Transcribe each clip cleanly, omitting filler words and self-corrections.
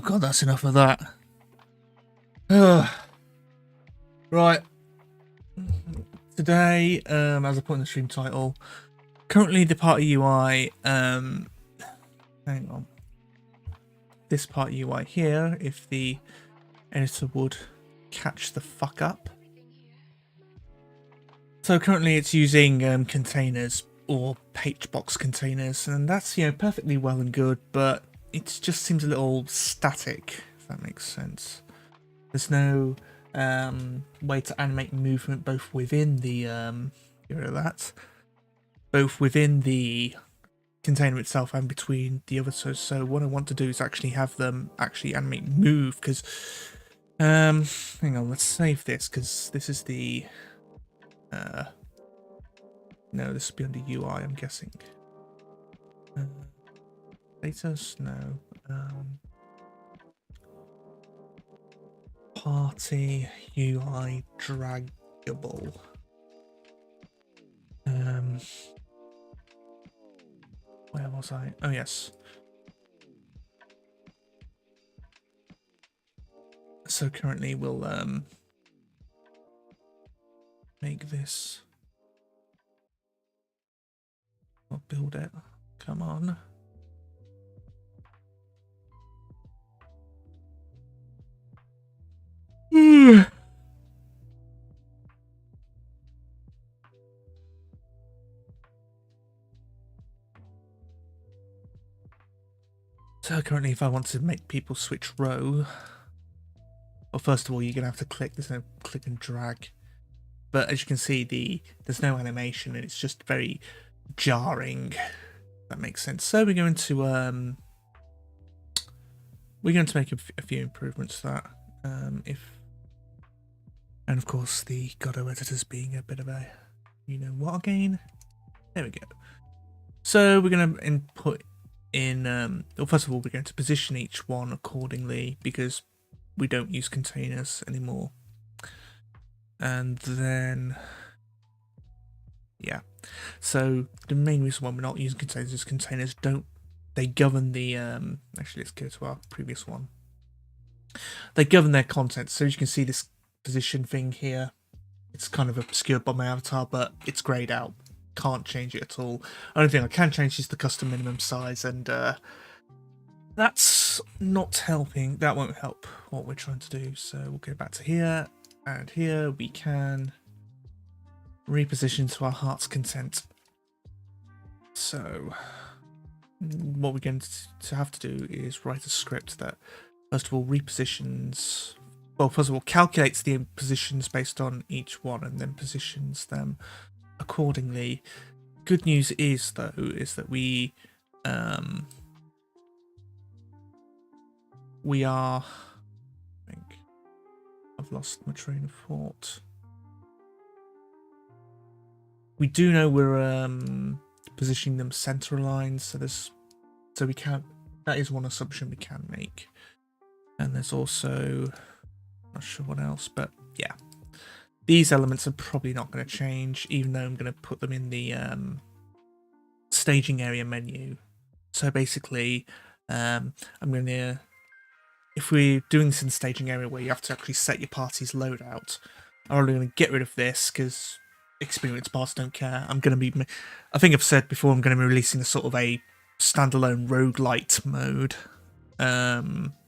god, that's enough of that. Right. Today, as I put in the stream title, currently the party UI, hang on. This party UI here, if the editor would catch the fuck up. So currently it's using containers or HBox containers, and that's, you know, perfectly well and good, but it just seems a little static, if that makes sense. There's no way to animate movement both within the get rid of that, both within the container itself and between the other two. So what I want to do is actually have them actually animate move, because hang on, let's save this, because this is the no, this will be under UI, I'm guessing. Status, no. Party UI draggable. Where was I? Oh yes. So currently we'll make this. I'll build it. Come on. So currently, if I want to make people switch row, well, first of all, you're gonna have to click. There's no click and drag, but as you can see, there's no animation, and it's just very jarring. That makes sense. So we're going to make a few improvements to that. And of course the Godot editors being a bit of a, you know what, again. There we go. So we're going to input in. Well, first of all, we're going to position each one accordingly, because we don't use containers anymore. And then, yeah. So the main reason why we're not using containers is containers they govern the actually, let's go to our previous one. They govern their content. So as you can see, this position thing here, it's kind of obscured by my avatar, but it's grayed out. Can't change it at all. Only thing I can change is the custom minimum size, and that's not helping. That won't help what we're trying to do. So we'll go back to here, and here we can reposition to our heart's content. So what we're going to have to do is write a script that, first of all, repositions. Well, first of all, calculates the positions based on each one, and then positions them accordingly. Good news is, though, is that we are. I think I've lost my train of thought. We do know we're positioning them center aligned, so we can. That is one assumption we can make, and there's also, not sure what else, but yeah, these elements are probably not going to change, even though I'm going to put them in the staging area menu. So basically, I'm going to, if we're doing this in the staging area where you have to actually set your party's loadout, I'm probably going to get rid of this because experienced parts don't care. I'm going to be, I think I've said before, I'm going to be releasing a sort of a standalone roguelite mode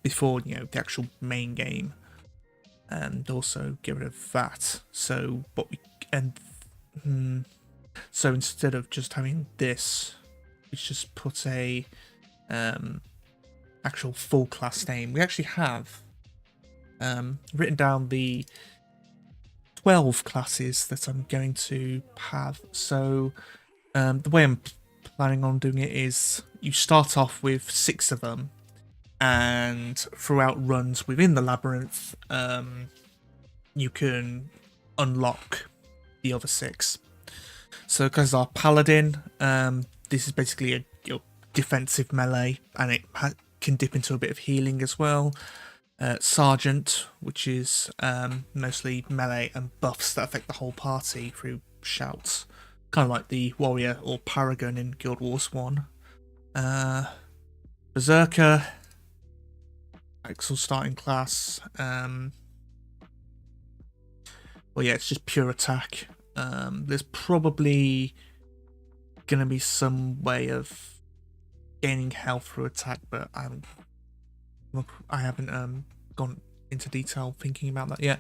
before, you know, the actual main game. And also get rid of that. So what we so instead of just having this, we just put a actual full class name. We actually have written down the 12 classes that I'm going to have. So the way I'm planning on doing it is you start off with 6 of them, and throughout runs within the labyrinth, you can unlock the other 6. So because our paladin, this is basically your defensive melee, and it can dip into a bit of healing as well. Sergeant, which is mostly melee and buffs that affect the whole party through shouts, kind of like the warrior or paragon in Guild Wars 1. Berserker, Axel starting class. Well, yeah, it's just pure attack. There's probably gonna be some way of gaining health through attack, but I haven't gone into detail thinking about that yet.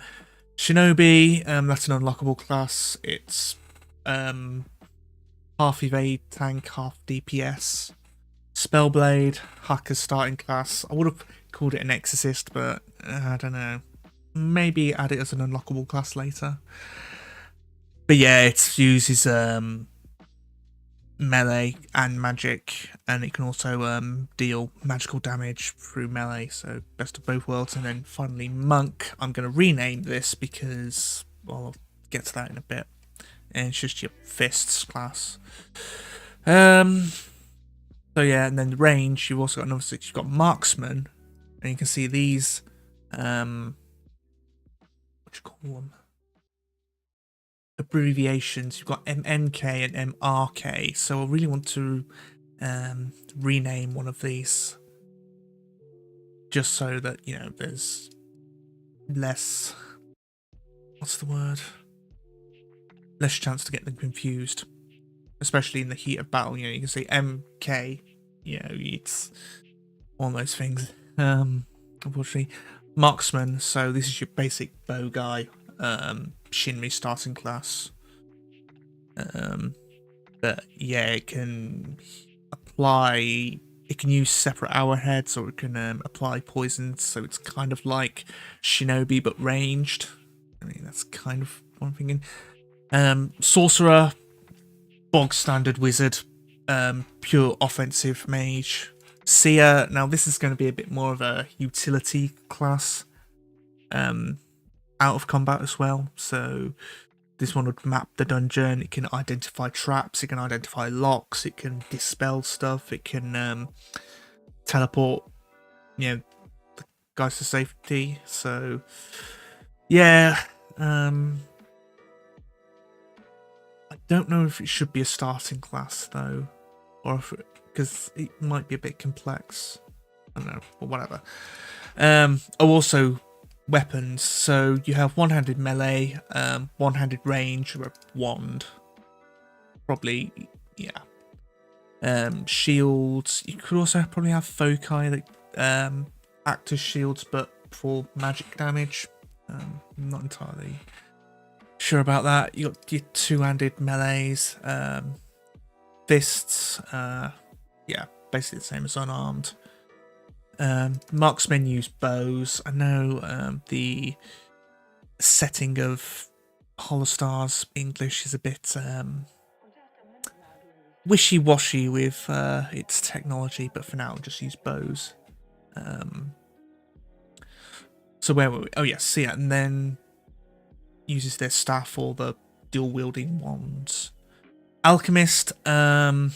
Shinobi, that's an unlockable class. It's half evade tank, half DPS. Spellblade, hacker starting class. I would have called it an exorcist, but I don't know. Maybe add it as an unlockable class later. But yeah, it uses melee and magic, and it can also deal magical damage through melee, so best of both worlds. And then finally Monk. I'm going to rename this because, well, I'll get to that in a bit. And it's just your fists class. So yeah, and then the range, you've also got another 6. You've got marksman, and you can see these what do you call them, abbreviations. You've got MNK and MRK, so I really want to rename one of these just so that, you know, there's less, what's the word, less chance to get them confused, especially in the heat of battle. You know, you can say MK, you know, it's one of those things. Unfortunately, marksman, so this is your basic bow guy, Shinri starting class. But yeah, it can apply, it can use separate arrowheads, or it can apply poisons, so it's kind of like Shinobi but ranged. I mean, that's kind of what I'm thinking. Sorcerer, bog standard wizard, pure offensive mage. Seer, now this is going to be a bit more of a utility class, out of combat as well. So this one would map the dungeon, it can identify traps, it can identify locks, it can dispel stuff, it can teleport, you know, the guys to safety. So yeah, I don't know if it should be a starting class though, or if because it might be a bit complex. I don't know, but whatever. Also weapons. So you have one-handed melee, one-handed range, or a wand. Probably, yeah. Shields. You could also probably have foci that act as shields, but for magic damage. I'm not entirely sure about that. You got your two-handed melees, fists. Yeah, basically the same as unarmed. Marksmen use bows. I know the setting of Holostars English is a bit wishy-washy with its technology, but for now I'll just use bows. So where were we? Oh yes, yeah, and then uses their staff or the dual-wielding wands. Alchemist, in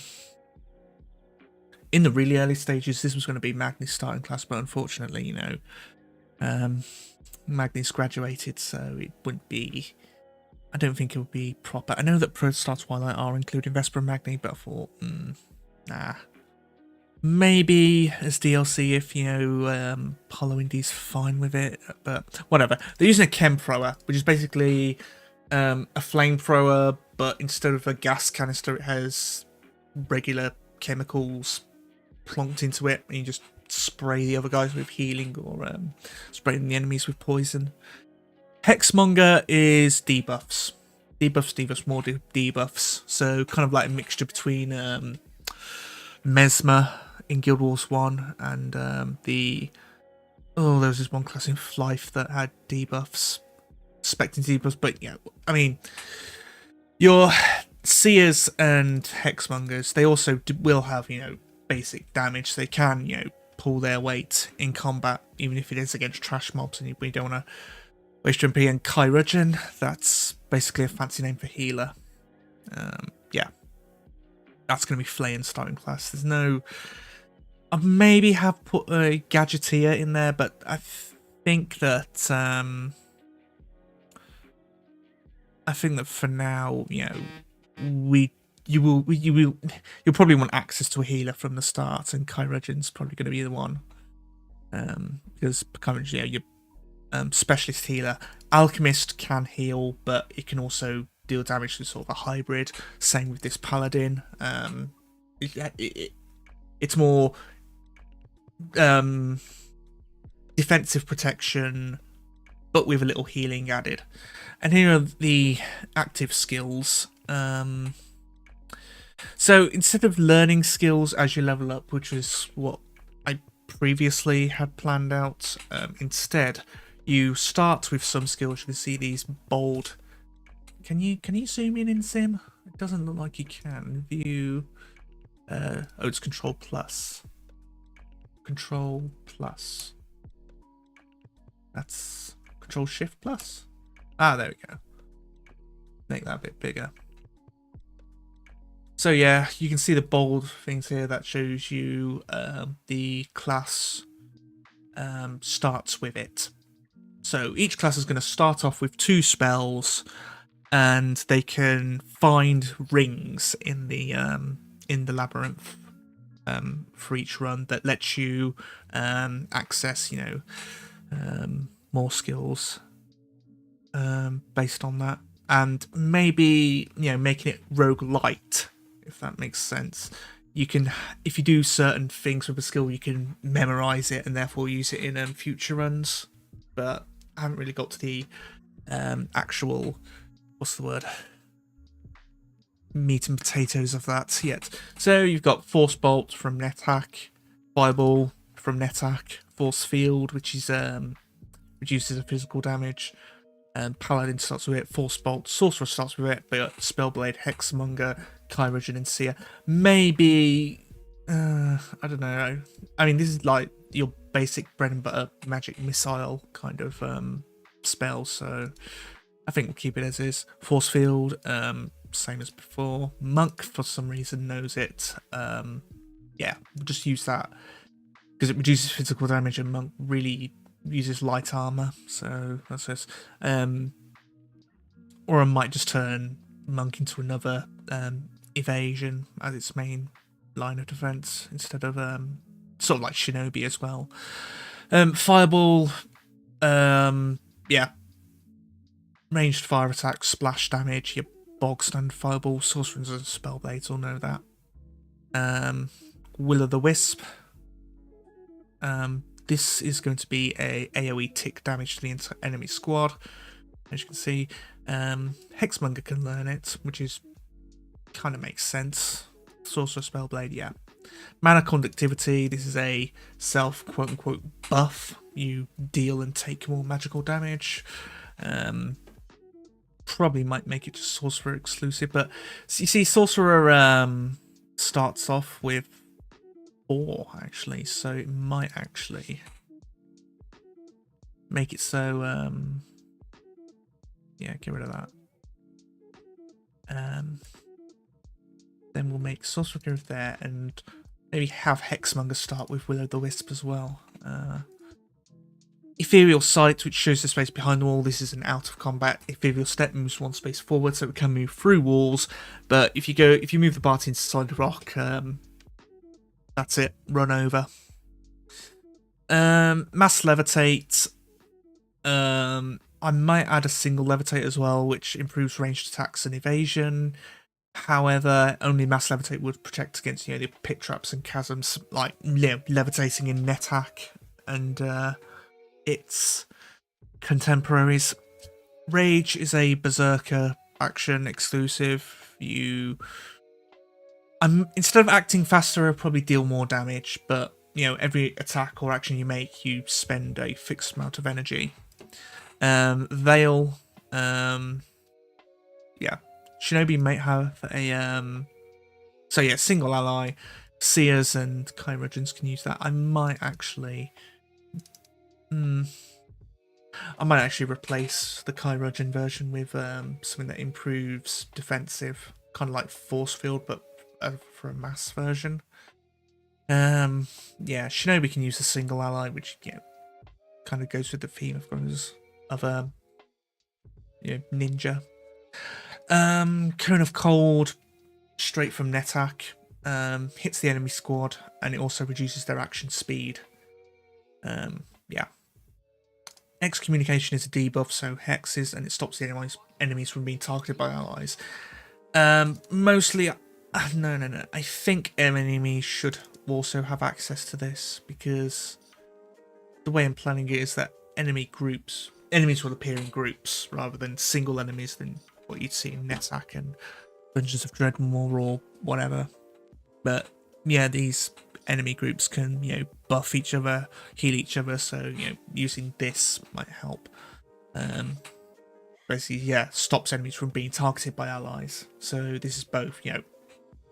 the really early stages, this was going to be Magni's starting class, but unfortunately, you know, Magni's graduated, so it wouldn't be, I don't think it would be proper. I know that Protostar Twilight are including Vesper and Magni, but I thought, nah. Maybe as DLC if, you know, Polo Indie's fine with it, but whatever. They're using a chem thrower, which is basically a flamethrower, but instead of a gas canister, it has regular chemicals plonked into it, and you just spray the other guys with healing, or spraying the enemies with poison. Hexmonger is debuffs. Debuffs, more debuffs. So kind of like a mixture between Mesmer in Guild Wars 1 and there was this one class in Life that had debuffs, expecting debuffs, but yeah, I mean, your Seers and Hexmongers, they also will have, you know, basic damage. They can, you know, pull their weight in combat, even if it is against trash mobs, and we don't want to waste your MP. And Kairujin, that's basically a fancy name for healer. Yeah, that's going to be Flay in starting class. There's no, I maybe have put a Gadgeteer in there, but I think that for now, you know, you'll probably want access to a healer from the start, and Kairujin's probably going to be the one. Because currently, your specialist healer, alchemist can heal, but it can also deal damage to sort of a hybrid. Same with this paladin. It's more defensive protection, but with a little healing added. And here are the active skills. So instead of learning skills as you level up, which is what I previously had planned out, instead you start with some skills. You can see these bold. Can you zoom in Sim? It doesn't look like you can. View. Oh, it's Control Plus. Control Plus. That's Control Shift Plus. Ah, there we go. Make that a bit bigger. So yeah, you can see the bold things here. That shows you the class starts with it. So each class is going to start off with 2 spells, and they can find rings in the labyrinth for each run that lets you access, more skills based on that, and maybe making it roguelite, if that makes sense. You can, if you do certain things with a skill, you can memorize it and therefore use it in future runs. But I haven't really got to the actual, what's the word, meat and potatoes of that yet. So you've got Force Bolt from Netak, Fireball from Netak, Force Field, which is reduces the physical damage. Paladin starts with it, Force Bolt, Sorcerer starts with it, but Spellblade, Hexmonger, Chirurgeon, and Seer. Maybe, I don't know. I mean, this is like your basic bread and butter magic missile kind of spell, so I think we'll keep it as is. Force Field, same as before. Monk, for some reason, knows it. Yeah, we'll just use that because it reduces physical damage, and Monk really uses light armor, so that's this. Or I might just turn Monk into another evasion as its main line of defense instead of sort of like Shinobi as well. Fireball, yeah, ranged fire attack, splash damage, your bog standard fireball, sorcerers and spellblades all know that. Will-o'-the-wisp. This is going to be a AoE tick damage to the enemy squad. As you can see, Hexmonger can learn it, which is kind of makes sense. Sorcerer Spellblade, yeah. Mana Conductivity, this is a self quote-unquote buff. You deal and take more magical damage. Probably might make it just Sorcerer exclusive, but you see Sorcerer starts off with 4 actually, so it might actually make it so yeah, get rid of that. Then we'll make Sorcerer go there, and maybe have Hexmonger start with Will-o'-the-Wisp as well. Ethereal Sight, which shows the space behind the wall. This is an out of combat. Ethereal Step moves 1 space forward, so it can move through walls. But if you move the party into solid rock, that's it. Run over. Mass Levitate. I might add a single Levitate as well, which improves ranged attacks and evasion. However, only Mass Levitate would protect against the pit traps and chasms, like levitating in Netak and its contemporaries. Rage is a Berserker action exclusive. Instead of acting faster, I'll probably deal more damage, but every attack or action you make, you spend a fixed amount of energy. Veil, yeah. Shinobi might have a so yeah, single ally. Seers and Chirurgeons can use that. I might actually replace the Chirurgeon version with something that improves defensive, kind of like Force Field, but for a mass version. Yeah, Shinobi can use a single ally, which kind of goes with the theme of ninja. Cone of Cold, straight from Netak, hits the enemy squad, and it also reduces their action speed. Yeah. Excommunication is a debuff, so hexes, and it stops the enemies from being targeted by allies. Mostly, no. I think enemies should also have access to this, because the way I'm planning it is that enemies will appear in groups rather than single enemies than what you'd see in NetHack and Dungeons of Dreadmore or whatever. But yeah, these enemy groups can, buff each other, heal each other, so, using this might help. Basically, yeah, stops enemies from being targeted by allies. So this is both,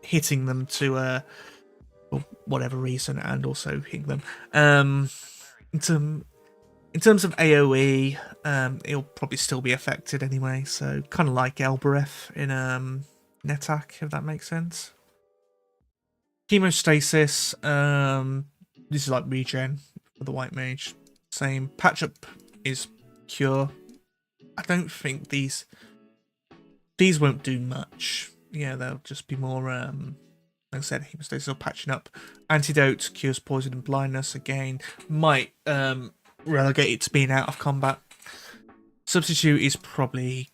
hitting them to for whatever reason, and also hitting them. In terms of AoE, it'll probably still be affected anyway, so kind of like Elbereth in NetHack, if that makes sense. Hemostasis, this is like regen for the White Mage. Same. Patch up is cure. I don't think these won't do much. Yeah, they'll just be more, like I said, hemostasis or patching up. Antidote cures poison and blindness. Again, might relegate it to being out of combat. Substitute is probably,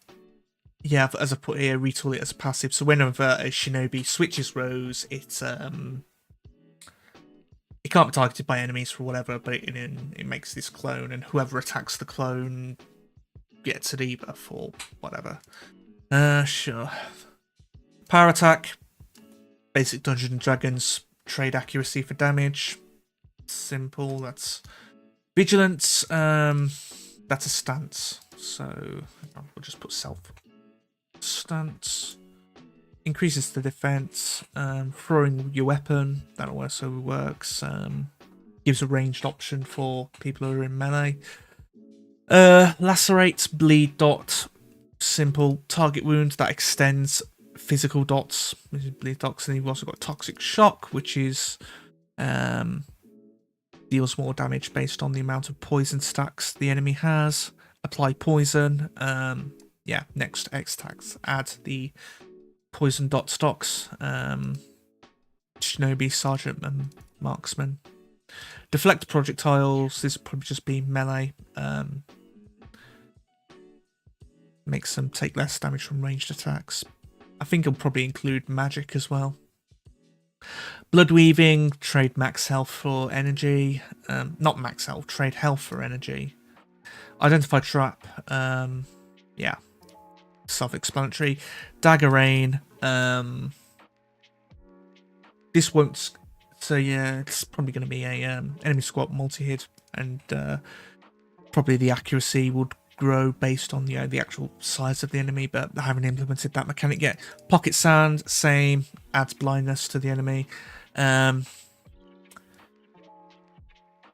yeah, as I put here, retool it as a passive. So whenever a shinobi switches rows, it can't be targeted by enemies for whatever, but it makes this clone, and whoever attacks the clone gets a debuff or whatever. Sure. Power attack. Basic Dungeons and Dragons. Trade accuracy for damage. Simple. That's vigilance. That's a stance. So we'll just put self stance. Increases the defense. Throwing your weapon. That also works. Gives a ranged option for people who are in melee. Lacerate, bleed dot. Simple. Target wound that extends physical dots. This is bleed dots, and you've also got toxic shock, which is deals more damage based on the amount of poison stacks the enemy has. Apply poison. Yeah, next X tags. Add the poison dot stocks. Shinobi, Sergeant, and Marksman. Deflect projectiles. This will probably just be melee. Makes them take less damage from ranged attacks. I think it'll probably include magic as well. Blood weaving, trade max health for energy. Not max health, trade health for energy. Identify trap. Yeah, self-explanatory. Dagger rain. This won't. So yeah, it's probably going to be a enemy squad multi-hit, and probably the accuracy would grow based on the actual size of the enemy, but I haven't implemented that mechanic yet. Pocket sand, same, adds blindness to the enemy.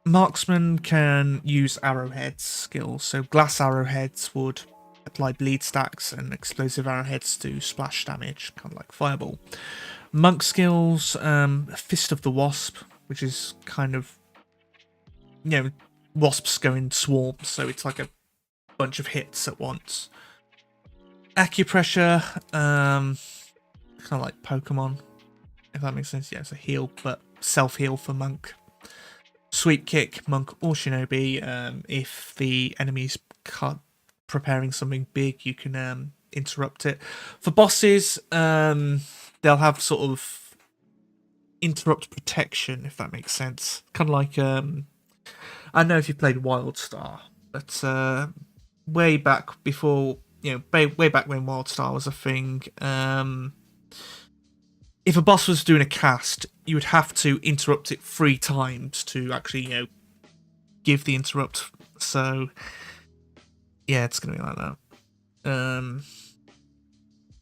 Marksman can use arrowheads skills, so glass arrowheads would apply bleed stacks, and explosive arrowheads do splash damage, kind of like fireball. Monk skills, Fist of the Wasp, which is kind of, wasps go in swarms, so it's like a bunch of hits at once. Acupressure, kind of like Pokemon, if that makes sense. Yeah, it's a heal, but self-heal for Monk. Sweep kick, Monk or Shinobi. If the enemy's preparing something big, you can interrupt it. For bosses, they'll have sort of interrupt protection, if that makes sense. Kind of like, I don't know if you've played Wildstar, but way back before, way back when Wildstar was a thing, if a boss was doing a cast, you would have to interrupt it 3 times to actually, give the interrupt. So, yeah, it's going to be like that.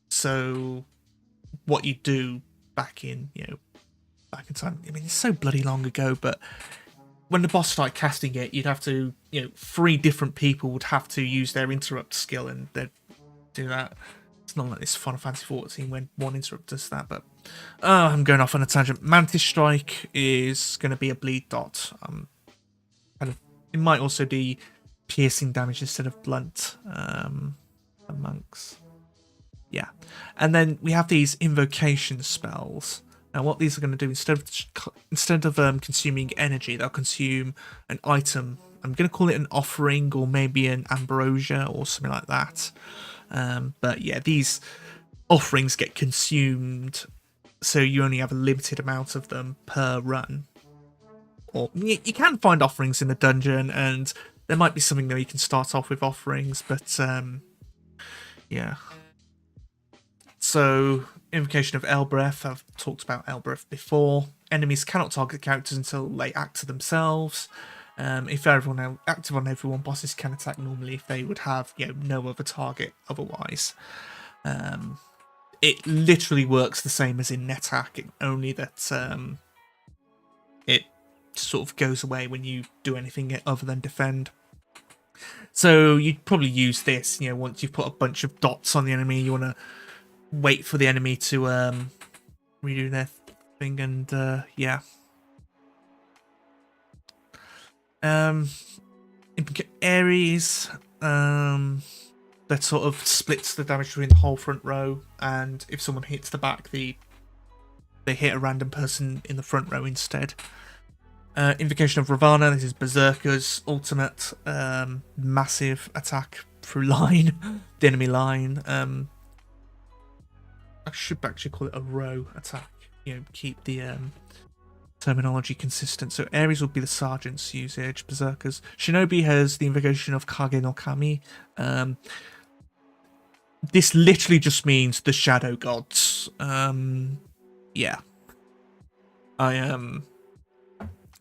So, what you do back in time, I mean, it's so bloody long ago, but when the boss started casting it, you'd have to, 3 different people would have to use their interrupt skill, and they'd do that. It's not like this Final Fantasy 14 when one interrupt does that, but I'm going off on a tangent. Mantis Strike is going to be a bleed dot. It might also be piercing damage instead of blunt for monks. Yeah. And then we have these invocation spells. Now, what these are going to do, instead of consuming energy, they'll consume an item. I'm going to call it an offering, or maybe an ambrosia, or something like that. But yeah, these offerings get consumed, so you only have a limited amount of them per run. Or you can find offerings in the dungeon, and there might be something where you can start off with offerings, but yeah. So, invocation of Elbreth. I've talked about Elbreth before. Enemies cannot target characters until they act to themselves. If everyone active on everyone, bosses can attack normally if they would have no other target otherwise. It literally works the same as in NetHack, only that it sort of goes away when you do anything other than defend. So you'd probably use this, once you've put a bunch of dots on the enemy, you want to wait for the enemy to redo their thing, and yeah. Ares, that sort of splits the damage between the whole front row, and if someone hits the back, they hit a random person in the front row instead. Invocation of Ravana. This is Berserker's ultimate, massive attack through line, the enemy line. I should actually call it a row attack. Keep the terminology consistent. So Ares will be the sergeant's usage. Berserkers. Shinobi has the invocation of Kage no Kami. This literally just means the shadow gods. Yeah. I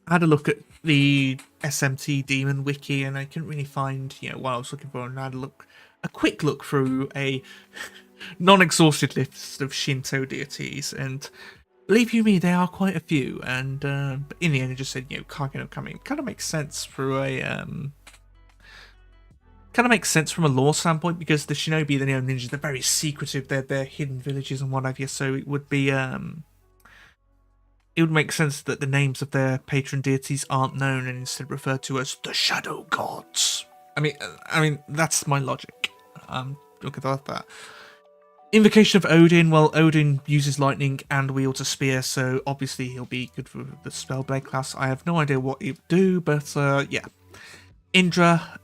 had a look at the SMT Demon Wiki, and I couldn't really find, what I was looking for, and I had a quick look through a non-exhausted list of Shinto deities, and believe you me, there are quite a few, and but in the end it just said, Kage no Kami. Kind of makes sense through a kind of makes sense from a lore standpoint, because the Shinobi, the Neo-Ninjas, they're very secretive, they're hidden villages and what have you, so it would be it would make sense that the names of their patron deities aren't known and instead referred to as the Shadow Gods. I mean that's my logic. Look at that. Invocation of Odin. Well, Odin uses lightning and wields a spear, so obviously he'll be good for the Spellblade class. I have no idea what it would do, but yeah. Indra,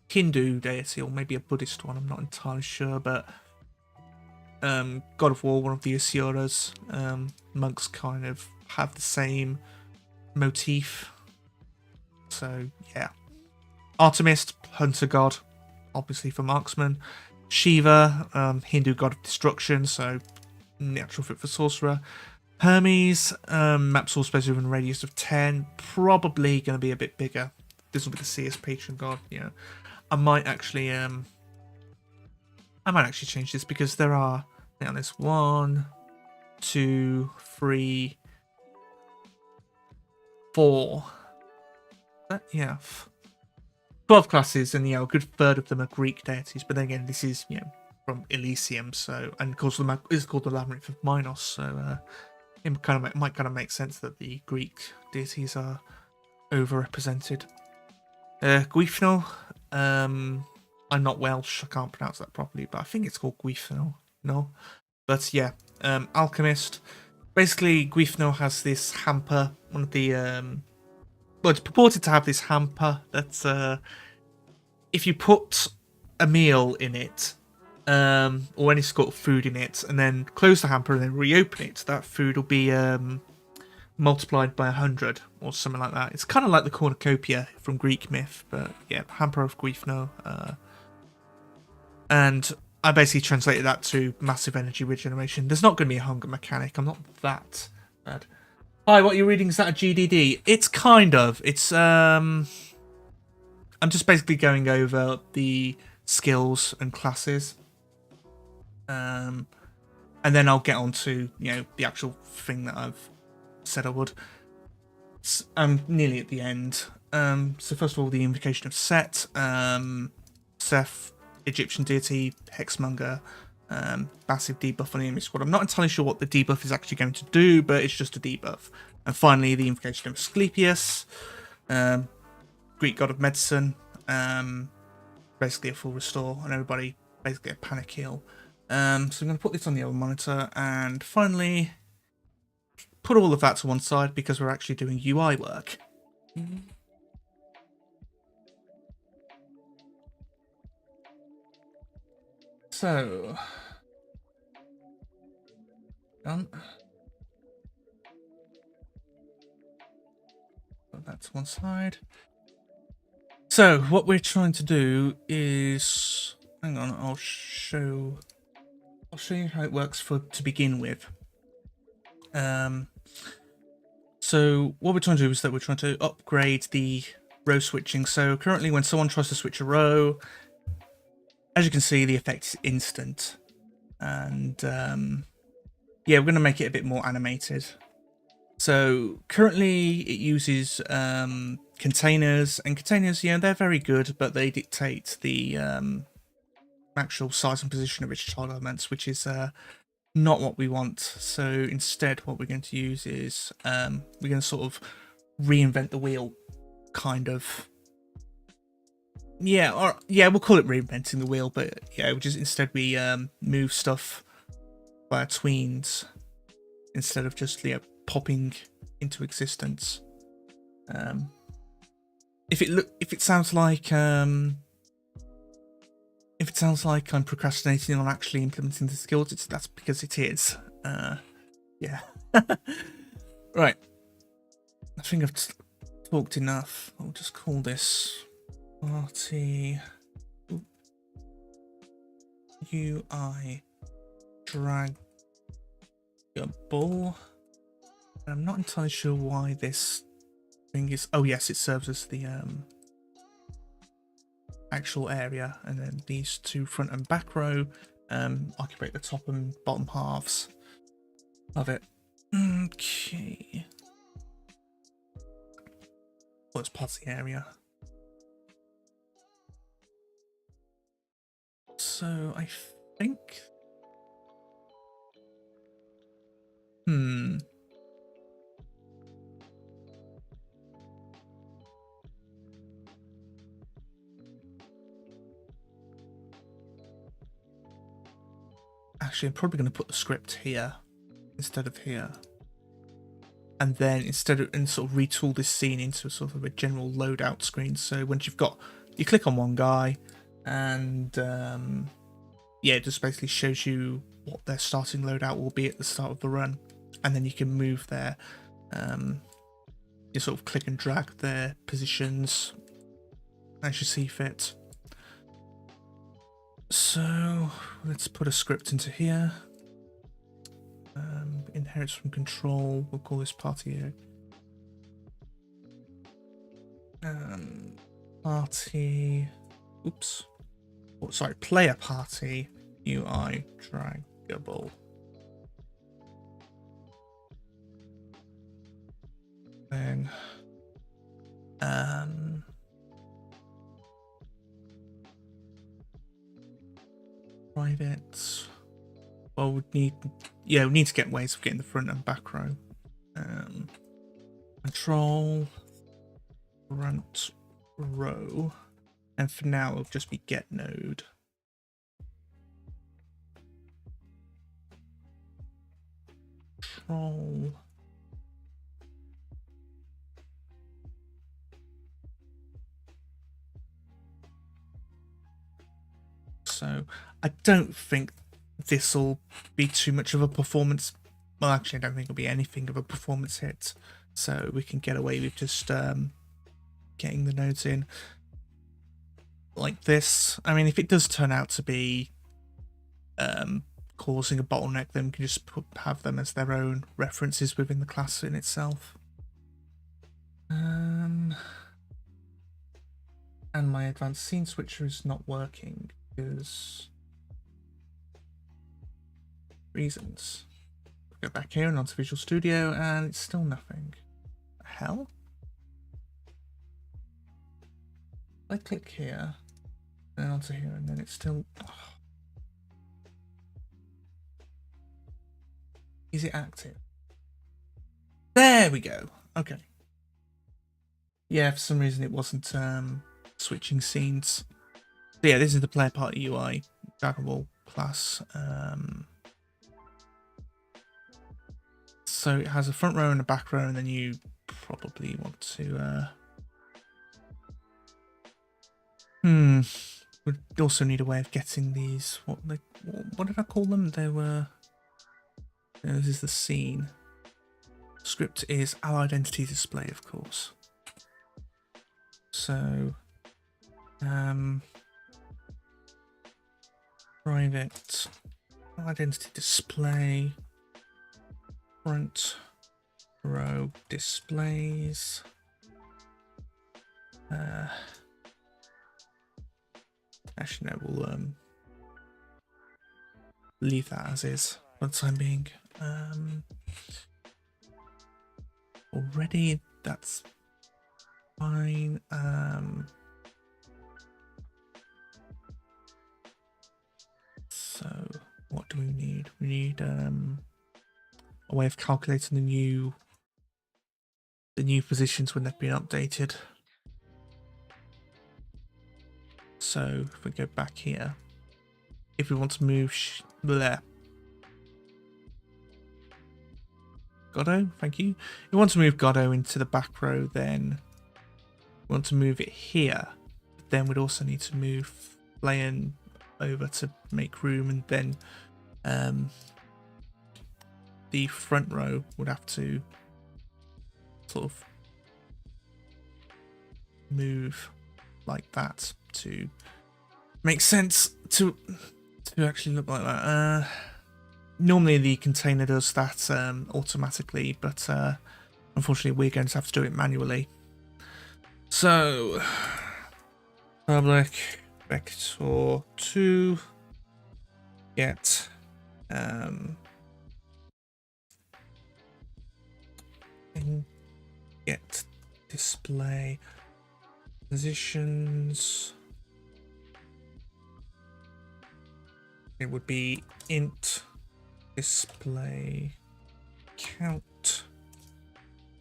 Hindu deity, or maybe a Buddhist one, I'm not entirely sure, but God of War, one of the Asuras. Monks kind of have the same motif. So, yeah. Artemis, hunter god, obviously for marksman. Shiva, Hindu god of destruction, so natural fit for sorcerer. Hermes, maps all space within a radius of 10, probably going to be a bit bigger. This will be the CS patron god, I might actually change this, because there are, now there's 1, 2, 3, 4. Yeah. 12 classes, and a good third of them are Greek deities. But then again, this is from Elysium, so, and of course the map is called the Labyrinth of Minos, so it might kind of make sense that the Greek deities are overrepresented. Gwyfno, I'm not Welsh, I can't pronounce that properly, but I think it's called Gwyfno. No, but yeah, alchemist. Basically, Gwyfno has this hamper. One of the well, it's purported to have this hamper that's if you put a meal in it, or any sort of food in it, and then close the hamper and then reopen it, that food will be multiplied by 100 or something like that. It's kind of like the cornucopia from Greek myth, but yeah, hamper of Gwyfno. And I basically translated that to massive energy regeneration. There's not going to be a hunger mechanic. I'm not that bad. Hi, what you're reading, is that a GDD? It's kind of. It's I'm just basically going over the skills and classes. And then I'll get on to, the actual thing that I've said I would. I'm nearly at the end. So first of all, the invocation of Set. Seth, Egyptian deity, Hexmonger, massive debuff on the enemy squad. I'm not entirely sure what the debuff is actually going to do, but it's just a debuff. And finally, the invocation of Asclepius, Greek god of medicine, basically a full restore, and everybody basically a panic heal So I'm going to put this on the other monitor and finally put all of that to one side because we're actually doing UI work. So, done. Put that to one side. So, what we're trying to do is, hang on, I'll show you how it works to begin with. So what we're trying to do is that we're trying to upgrade the row switching. So currently when someone tries to switch a row, as you can see, the effect is instant. And yeah, we're going to make it a bit more animated. So currently it uses containers, and containers, yeah, they're very good, but they dictate the actual size and position of its child elements, which is not what we want. So instead what we're going to use is we're going to sort of reinvent the wheel, kind of. Yeah, we'll call it reinventing the wheel, but yeah, we just instead we move stuff via tweens instead of just popping into existence. If it sounds like I'm procrastinating on actually implementing the skills, that's because it is. Yeah. Right. I think I've talked enough. I'll just call this party UI Draggable. I'm not entirely sure why this thing is. Oh yes, it serves as the actual area, and then these two front and back row occupy the top and bottom halves of it. Okay. Well, it's part of the area. So I think actually I'm probably going to put the script here instead of here, and then sort of retool this scene into sort of a general loadout screen. So once you click on one guy, and yeah, it just basically shows you what their starting loadout will be at the start of the run, and then you can move their you sort of click and drag their positions as you see fit. So let's put a script into here. Inherits from control. We'll call this party party. Oops. Oh, sorry, player party UI draggable. Then private. Well, we need to get ways of getting the front and back row. Control front row, and for now it'll just be get node. Control so I don't think this will be too much of a performance. Well, actually, I don't think it'll be anything of a performance hit. So we can get away with just getting the nodes in like this. I mean, if it does turn out to be causing a bottleneck, then we can just have them as their own references within the class in itself. And my advanced scene switcher is not working because reasons. Go back here and onto Visual Studio, and it's still nothing. The hell? I click here, and onto here, and then it's still. Oh. Is it active? There we go. Okay. Yeah, for some reason it wasn't switching scenes. So yeah, this is the player party UI, Draggable class. So it has a front row and a back row, and then you probably want to would also need a way of getting these. What did I call them? They were. No, this is the scene. Script is allied entity display, of course. So, private identity display, front row displays. Actually, no, we'll leave that as is for the time being. Already, that's fine. So what do we need? We need a way of calculating the new positions when they've been updated. So if we go back here, if we want to move Godot, thank you. If we want to move Godot into the back row, then we want to move it here. Then we'd also need to move Flayan over to make room, and then the front row would have to sort of move like that to make sense to actually look like that. Normally the container does that automatically, but unfortunately we're going to have to do it manually. So public vector 2 get get display positions. It would be int display count,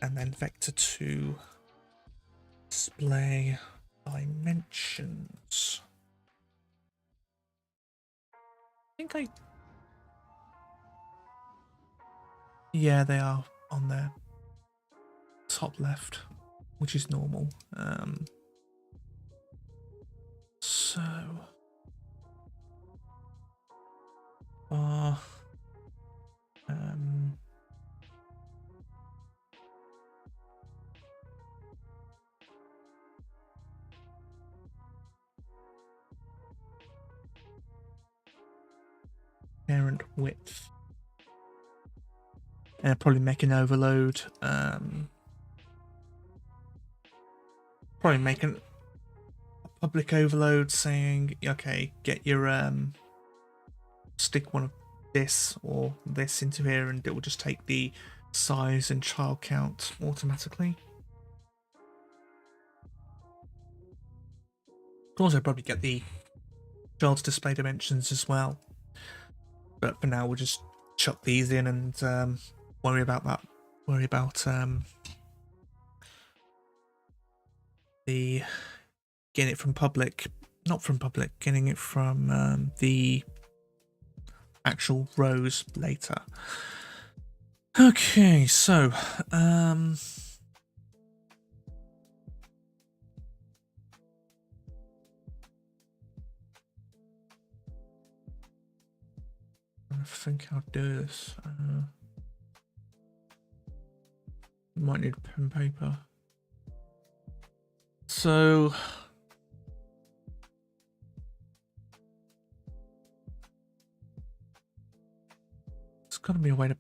and then vector 2 display dimensions. Yeah, they are on there, top left, which is normal. So parent width, and probably make an overload. Probably make a public overload saying, okay, get your stick one of this or this into here, and it will just take the size and child count automatically. Can also probably get the child's display dimensions as well, but for now we'll just chuck these in and worry about that. Worry about the getting it from public, not from public, getting it from the actual rows later. Okay, so I think I'll do this. Might need pen and paper. So there's got to be a way to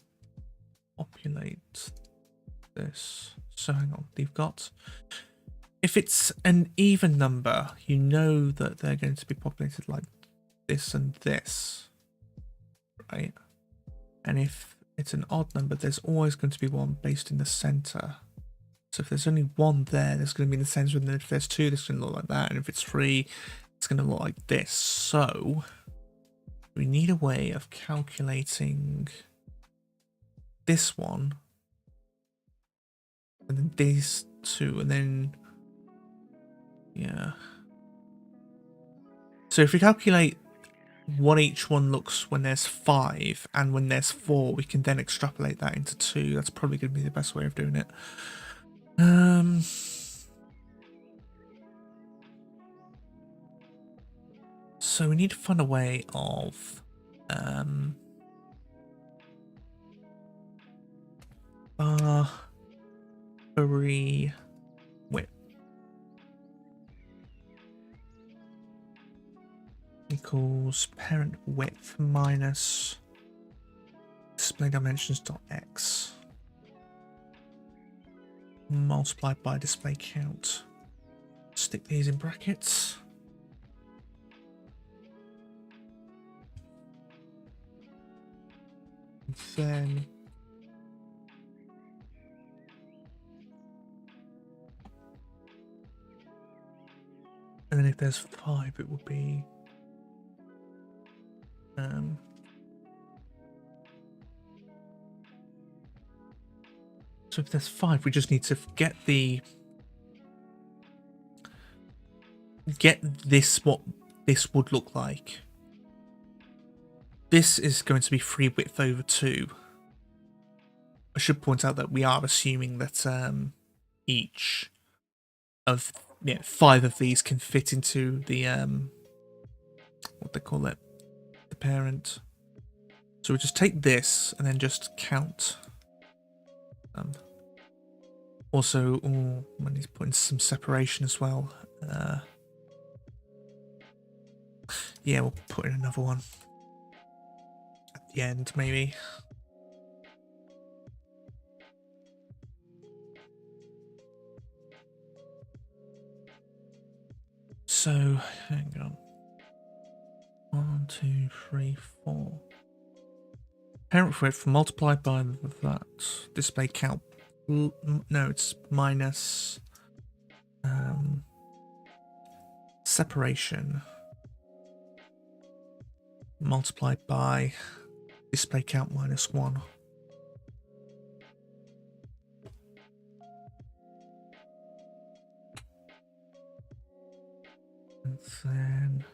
populate this. So hang on, they've got, if it's an even number, you know that they're going to be populated like this and this, right? And if it's an odd number, there's always going to be one based in the center. So if there's only one there, there's going to be in the center, and then if there's two, this is going to look like that, and if it's three, it's going to look like this. So we need a way of calculating this one, and then these two, and then, yeah. So if we calculate what each one looks when there's 5 and when there's 4, we can then extrapolate that into 2. That's probably going to be the best way of doing it. So we need to find a way of bar free width equals parent width minus display dimensions dot x multiplied by display count. Stick these in brackets. Then and then if there's 5, it would be so if there's 5, we just need to get this, what this would look like. This is going to be free width over 2. I should point out that we are assuming that each of 5 of these can fit into the what they call it, the parent. So we just take this and then just count. Also, I need to put in some separation as well. Yeah, we'll put in another one at the end, maybe. So, hang on. 1, 2, 3, 4. Parent width multiplied by that display count. No, it's minus separation multiplied by display count minus 1. And then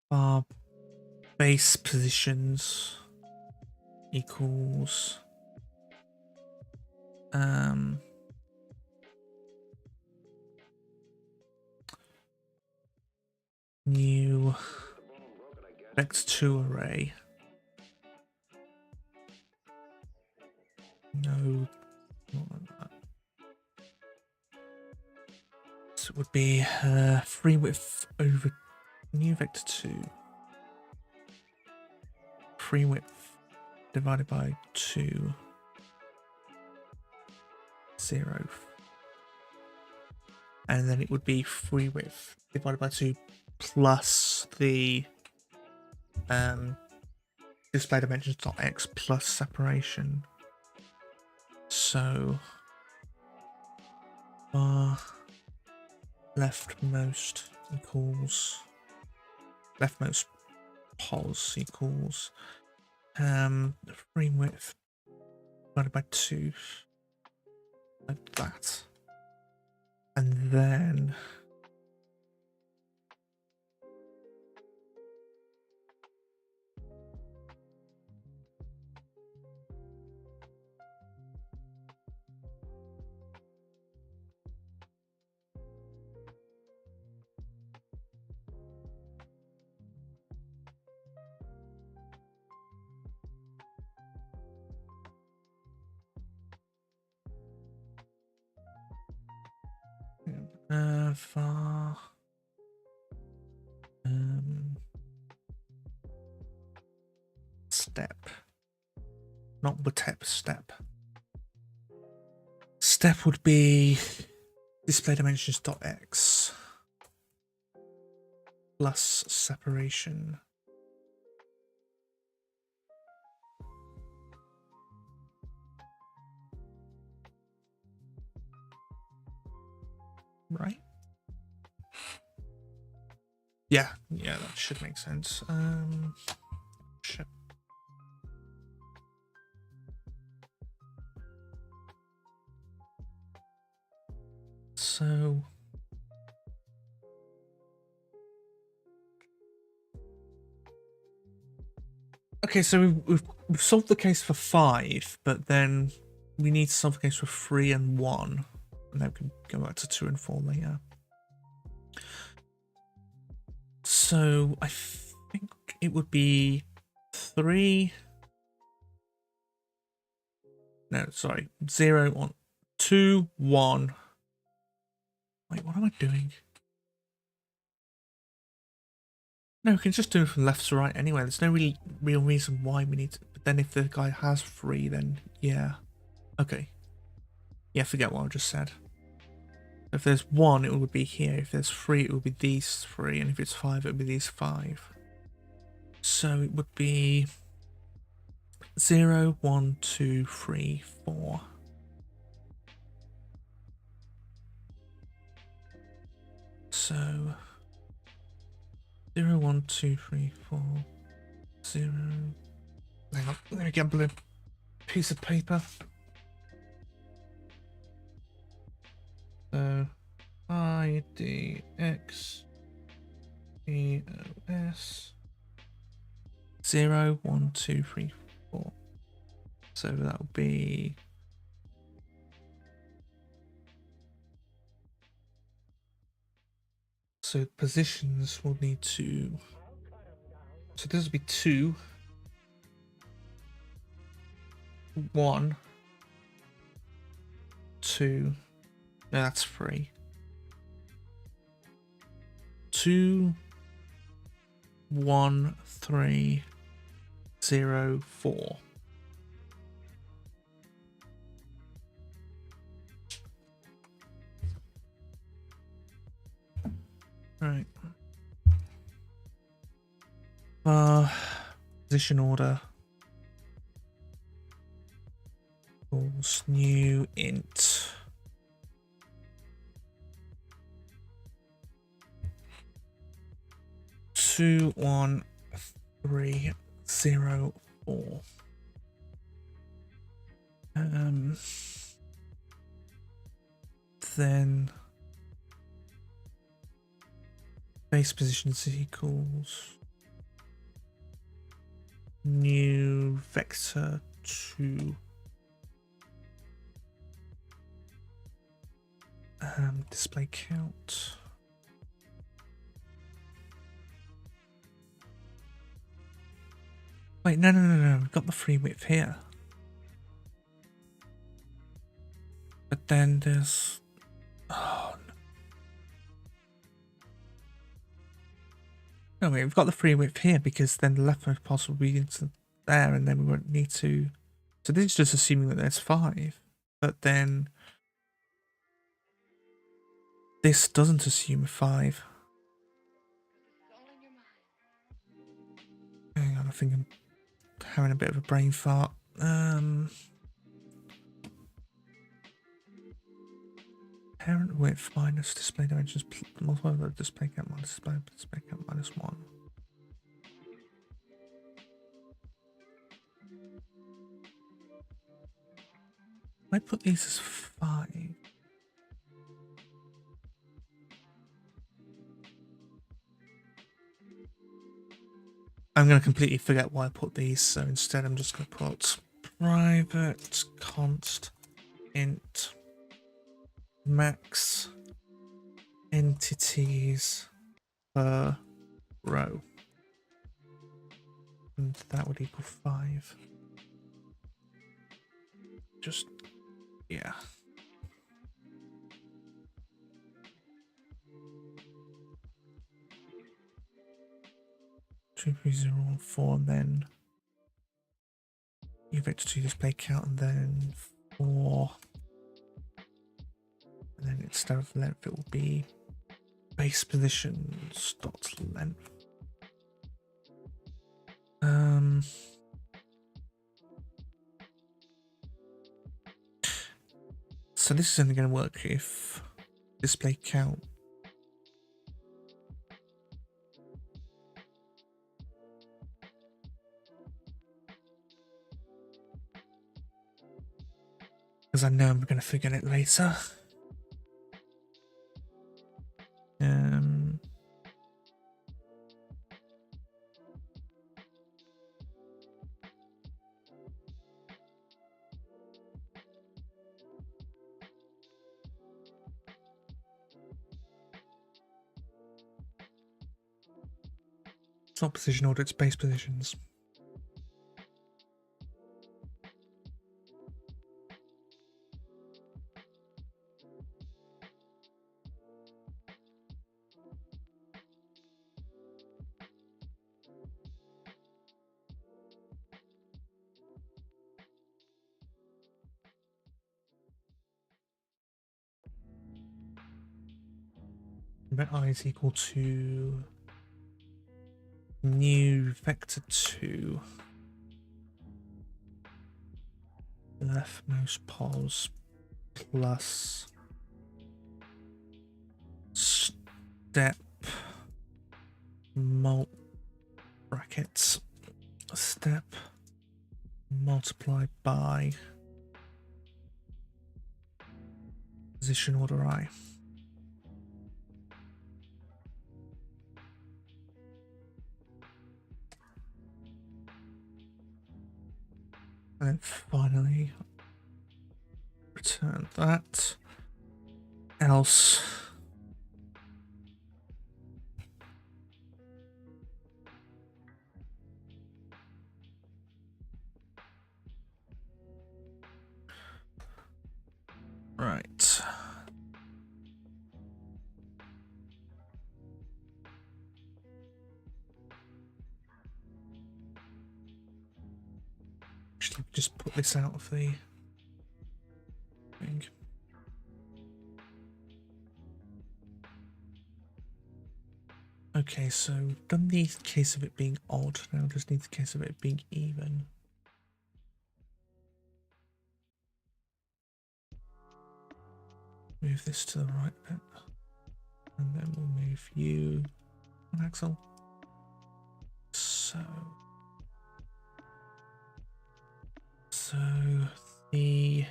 our base positions equals new vector2 array. No, not like that. So it would be free width over new vector2. Free width divided by 2, 0. And then it would be free width divided by 2 plus the display dimensions dot x plus separation. So bar leftmost equals leftmost pos equals free width divided by 2, like that. And then var step, not wtep, step. Step would be display dimensions dot x plus separation. Right. Yeah, that should make sense. Shit. So okay, so we've solved the case for 5, but then we need to solve the case for 3 and 1, and then we can go back to 2 and 4 later. So I think it would be 3. No, sorry, 0, 1, 2, 1. Wait, what am I doing? No, we can just do it from left to right anyway. There's no really real reason why we need to. But then if the guy has 3, then yeah. Okay. Yeah, forget what I just said. If there's 1, it would be here. If there's 3, it would be these 3. And if it's 5, it would be these 5. So it would be 0, 1, 2, 3, 4. So 0, 1, 2, 3, 4, 0. Hang on, let me get a blue piece of paper. So IDX EOS 0, 1, 2, 3, 4. So that will be so positions will need to. So this will be 2, 1, 2. No, that's 3. 2, 1, 3, 0, 4. Right. Position order equals new int. Two, 1, 3, 0, 4. Then base positions equals new vector 2. Display count. Wait, no, we've got the free width here. But then there's, oh no. No, wait, we've got the free width here because then the leftmost pass will be into there and then we won't need to. So this is just assuming that there's 5. But then this doesn't assume 5. Hang on, I think I'm having a bit of a brain fart. Parent width minus display dimensions multiplied by display count minus display count minus 1. I put these as 5. I'm going to completely forget why I put these, so instead I'm just going to put private const int max entities per row. And that would equal 5. Just, yeah. Two, 3, 0, 1, 4, and then you vector 2 display count, and then 4. And then instead of length, it will be base positions dot length. So this is only going to work if display count because I know I'm going to forget it later. It's not position order, it's base positions. Event I is equal to new vector 2 leftmost pos plus step brackets step multiplied by position order I. And then finally return that, else right. Actually, just put this out of the thing. Okay, so done the case of it being odd, now just need the case of it being even. Move this to the right bit, and then we'll move you on axle. So the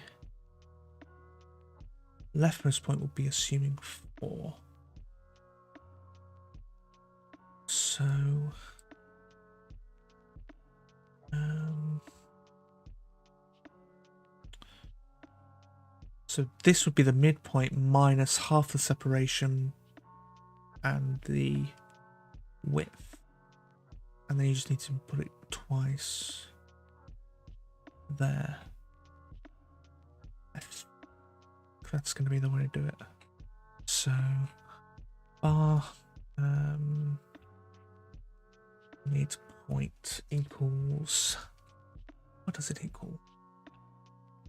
leftmost point will be assuming 4. So this would be the midpoint minus half the separation and the width. And then you just need to put it twice there. That's going to be the way to do it. So bar needs point equals, what does it equal?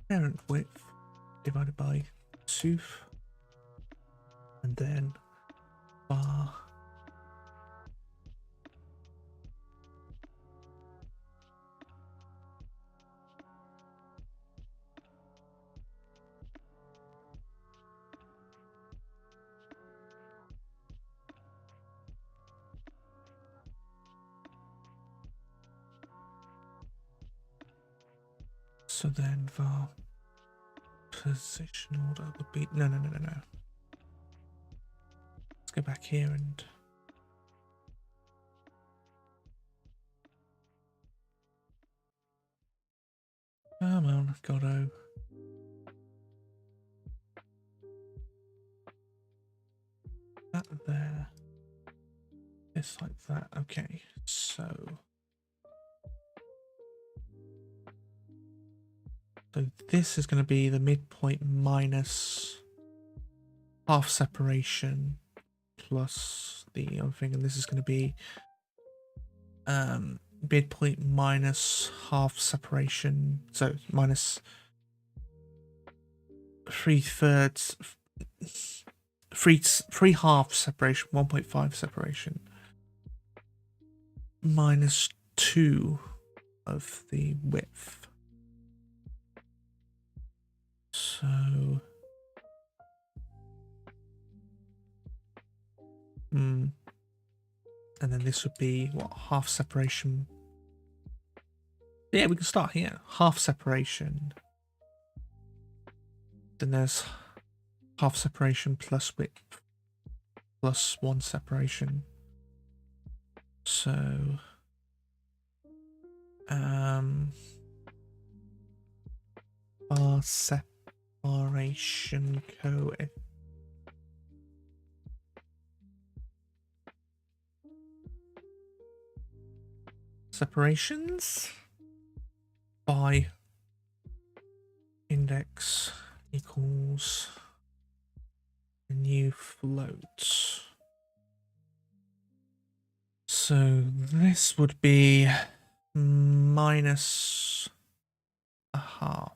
Parent width divided by 2, and then bar so then var position order would be no. Let's go back here and come on, Godot. That there. It's like that. Okay, so this is going to be the midpoint minus half separation plus the other thing, and this is going to be midpoint minus half separation, so minus 3/3, 3/2 separation, 1.5 separation, minus 2 of the width. So and then this would be what, half separation. Yeah, we can start here. Half separation Then there's half separation plus width plus 1 separation. So bar separation coefficient. Separations by index equals a new float. So this would be minus a half.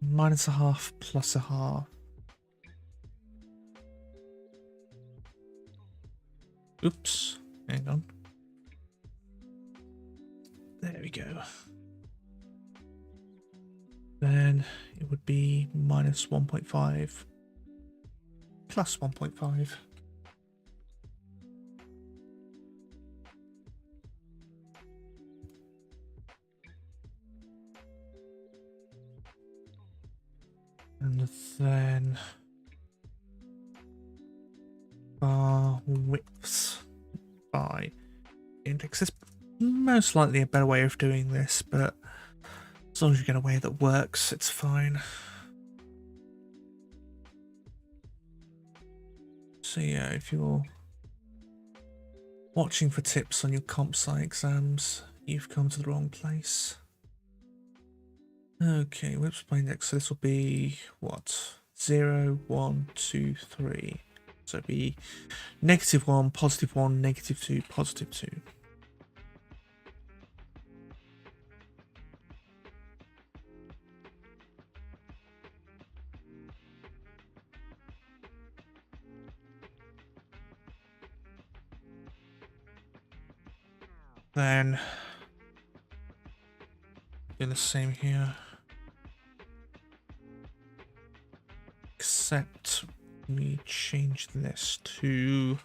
Minus a half plus a half. Oops, hang on. There we go. Then it would be minus 1.5 plus 1.5. And then bar widths by index. There's most likely a better way of doing this, but as long as you get a way that works, it's fine. So yeah, if you're watching for tips on your comp sci exams, you've come to the wrong place. Okay, widths by index, so this will be what? 0, 1, 2, 3. So it'd be -1, +1, -2, +2. Then do the same here. Except we change this to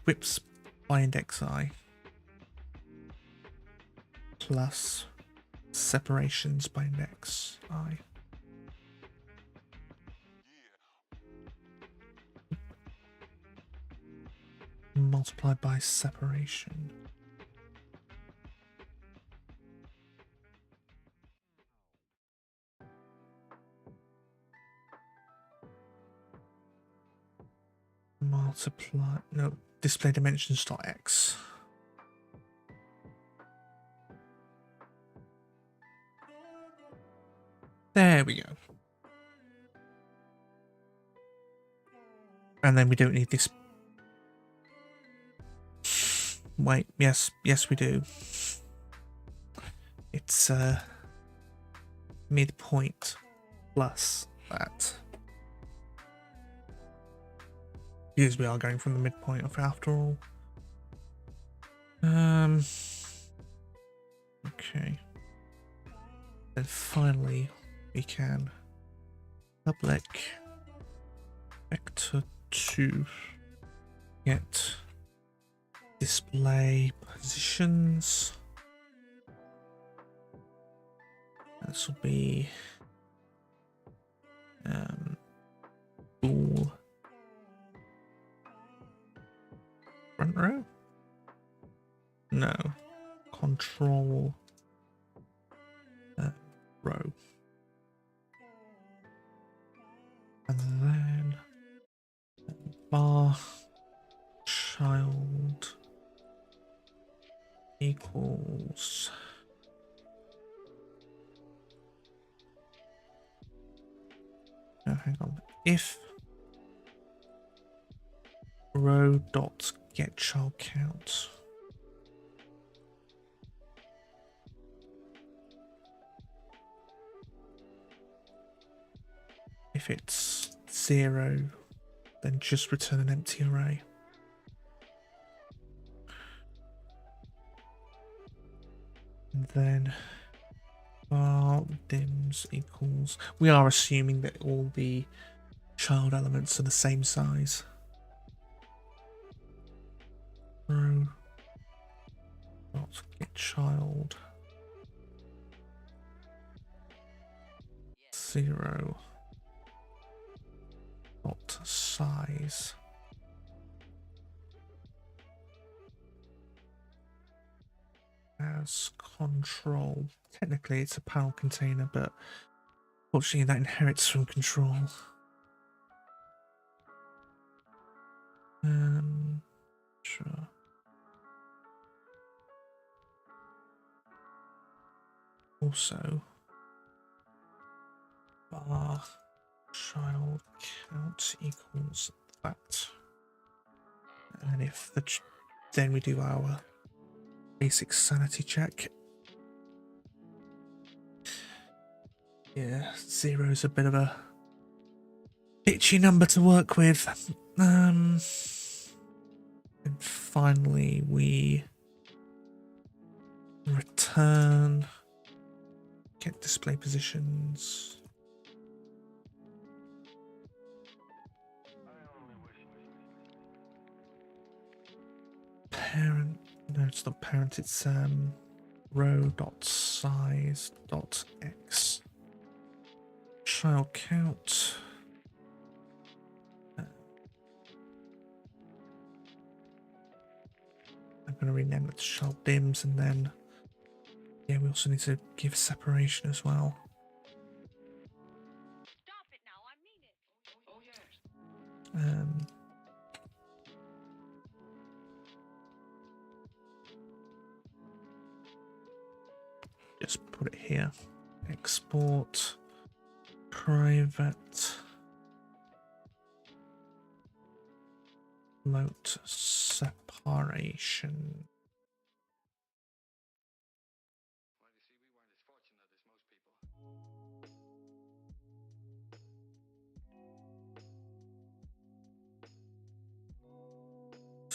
widths by index I plus separations by index I. Multiplied by separation. Display dimensions.x. There we go. And then we don't need this. Wait, yes, we do. It's midpoint plus that. Because we are going from the midpoint of after all. Okay. Then finally we can public vector 2 get display positions. This will be bool front row? No. Control row. And then bar child equals hang on. If row dot get child count if it's 0, then just return an empty array. And then var dims equals. We are assuming that all the child elements are the same size. Row dot get child 0 dot size as control. Technically it's a panel container, but fortunately that inherits from control. Sure. Also, var child count equals that, and if the then we do our basic sanity check. Yeah, 0 is a bit of a bitchy number to work with. And finally we return get display positions. Parent, no, it's not parent, it's row dot size dot x child count. I'm going to rename it to child dims, and then yeah, we also need to give separation as well. Stop it now, I mean it. Oh yes. Just put it here. Export private float separation.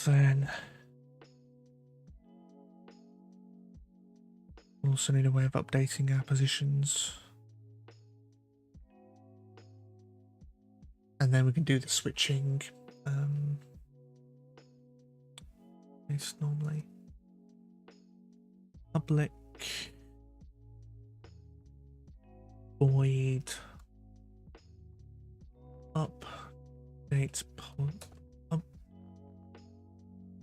Then we also need a way of updating our positions. And then we can do the switching. It's normally public void update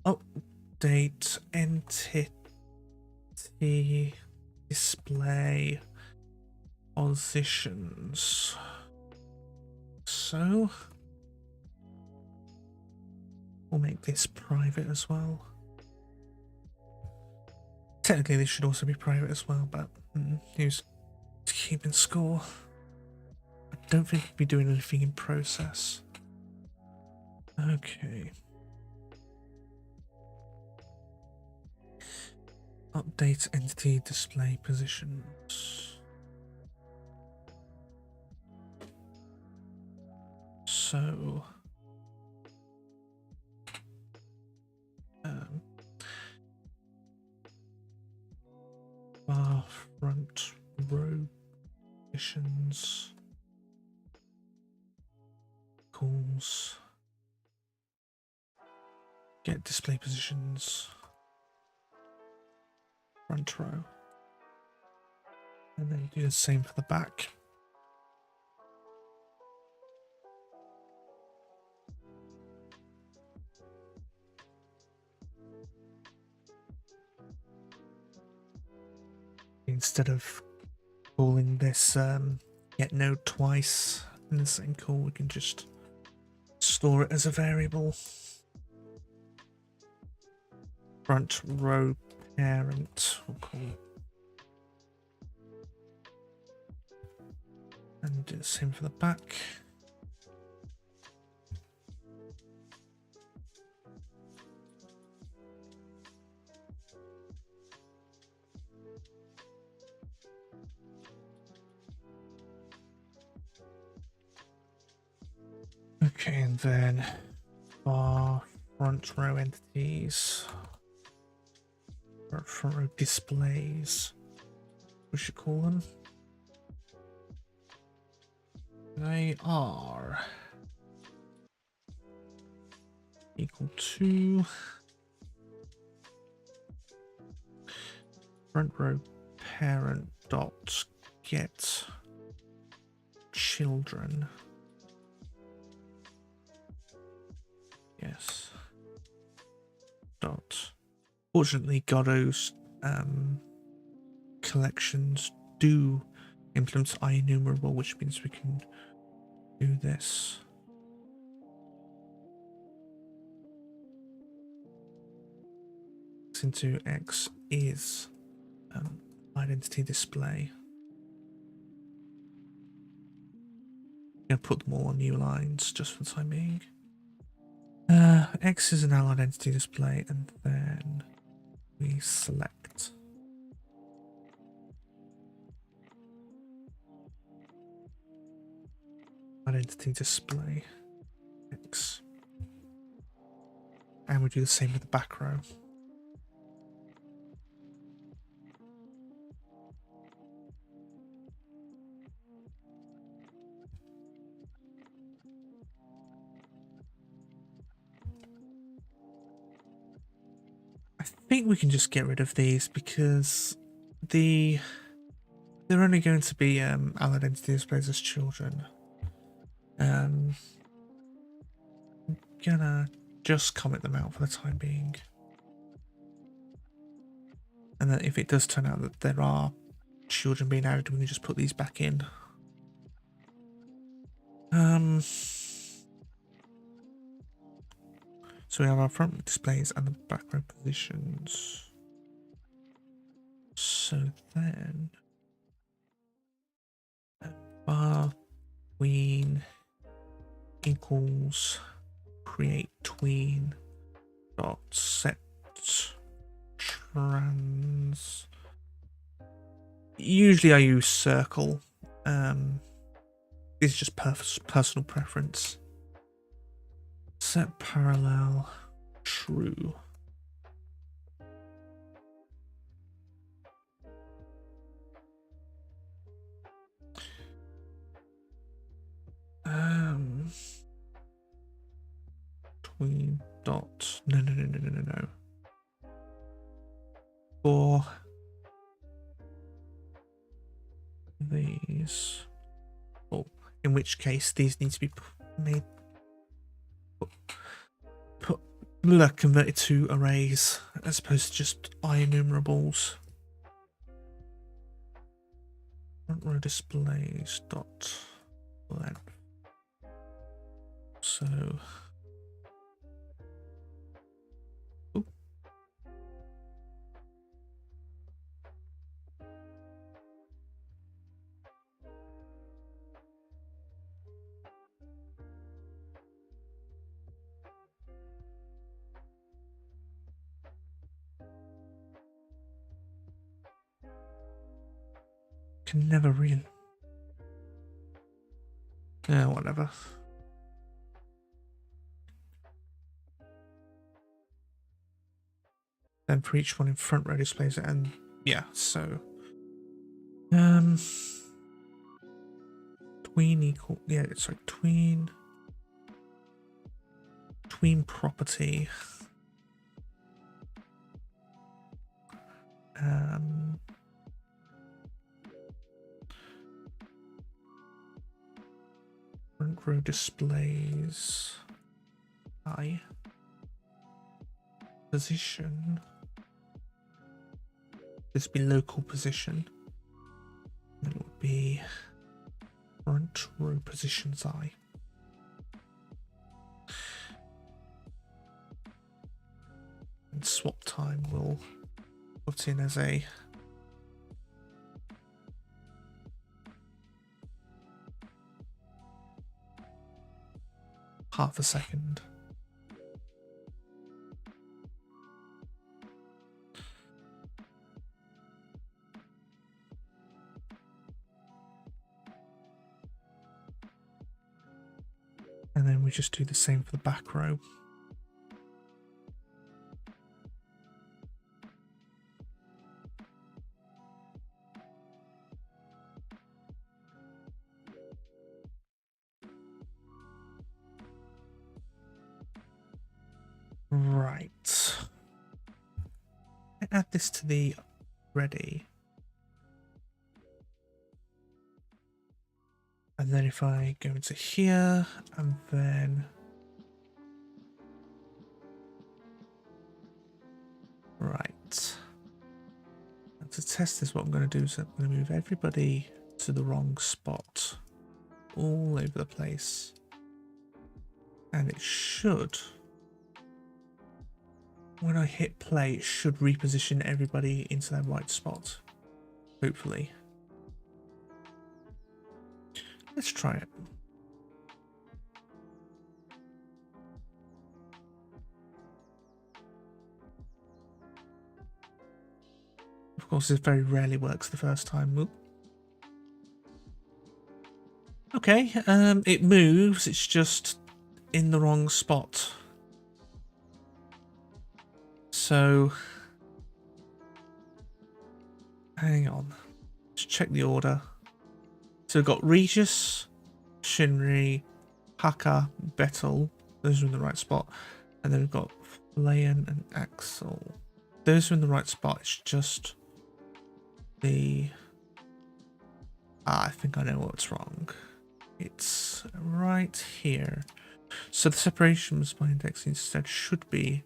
update entity display positions. So we'll make this private as well. Technically this should also be private as well, but who's keeping score? I don't think we'll be doing anything in process. Okay. Update entity display positions. So bar front row positions equals get display positions front row, and then do the same for the back. Instead of calling this get node twice in the same call, we can just store it as a variable. Front row parent, we'll call, and do the same for the back. Okay, and then bar front row entities, or front row displays. we should call them. They are equal to front row parent dot get children. Yes. Dot. Fortunately, Godot's collections do implement IEnumerable, which means we can do this. X into X is identity display. I'm going to put them all on new lines just for the time being. X is an identity display, and then we select identity display X, and we do the same with the back row. I think we can just get rid of these because they're only going to be identity displays as children. I'm gonna just comment them out for the time being, and then if it does turn out that there are children being added, we can just put these back in. So we have our front displays and the back row positions. So then bar tween equals create tween dot set trans. Usually I use circle. This is just personal preference. Set parallel true. Tween dot no. For these, oh, in which case these need to be made converted to arrays as opposed to just IEnumerables. Front row displays dot length. So can never read. Yeah, whatever. Then for each one in front row displays it, and yeah, so tween equal, yeah, sorry, tween property front row displays I position. This would be local position. And it would be front row positions I. And swap time will put in as a half a second. And then we just do the same for the back row. Right. Add this to the ready. And then if I go into here and then right. And to test this, what I'm going to do is I'm going to move everybody to the wrong spot all over the place. And it should, when I hit play, it should reposition everybody into their right spot. Hopefully. Let's try it. Of course, this very rarely works the first time. Oop. Okay, it moves, it's just in the wrong spot. So, hang on. Let's check the order. So we've got Regis, Shinri, Haka, Betel. Those are in the right spot. And then we've got Flayan and Axel. Those are in the right spot. It's just the... I think I know what's wrong. It's right here. So the separations by index instead should be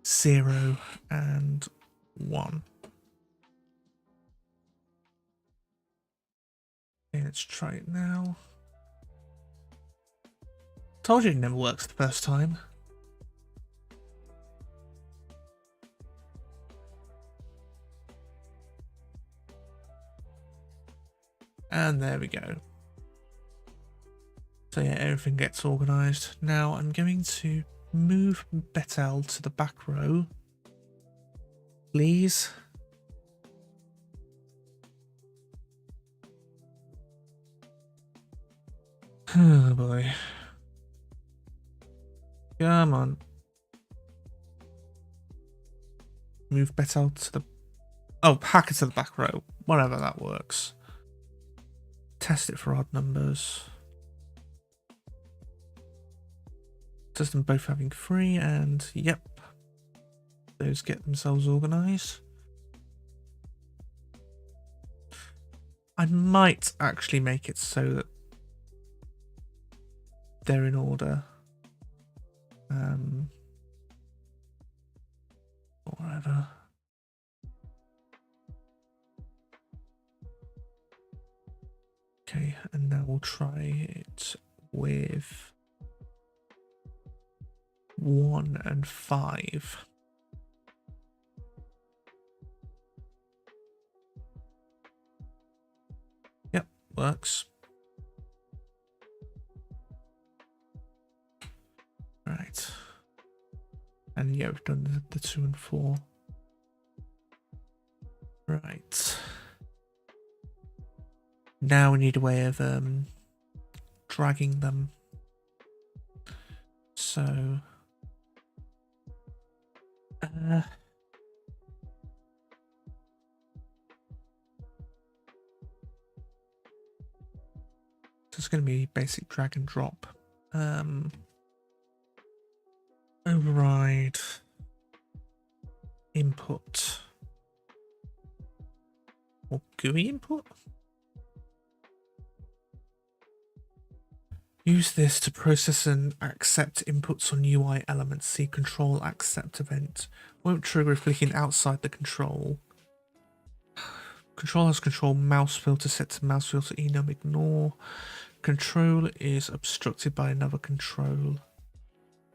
0 and 1. Okay, let's try it now. Told you it never works the first time. And there we go. So yeah, everything gets organised. Now I'm going to move Betel to the back row. Please. Oh boy. Come on. Move Betel to the... Oh, Hacker to the back row. Whatever, that works. Test it for odd numbers. Test them both having 3 and yep. Those get themselves organised. I might actually make it so that they're in order. Whatever. Okay, and now we'll try it with 1 and 5. Yep, works. Right. And yeah, we've done the 2 and 4. Right. Now we need a way of dragging them. So it's going to be basic drag and drop. Override input or GUI input. Use this to process and accept inputs on UI elements. See control accept event. Won't trigger if clicking outside the control. Control has control mouse filter set to mouse filter enum ignore. Control is obstructed by another control.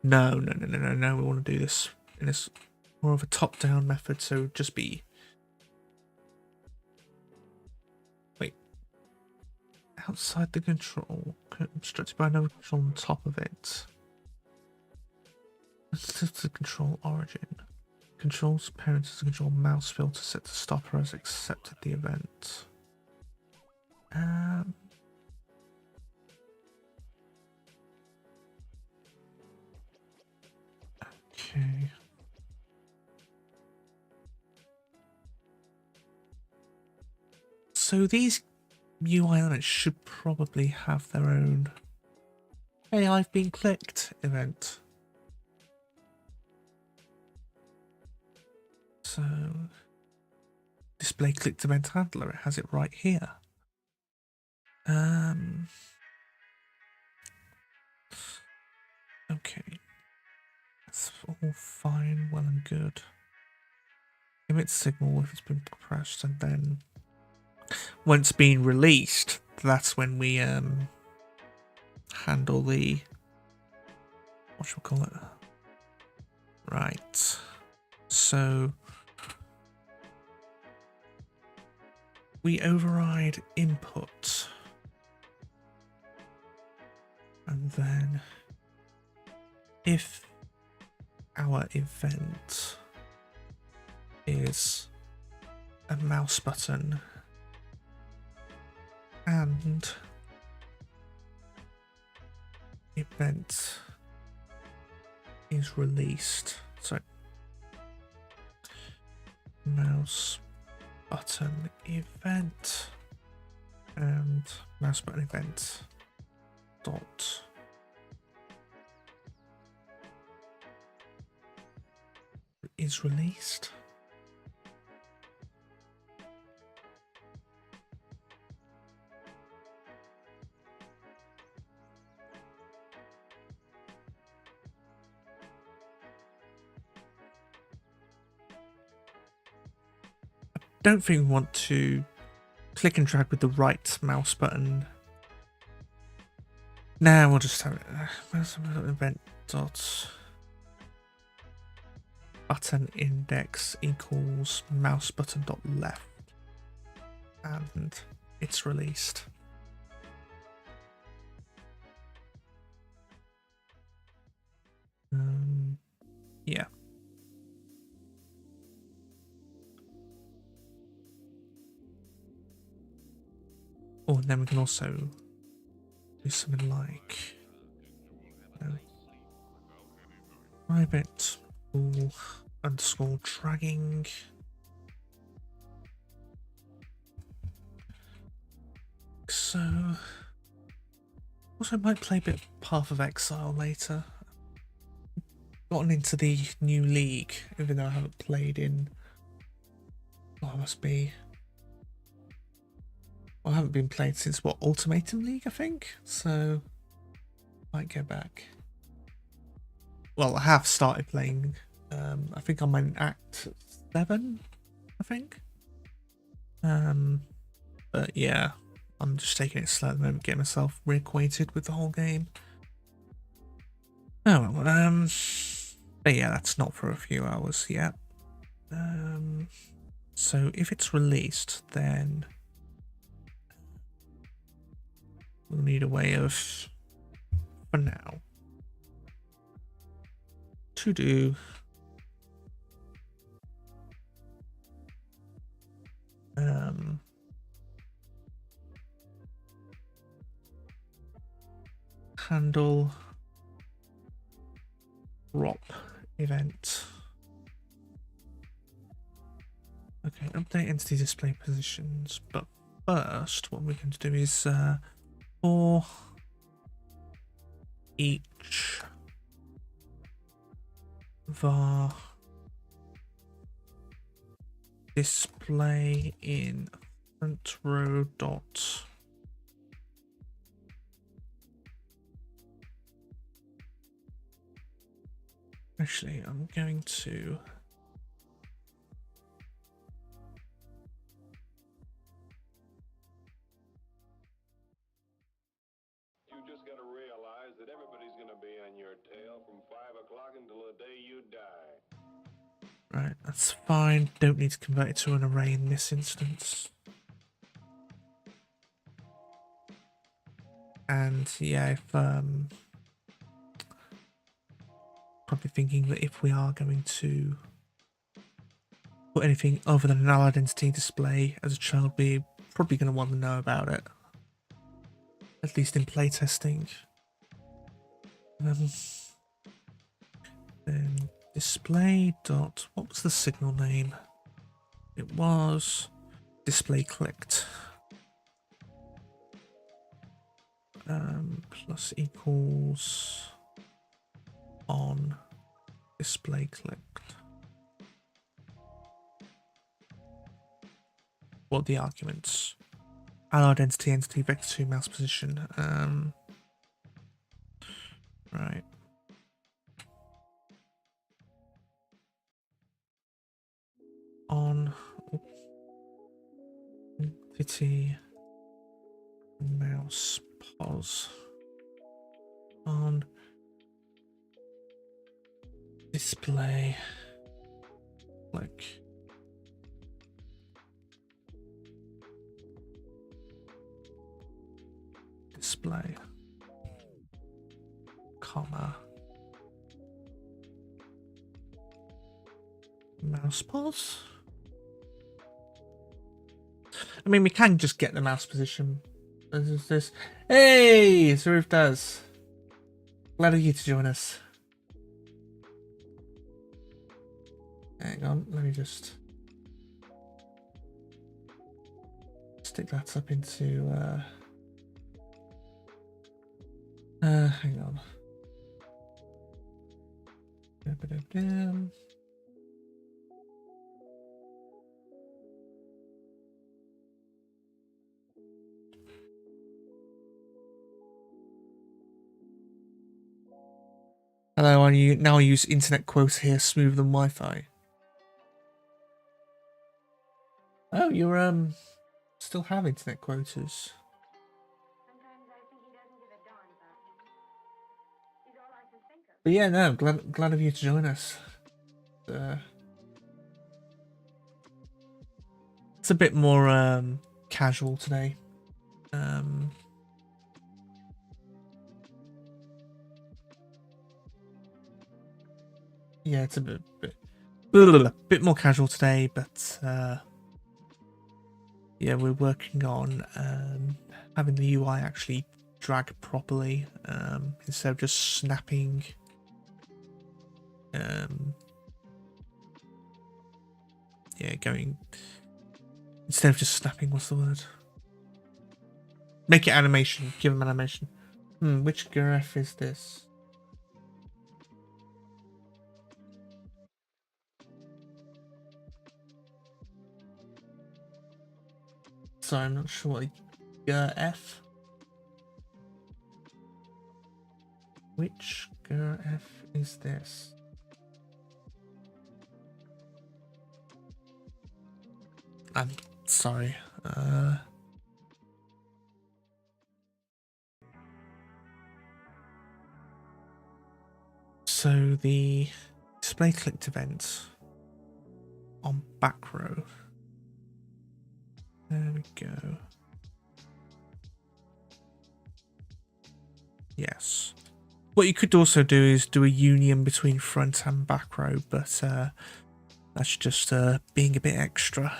No. We want to do this in this more of a top-down method. So just be. Wait. Outside the control, obstructed by another control on top of it. This is the control origin. Controls parent is the control mouse filter set to stopper has accepted the event. Okay. So these UI elements should probably have their own "Hey, I've been clicked" event. So display clicked event handler. It has it right here. Okay. That's all fine, well and good. Emit signal if it's been crashed, and then once being released, that's when we handle the, what should we call it? Right. So we override input, and then if our event is a mouse button and event is released, sorry, mouse button event and mouse button event dot is released. Don't think we want to click and drag with the right mouse button. Now we'll just have it. Event dot button index equals mouse button dot left, and it's released. Yeah. Oh, and then we can also do something like private underscore dragging. So also might play a bit of Path of Exile later. Gotten into the new league, even though I haven't played in, oh, it must be, well, I haven't been playing since what, Ultimatum League, I think, so might go back. Well, I have started playing, I think I'm in Act 7, I think. But yeah, I'm just taking it slow at the moment, getting myself reacquainted with the whole game. Oh, well, but yeah, that's not for a few hours yet. So if it's released, then we'll need a way of, for now, to do handle drop event. Okay, update entity display positions, but first what we're going to do is for each var display in front row dot actually I'm going to that everybody's gonna be on your tail from 5 o'clock until the day you die. right, that's fine. Don't need to convert it to an array in this instance. And yeah, if probably thinking that if we are going to put anything other than an null identity display as a child, we're probably going to want to know about it, at least in playtesting. Then display dot, what was the signal name? It was display clicked. Plus equals on display clicked. What are the arguments? Allied entity, entity, vector 2, mouse position. Right. On entity, mouse, pause. On display, click. Display, comma, mouse pause. I mean, we can just get the mouse position. This. Hey, Zaruf does. Glad of you to join us. Hang on, let me just stick that up into. Hang on. Hello, I now use internet quotes here smoother than Wi-Fi. Oh, you're still have internet quotas. Sometimes I think he doesn't give a darn about me. He's all I can think of. But yeah, no, glad of you to join us. It's a bit more casual today. Yeah, it's a bit more casual today, but yeah, we're working on having the UI actually drag properly instead of just snapping. Yeah, going instead of just snapping. What's the word? Make it animation. Give them animation. Which graph is this? Sorry, I'm not sure what F. Which F is this? I'm sorry. So the display clicked event on back row. There we go. Yes. What you could also do is do a union between front and back row, but that's just being a bit extra.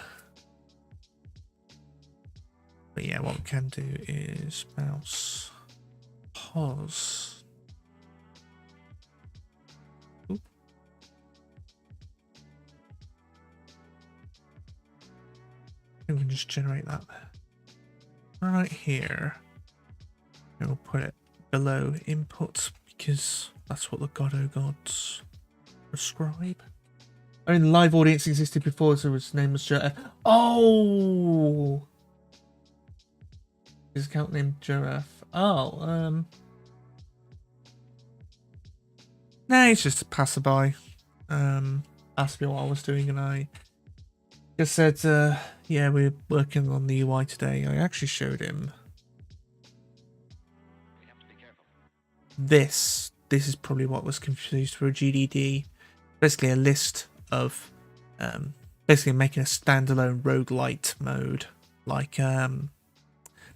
But yeah, what we can do is mouse pause. Oop. We can just generate that right here. And we'll put it below input because that's what the Godot gods prescribe. I mean, the live audience existed before, so his name was Joe F. Oh! His account named Joe F. Oh, nah, it's just a passerby. Asked me what I was doing, and I just said, yeah, we're working on the UI today. I actually showed him this. This is probably what was confused for a GDD. Basically a list of, basically making a standalone roguelite mode, like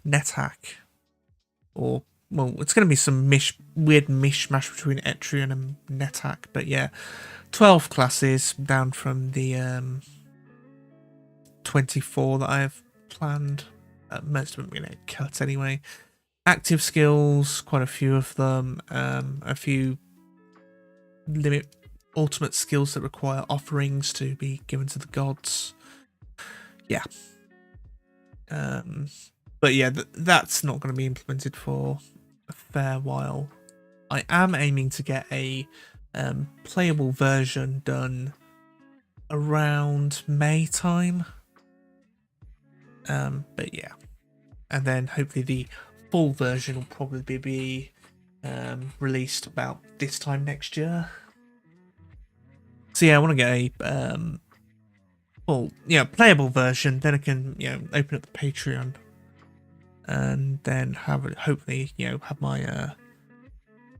NetHack, or, well, it's going to be some weird mishmash between Etrian and NetHack, but yeah, 12 classes down from the 24 that I have planned. Most of them going to get cut anyway. Active skills, quite a few of them. A few ultimate skills that require offerings to be given to the gods. Yeah. But yeah, that's not going to be implemented for a fair while. I am aiming to get a playable version done around May time. But yeah, and then hopefully the full version will probably be released about this time next year. So yeah, I want to get a full, playable version. Then I can, open up the Patreon, and then hopefully, have my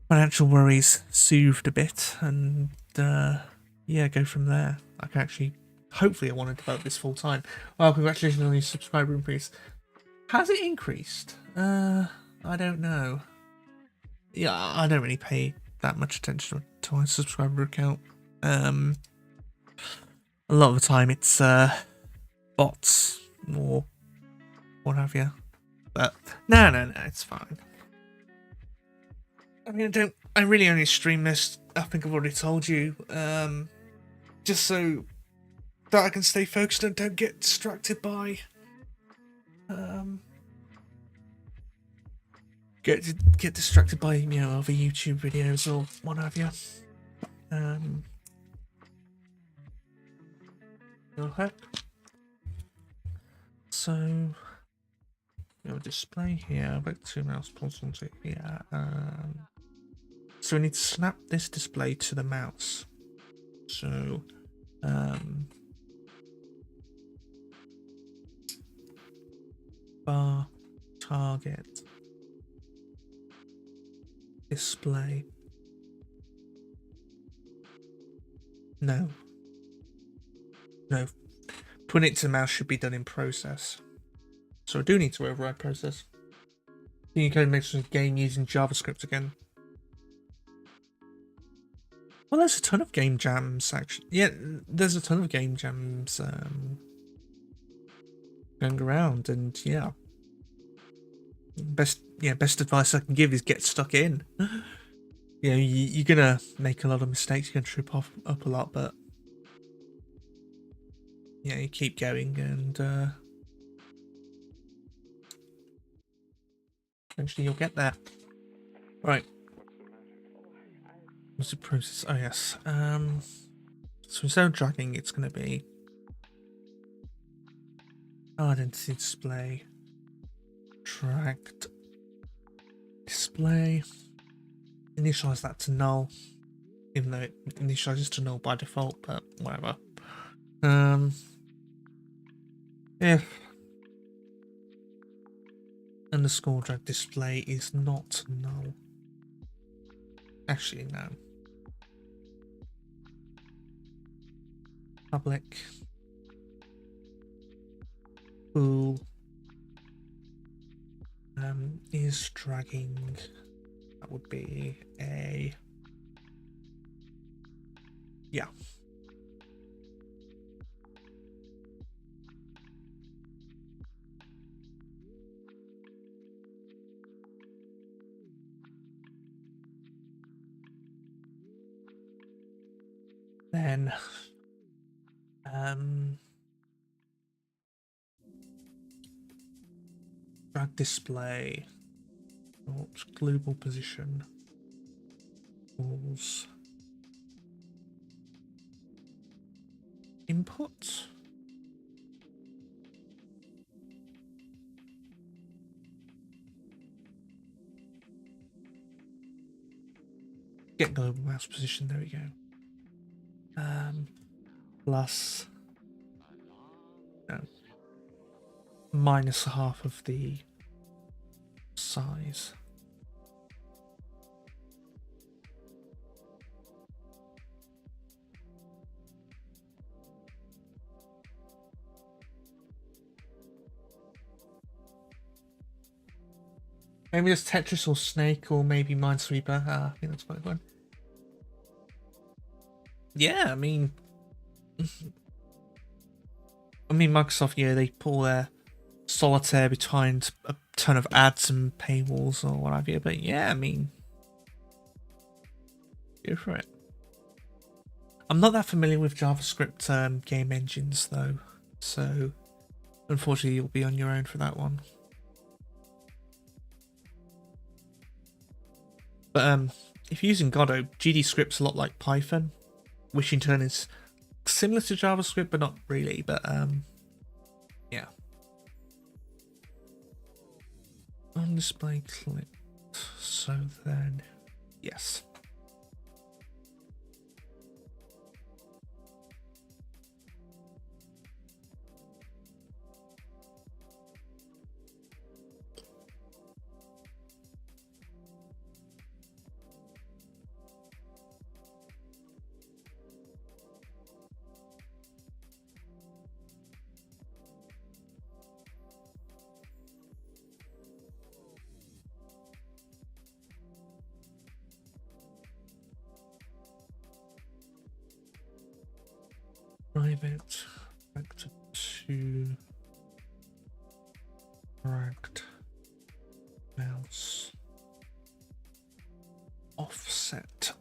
financial worries soothed a bit, and go from there. I can actually, hopefully, I want to develop this full time. Well, congratulations on your subscriber increase. Has it increased? I don't know. Yeah, I don't really pay that much attention to my subscriber account. A lot of the time it's bots or what have you. But no, it's fine. I mean, I really only stream this, I think I've already told you, just so that I can stay focused and don't get distracted by get distracted by other YouTube videos or what have you. Okay. So display here, back to mouse pulse onto here. So we need to snap this display to the mouse. So bar target display. No. Putting it to the mouse should be done in process. So I do need to override process. You can make some game using JavaScript again. Well, there's a ton of game jams actually. Yeah, there's a ton of game jams going around, and yeah. Best advice I can give is get stuck in. You're gonna make a lot of mistakes, you're gonna trip up a lot, but you keep going, and eventually you'll get there. Right. What's the process? Oh yes. So instead of dragging, it's gonna be identity display. Dragged display. Initialize that to null, even though it initializes to null by default, but whatever. If underscore drag display is not null. Actually, no. Public bool is dragging. That would be a then drag display. Oops, global position equals input. Get global mouse position, there we go. Plus minus half of the size. Maybe it's Tetris or Snake or maybe Minesweeper. I think that's quite fun. Yeah, I mean Microsoft, they pull their solitaire behind a ton of ads and paywalls or what have you, but yeah, I mean, go for it. I'm not that familiar with JavaScript game engines though, so unfortunately you'll be on your own for that one. But if you're using Godot, GD script's a lot like Python, which in turn is similar to JavaScript, but not really. But yeah. On display clicked. So then, yes. Private vector 2 dragged mouse offset.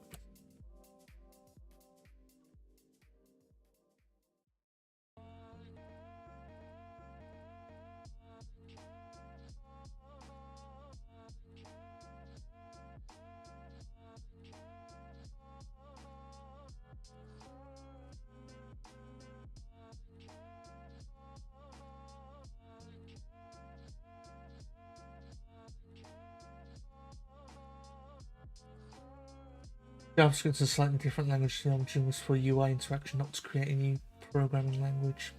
JavaScript is a slightly different language to the Engine was for UI interaction, not to create a new programming language.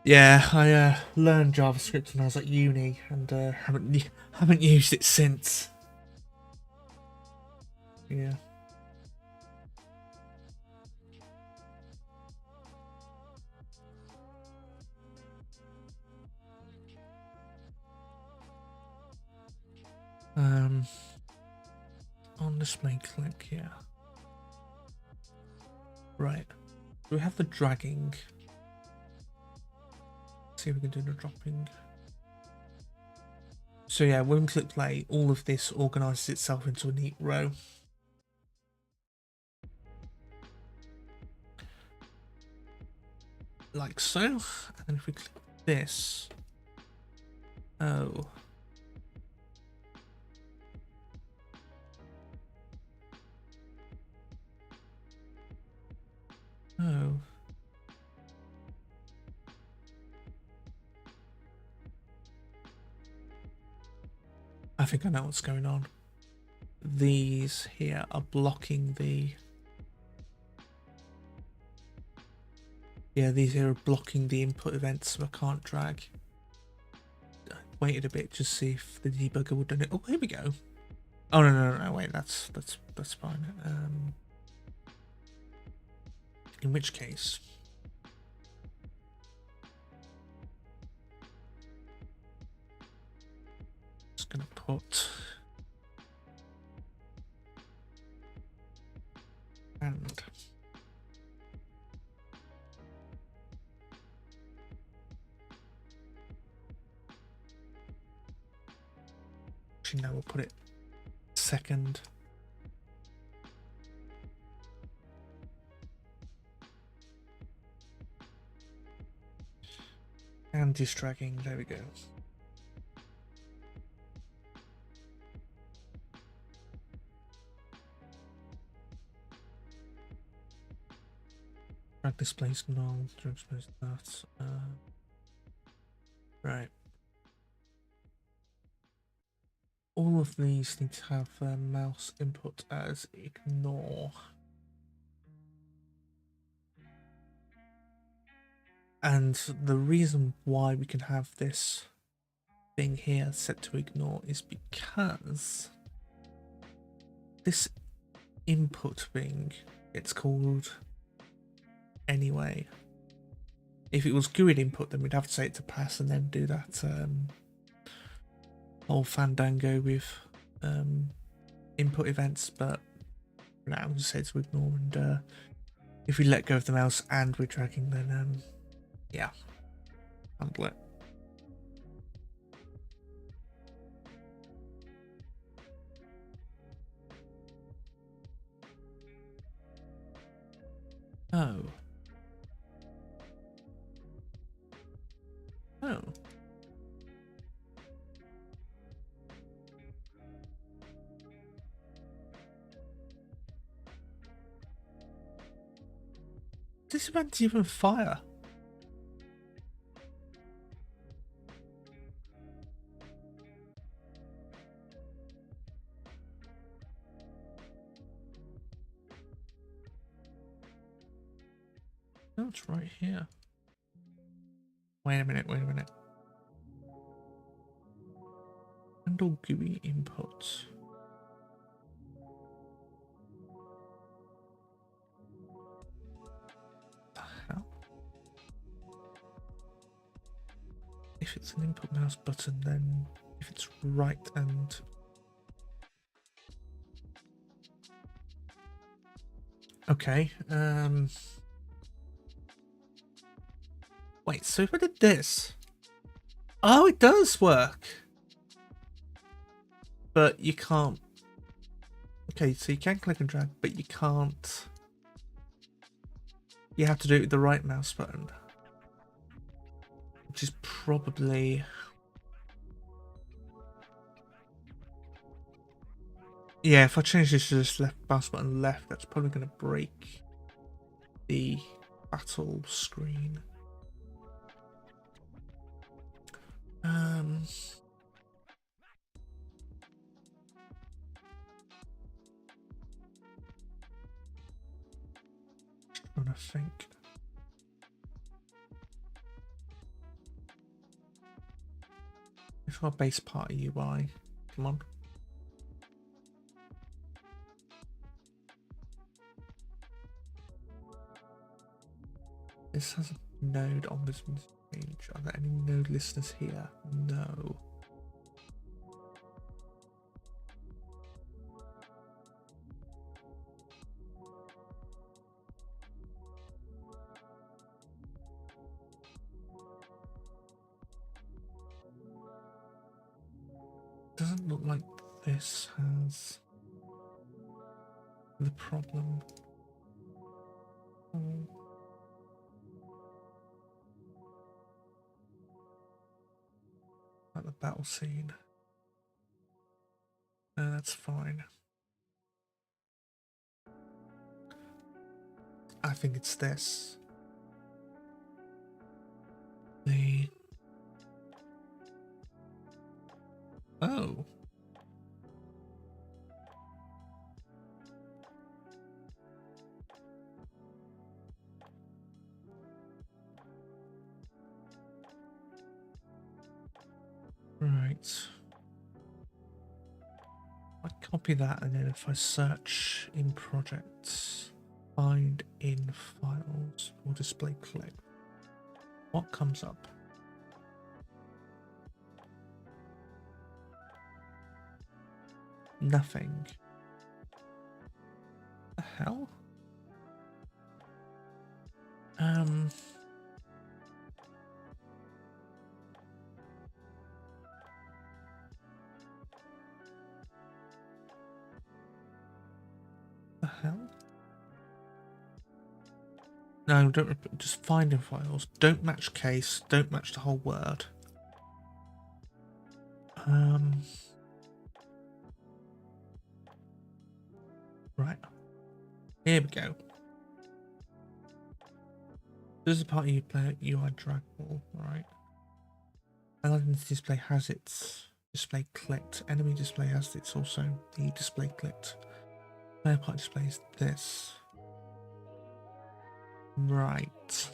Yeah, I learned JavaScript when I was at uni and haven't used it since. Yeah. On display click, yeah. Right. Do we have the dragging? See if we can do the dropping. So yeah, when we click play, all of this organizes itself into a neat row. Like so. And then if we click this. Oh. Oh. I think I know what's going on. These here are blocking the... Yeah, these here are blocking the input events, so I can't drag. I waited a bit to see if the debugger would do it. Oh, here we go. Oh no, wait, that's fine. In which case, just gonna put and actually no, we'll put it second. And just dragging, there we go. Drag displays null, drag displays that. Right. All of these need to have mouse input as ignore. And the reason why we can have this thing here set to ignore is because this input thing, it's called anyway. If it was GUID input, then we'd have to say it to pass and then do that whole fandango with input events, but now I'm just say to ignore, and if we let go of the mouse and we're dragging, then yeah, handle it. Oh. Oh. This man's even fire. No, it's right here. Wait a minute, wait a minute. Handle GUI input. The hell? If it's an input mouse button, then if it's right and okay. Wait, so if I did this, oh, it does work, but you can't. Okay, so you can click and drag, but you can't. You have to do it with the right mouse button, which is probably. Yeah, if I change this to just left mouse button left, that's probably going to break the battle screen. Trying to think. If our base party UI, come on. This has a node on this page. Are there any node listeners here? No. Doesn't look like this has the problem. Oh. At the battle scene. That's fine. I think it's this. The... Oh. Right. I copy that, and then if I search in projects, find in files, or display click, what comes up? Nothing. The hell? The hell? No, don't, just find in files. Don't match case, don't match the whole word. Right. Here we go. This is the part you play UI Draggable, right? Identity display has its display clicked. Enemy display has its also the display clicked. Player part displays this. Right.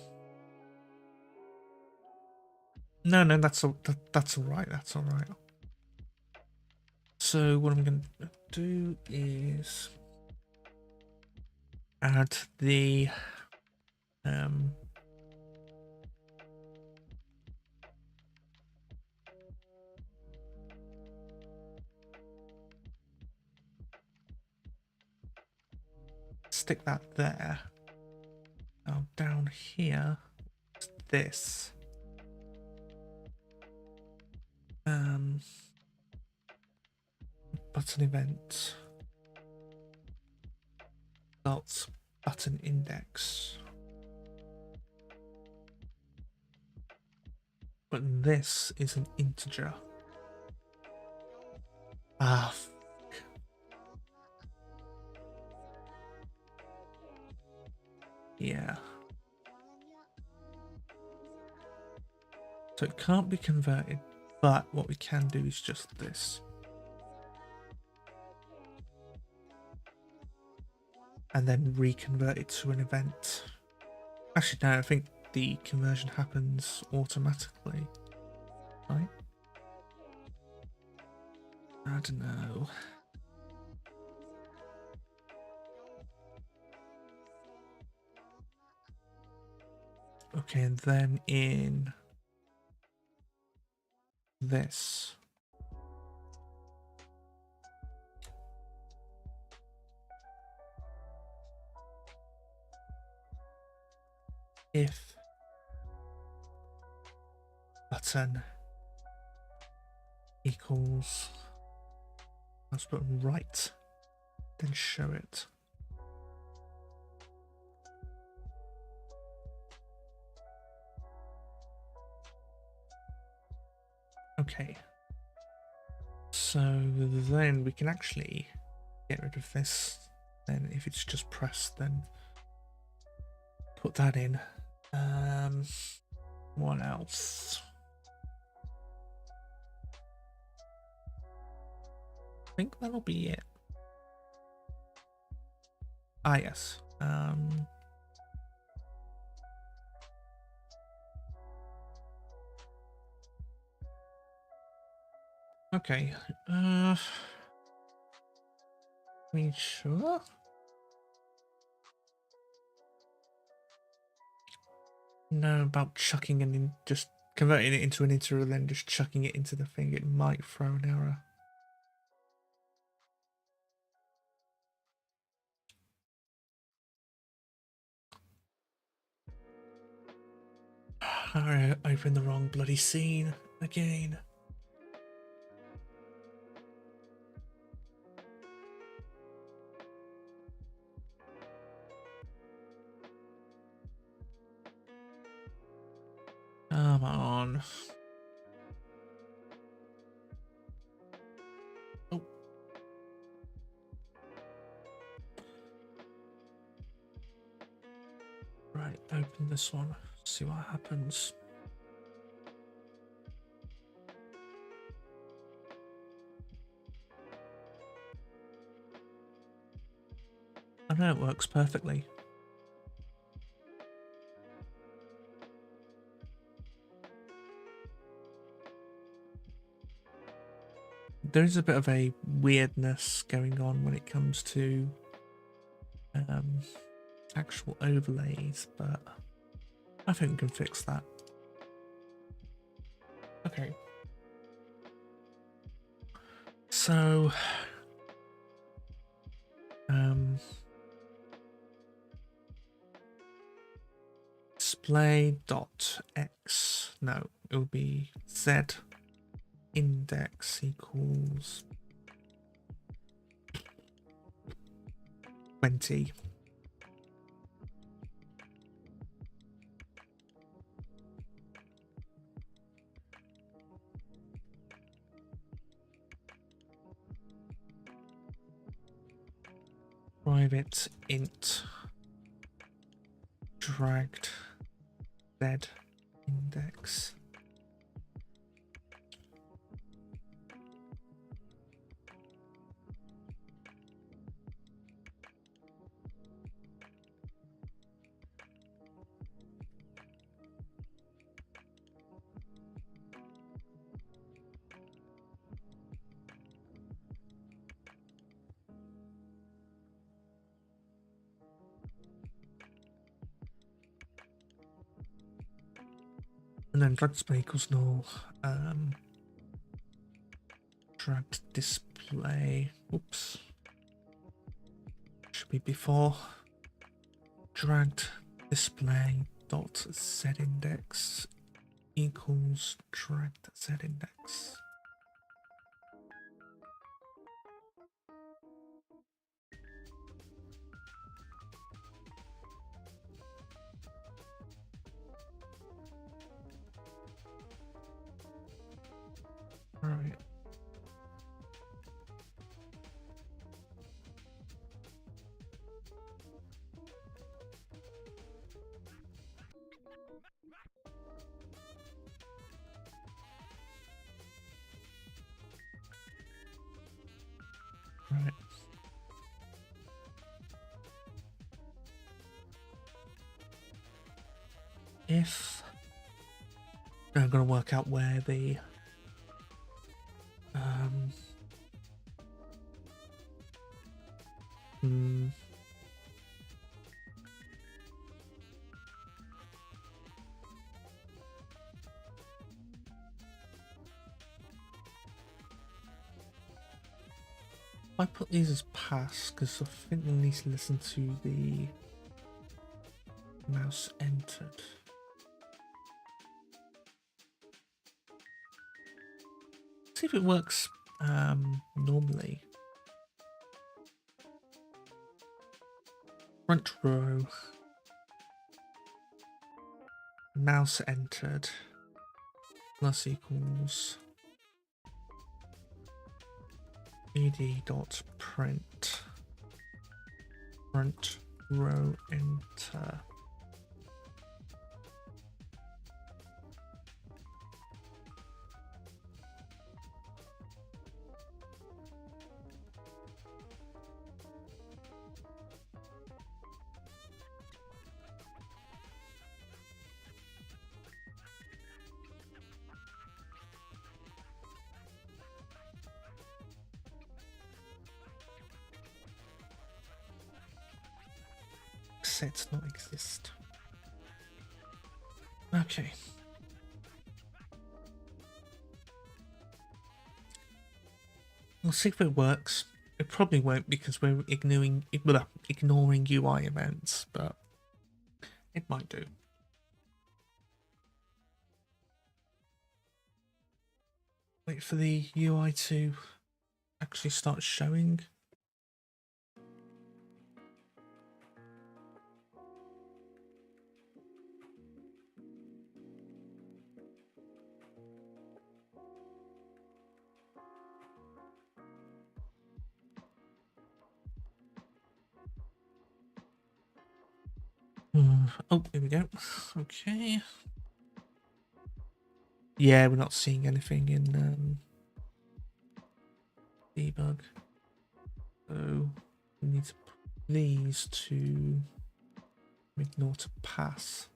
No, that's all. That's all right. That's all right. So what I'm going to do is add the stick that there. Now down here, this. Button event. Results button index. But this is an integer. Ah, yeah. So it can't be converted, but what we can do is just this. And then reconvert it to an event. Actually, no, I think the conversion happens automatically. Right? I don't know. Okay, and then in this. If button equals mouse button right, then show it. Okay. So then we can actually get rid of this. Then if it's just pressed, then put that in. What else? I think that'll be it. Ah, yes. Okay. I mean, sure. No, about chucking it in, just converting it into an integer, then just chucking it into the thing. It might throw an error. I opened the wrong bloody scene again. Come on. Oh. Right, open this one. See what happens. I know it works perfectly. There is a bit of a weirdness going on when it comes to actual overlays, but I think we can fix that. Okay. So display.x, no, it will be z index equals 20. Private int dragged z index. And then drag display equals null. Dragged display. Oops. Should be before. Dragged display dot z index equals dragged z index. Right. Right. if I'm going to work out where the I put these as pass because I think we need to listen to the mouse entered. See if it works normally. Front row. Mouse entered. Plus equals ed.print. Front row enter. Sets not exist. Okay. We'll see if it works. It probably won't because we're ignoring UI events, but it might do. Wait for the UI to actually start showing. Oh, here we go. Okay. Yeah, we're not seeing anything in debug. So we need to put these to ignore to pass.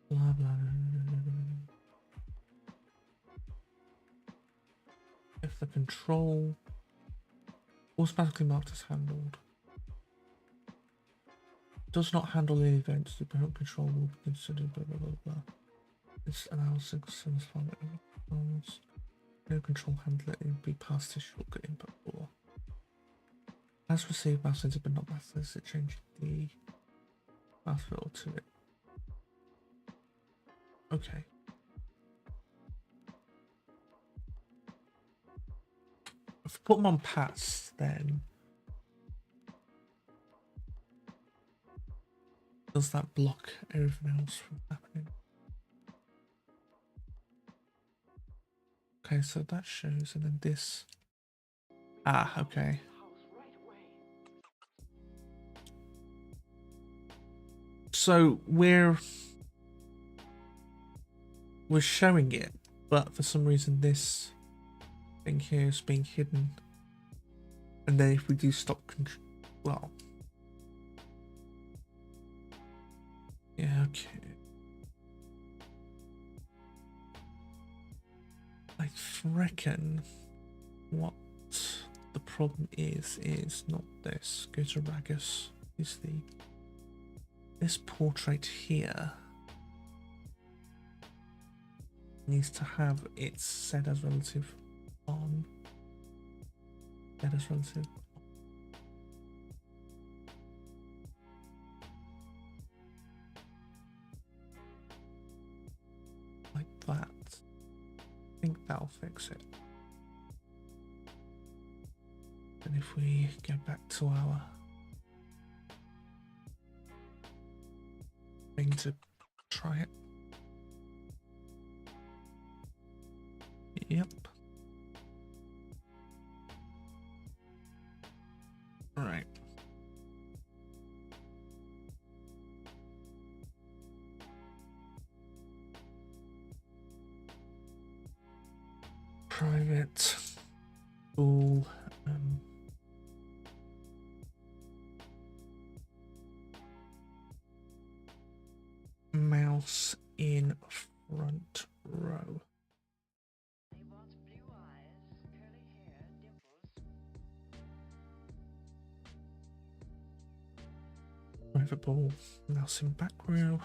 Blah, blah, blah, blah, blah. If the control automatically marked as handled. Does not handle the events, the parent control will be considered blah blah blah blah. This allows systems from controls. No control handler it will be passed to shortcut input for. As received mouse input but not mouse it changed the mouse wheel to it. Okay. If I put them on pass, then does that block everything else from happening? Okay, so that shows, and then this. Ah, okay. So we're showing it, but for some reason this thing here is being hidden. And then if we do stop control, well. Yeah, okay. I reckon what the problem is not this. Go to Ragus. Is this portrait here needs to have its set as relative on. Set as relative. Like that. I think that'll fix it. And if we go back to our thing to try it. Yep. All right. Private all mouse in front row. He wants blue eyes, curly hair, dimples. Over ball, mouse in back row.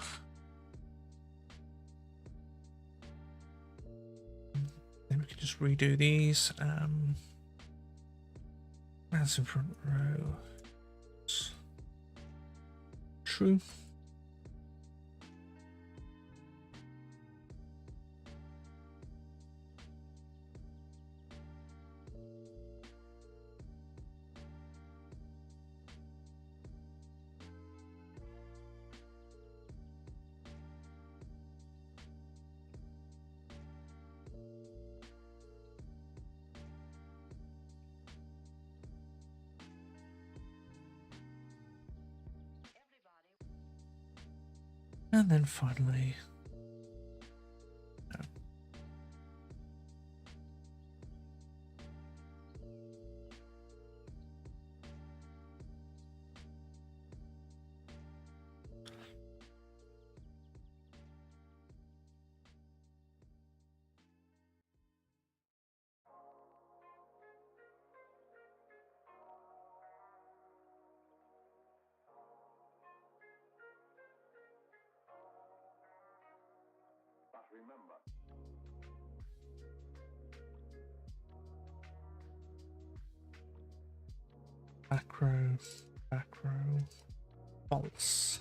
Then we can just redo these. Mouse in front row. True. And then finally, no. But remember, back row, false.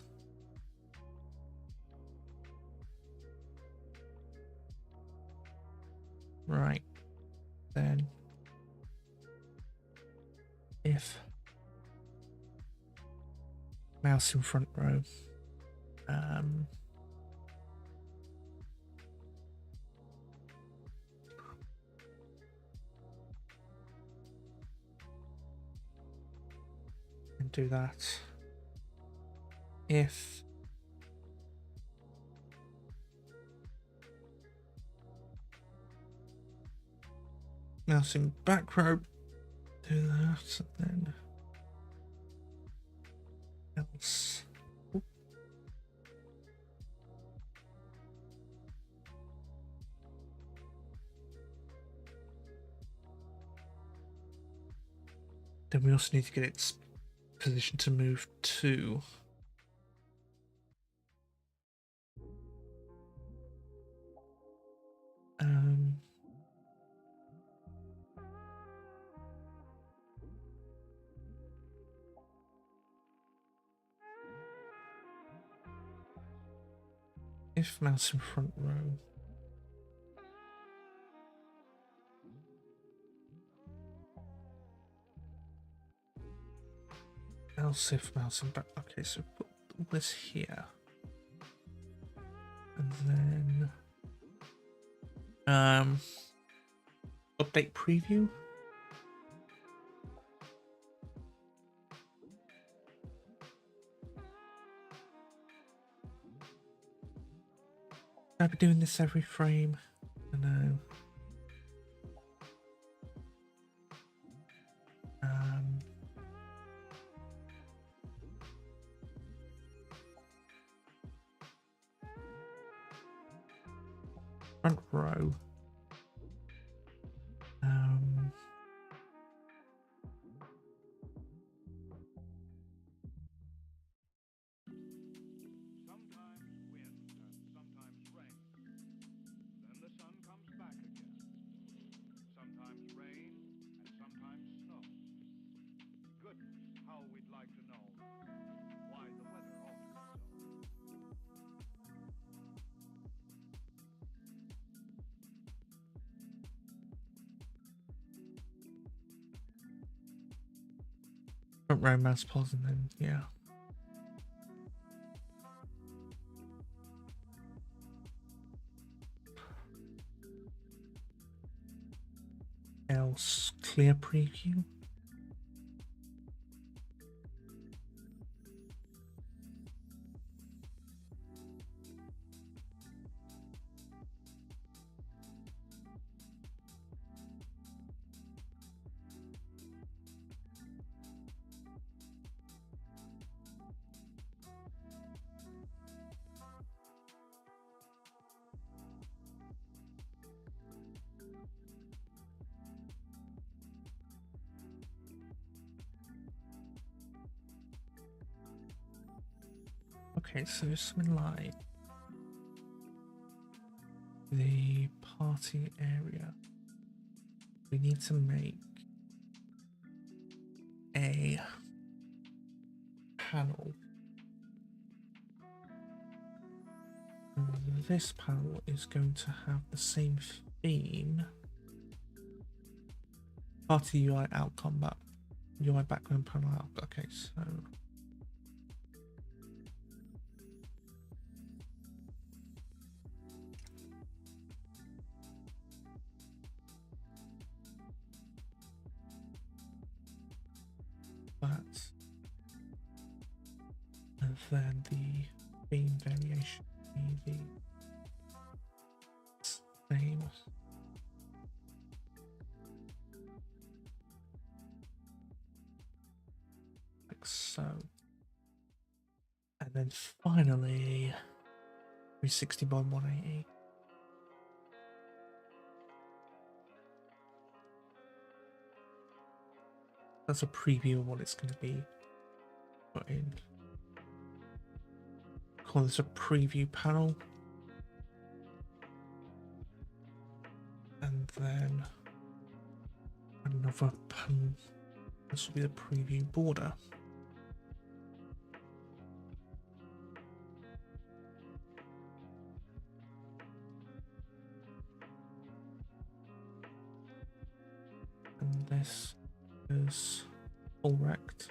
Right, then if mouse in front row, and do that. If mouse in back row, do that, and then else. Oop. Then we also need to get its position to move to. If mouse in front row. Else if mouse in back. Okay, so put all this here. And then update preview. I'll be doing this every frame. I know. Front row. Front row mouse pause and then yeah. Else clear preview. Okay, so something like the party area. We need to make a panel. And this panel is going to have the same theme. Party UI outcome, but UI background panel out. Okay, so that, and then the theme variation be the same. Like so. And then finally 360 by 180. That's a preview of what it's going to be put in. Call this a preview panel. And then another panel. This will be the preview border. And this is full rect.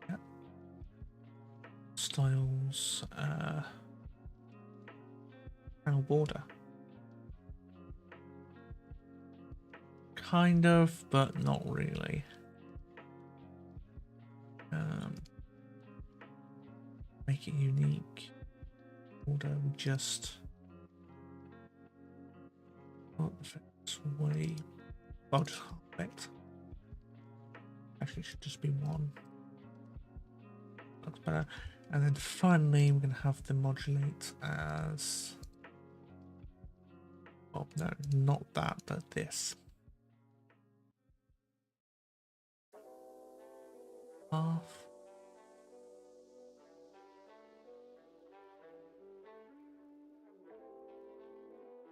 Yep. Styles, panel border. Kind of, but not really. Make it unique. Border, we just way. I'll just half it. Actually, it should just be one. That's better. And then finally, we're going to have the modulate as. Oh no, not that, but this. Half.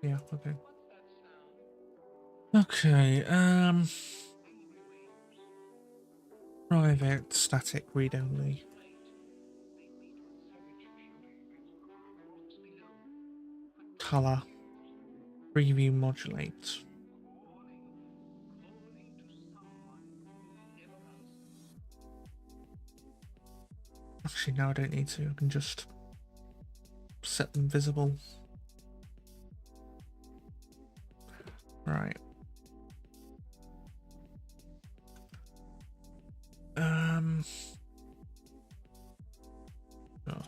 Yeah, okay. Okay, private static read only. Color. Preview modulate. Actually, no, I don't need to. I can just set them visible. Right. Oh.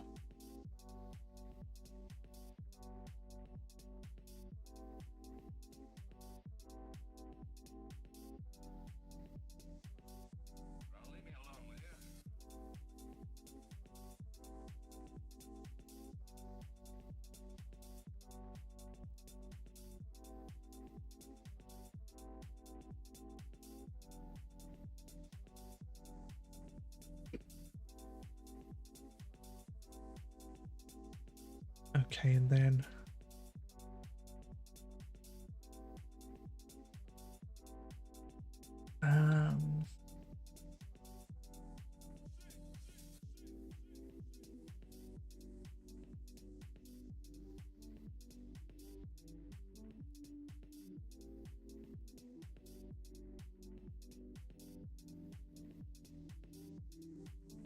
Okay, and then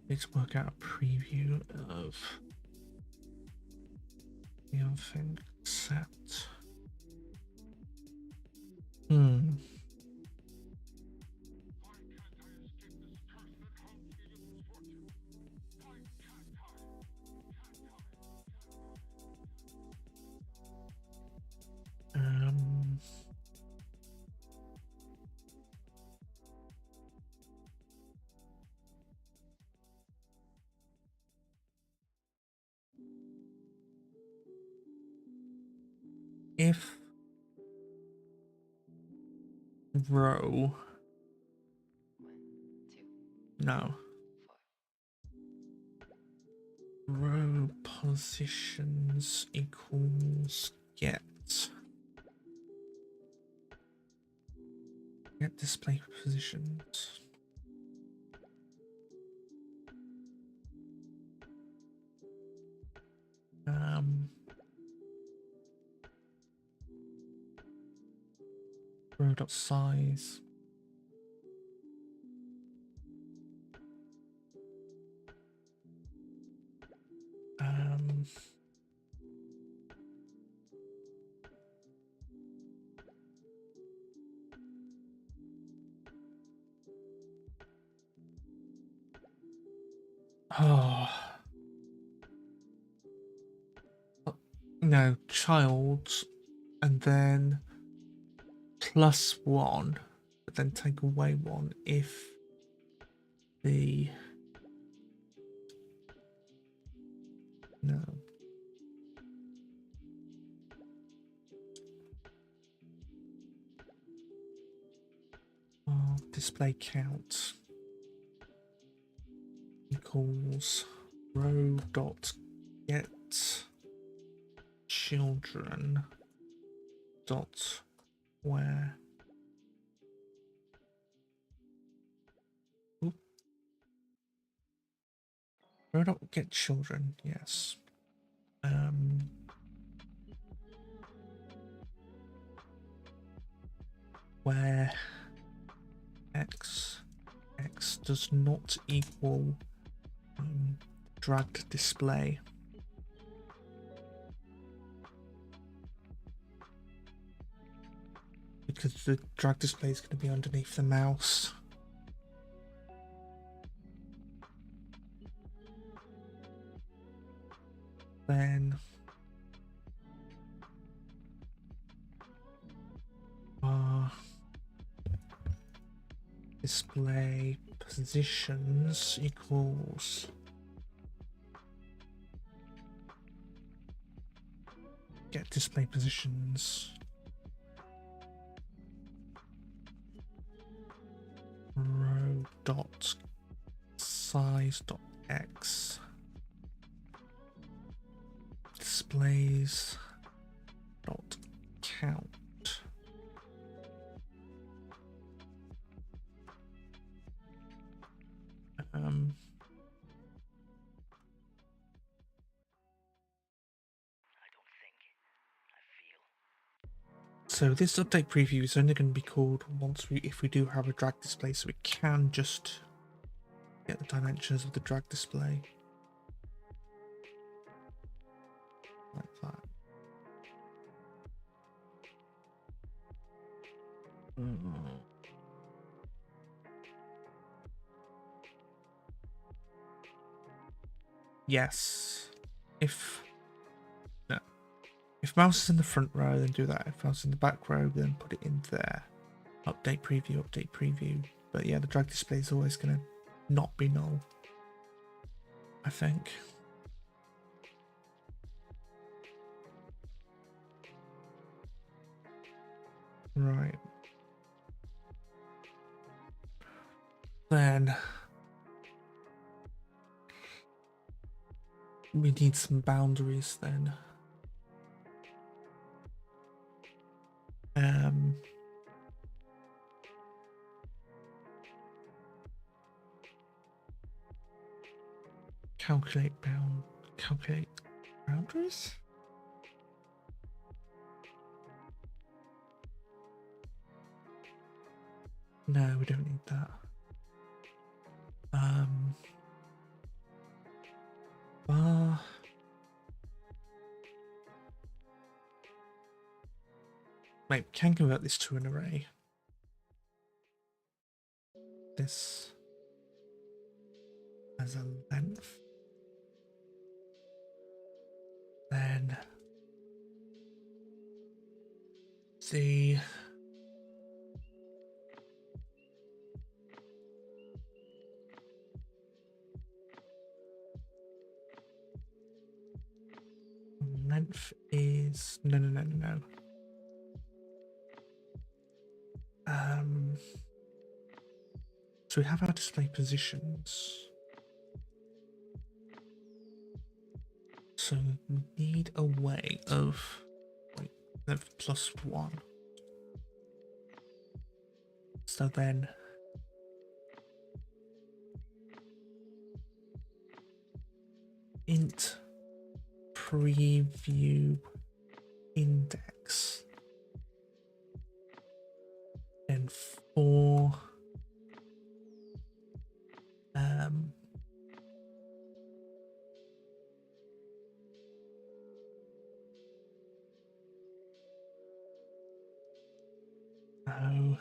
let's work out a preview of the other thing set. If row, 1, 2, no, row positions equals get display positions. Row dot size. Oh no, child, and then +1, but then take away 1 if the no. Display count equals row dot get children dot where row dot get children, yes. Where x does not equal dragged display. Because the drag display is going to be underneath the mouse. Then display positions equals get display positions row dot size dot x displays dot count. So this update preview is only going to be called if we do have a drag display, so we can just get the dimensions of the drag display like that. Yes. If mouse is in the front row, then do that. If mouse is in the back row, then put it in there. Update preview. But yeah, the drag display is always going to not be null, I think. Right. Then we need some boundaries then. Calculate boundaries? No, we don't need that. Wait, we can convert this to an array. This as a length. Then the length is no. So we have our display positions. So we need a way of wait, length plus 1. So then int preview index, and for oh,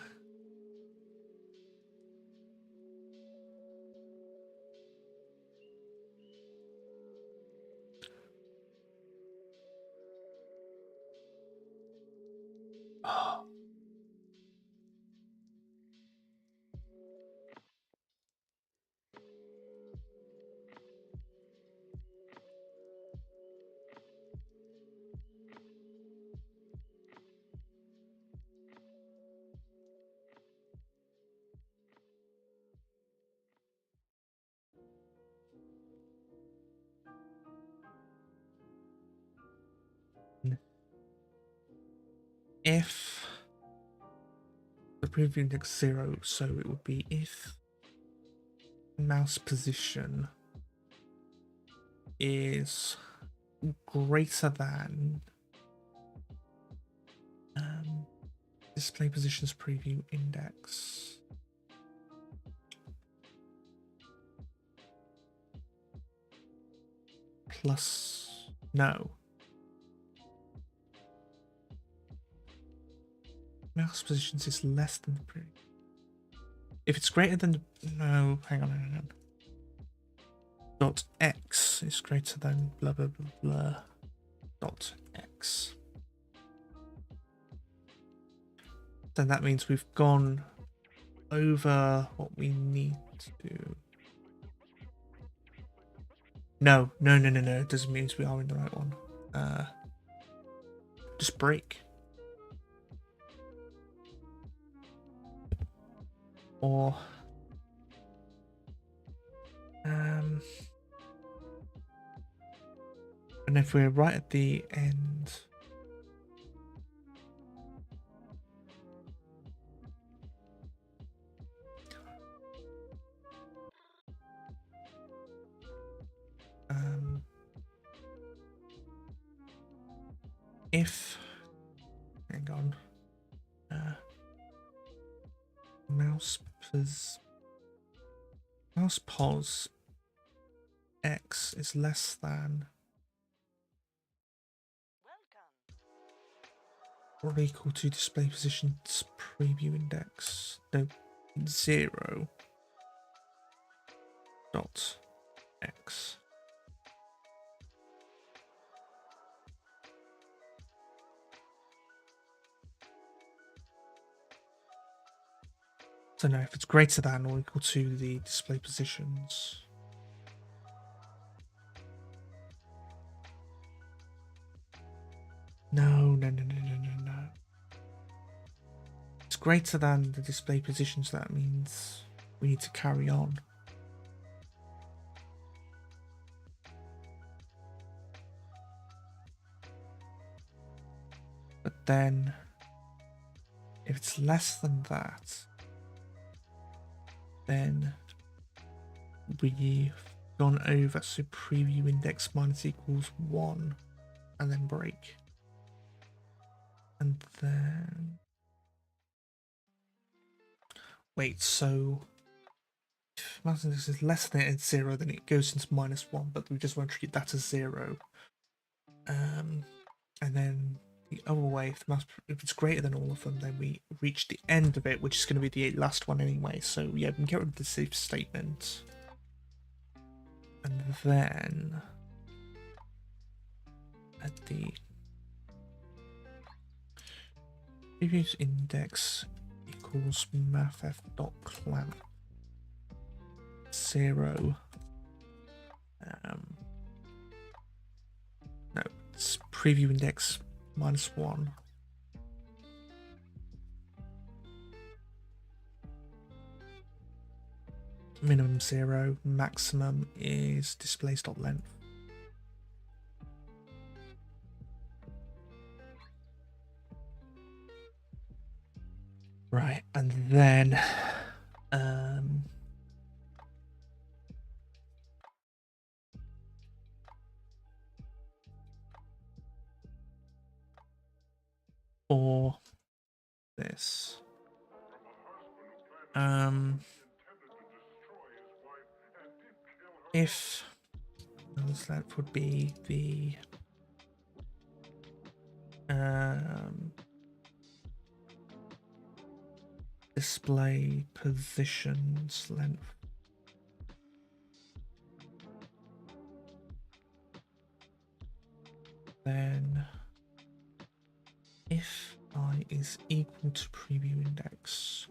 oh, if the preview index 0, so it would be if mouse position is greater than display positions preview index plus no. Mouse positions is less than the preview. If it's greater than the, no, hang on. Dot x is greater than blah blah blah blah dot x. Then that means we've gone over what we need to do. No. It doesn't mean we are in the right one. Just break. Or and if we're right at the end, if hang on, mouse pos x is less than or equal to display positions preview index, no, 0 dot x. So no, if it's greater than or equal to the display positions. No. It's greater than the display positions, that means we need to carry on. But then, if it's less than that, then we've gone over, so preview index minus equals 1, and then break. And then wait, so if mouse index is less than it at 0, then it goes into -1, but we just want to treat that as 0. And then the other way, if it's greater than all of them, then we reach the end of it, which is going to be the last one anyway. So yeah, we can get rid of the if statement. And then at the previous index equals mathf.clamp 0. No, it's preview index -1. Minimum 0, maximum is displays.length. Right, and then for this. If that would be the display positions length. Then if I is equal to preview index,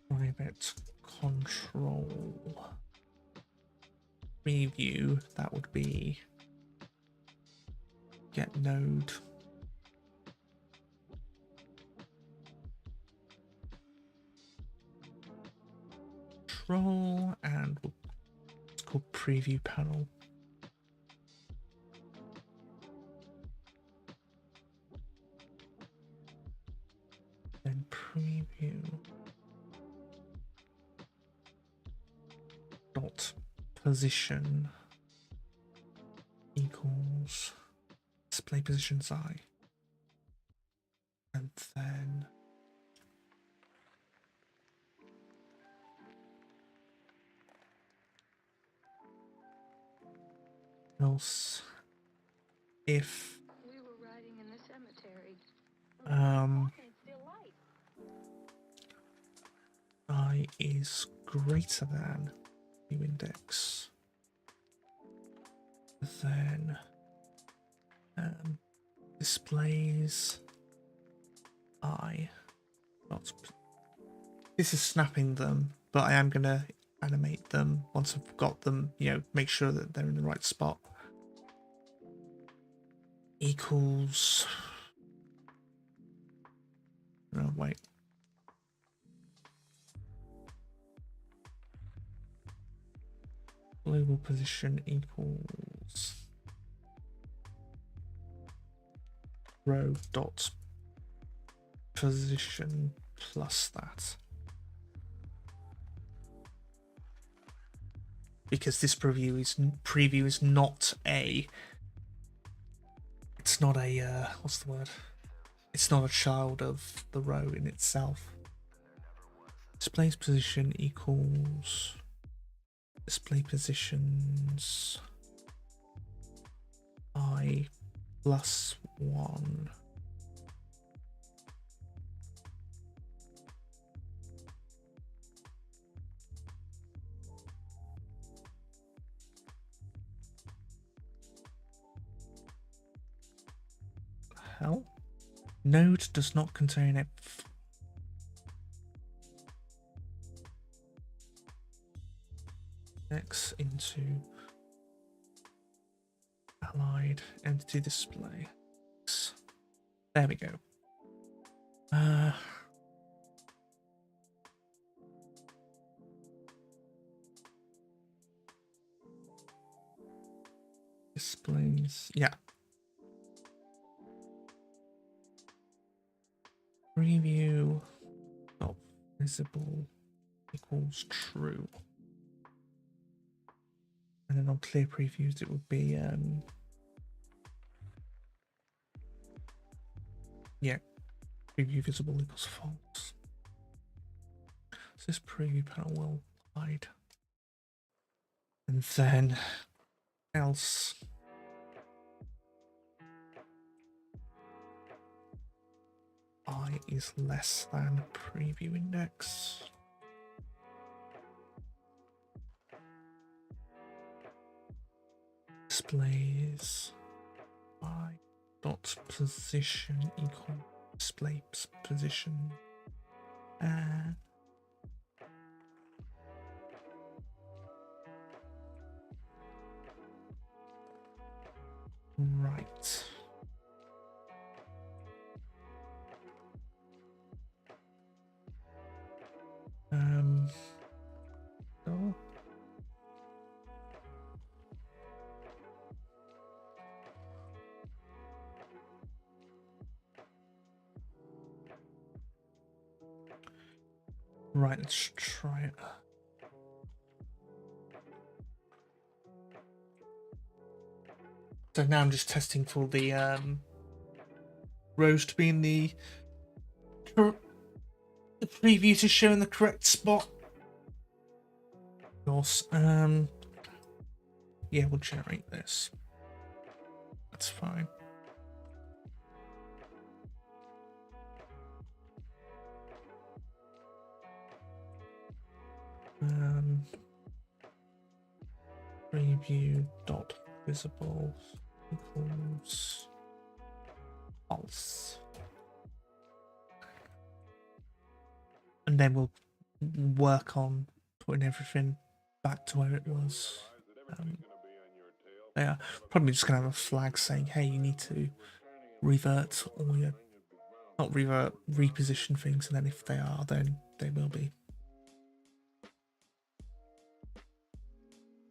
private control preview, that would be get node control, and it's called preview panel. Then preview dot position equals display positions I, and then else if We were riding in the cemetery. It's still light. I is greater than new index, then displays I not. This is snapping them, but I am gonna animate them once I've got them, you know, make sure that they're in the right spot. Equals, no, wait. Global position equals row dot position plus that. Because this preview is not a, it's not a what's the word? It's not a child of the row in itself. Displays position equals display positions I plus 1. Hell? Node does not contain a X into allied entity display. There we go. Displays, yeah. Preview not visible equals true. And then on clear previews it would be yeah, preview visible equals false. So this preview panel will hide. And then else I is less than preview index. Displays I dot position equal display position. Right. Right, let's try it. So now I'm just testing for the rows to be in the preview to show in the correct spot. Of course, yeah, we'll generate this. That's fine. Preview dot visible equals false, and then we'll work on putting everything back to where it was. Yeah, probably just gonna have a flag saying, "Hey, you need to revert all your, not revert, reposition things," and then if they are, then they will be.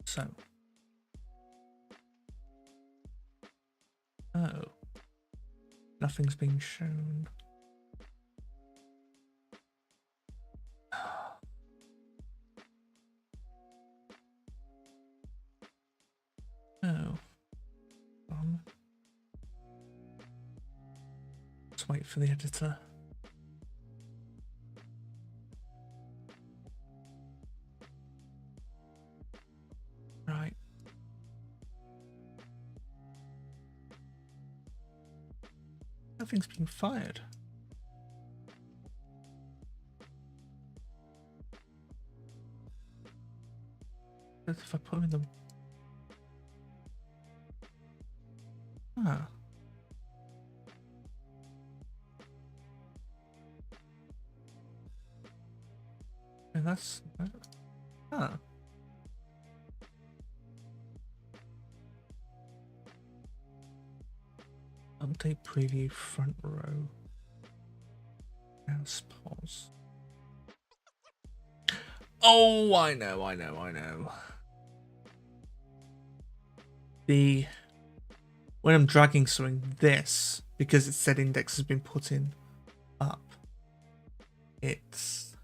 So, oh, nothing's being shown. Oh, let's wait for the editor. Right. Nothing's being fired. But if I put them in the... Ah. And that's... Ah. Update preview front row. Mouse pause. Oh, I know. When I'm dragging something, this, because it said index has been put in up, it's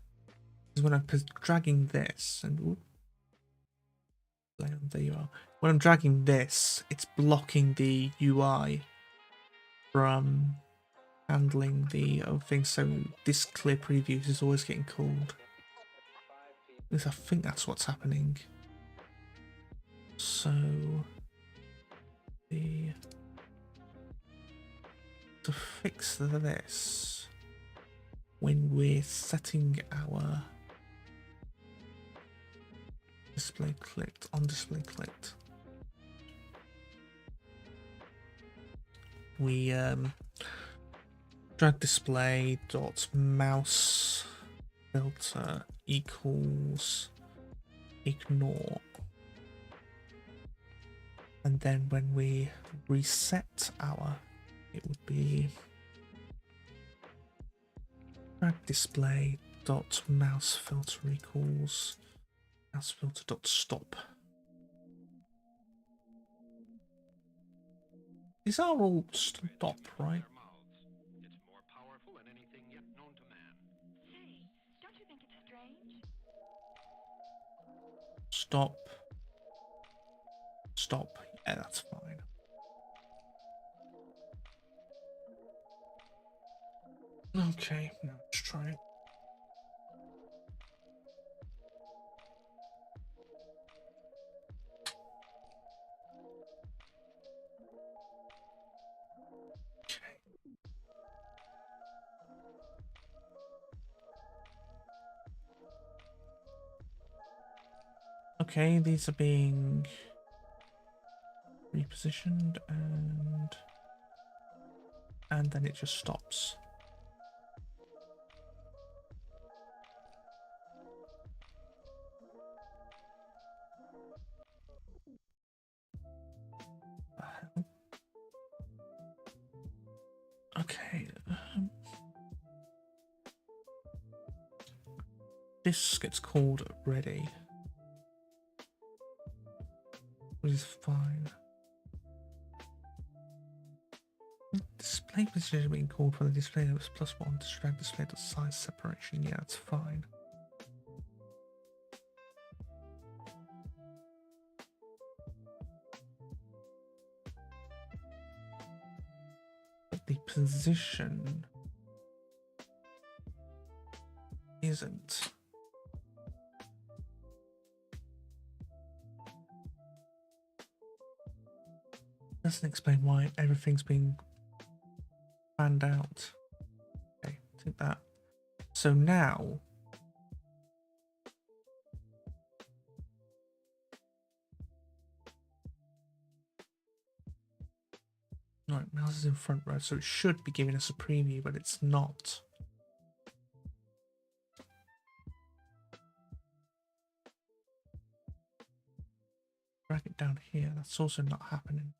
when I'm dragging this, and there you are. When I'm dragging this, it's blocking the UI from handling the other things, so this clear previews is always getting called. At least I think that's what's happening. So to fix this, when we're setting our display clicked on display clicked, we drag display dot mouse filter equals ignore, and then when we reset our, it would be drag display dot mouse filter equals mouse filter dot stop. These are all stop, right? It's more powerful than anything yet known to man. Say, don't you think it's strange? Stop. Stop. Yeah, that's fine. Okay, now let's try it. Okay, these are being repositioned, and then it just stops. Okay. This gets called ready, which is fine. Display position being called for the display that was +1 to drag display to size separation. Yeah, that's fine. but the position isn't. Doesn't explain why everything's been fanned out. Okay, take that. So now right, mouse is in front row, so it should be giving us a preview, but it's not. Drag it down here, that's also not happening.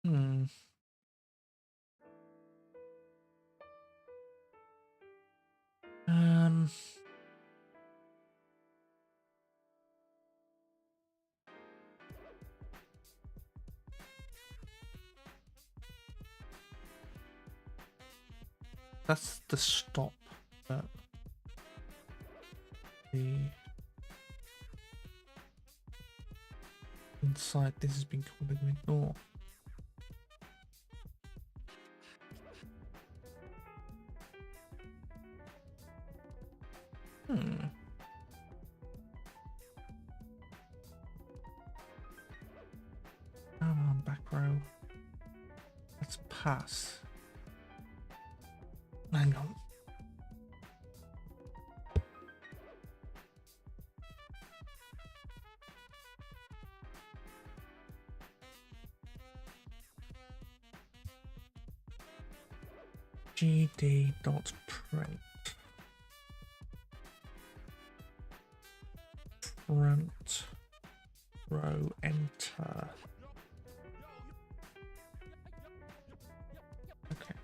Hmm. Um. That's the stop, but the inside this has been called an ignore. Hmm. Come on, back row. Let's pass. Hang on. gd.print front row enter. Okay.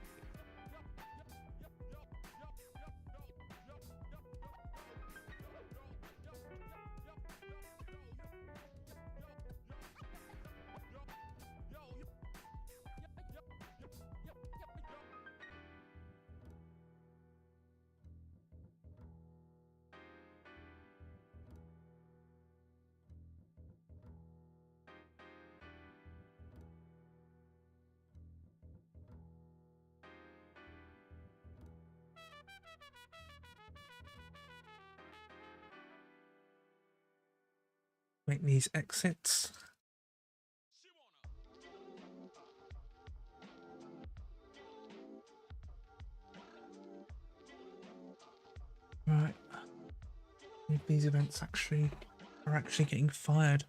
Make these exits. Right. If these events are actually getting fired.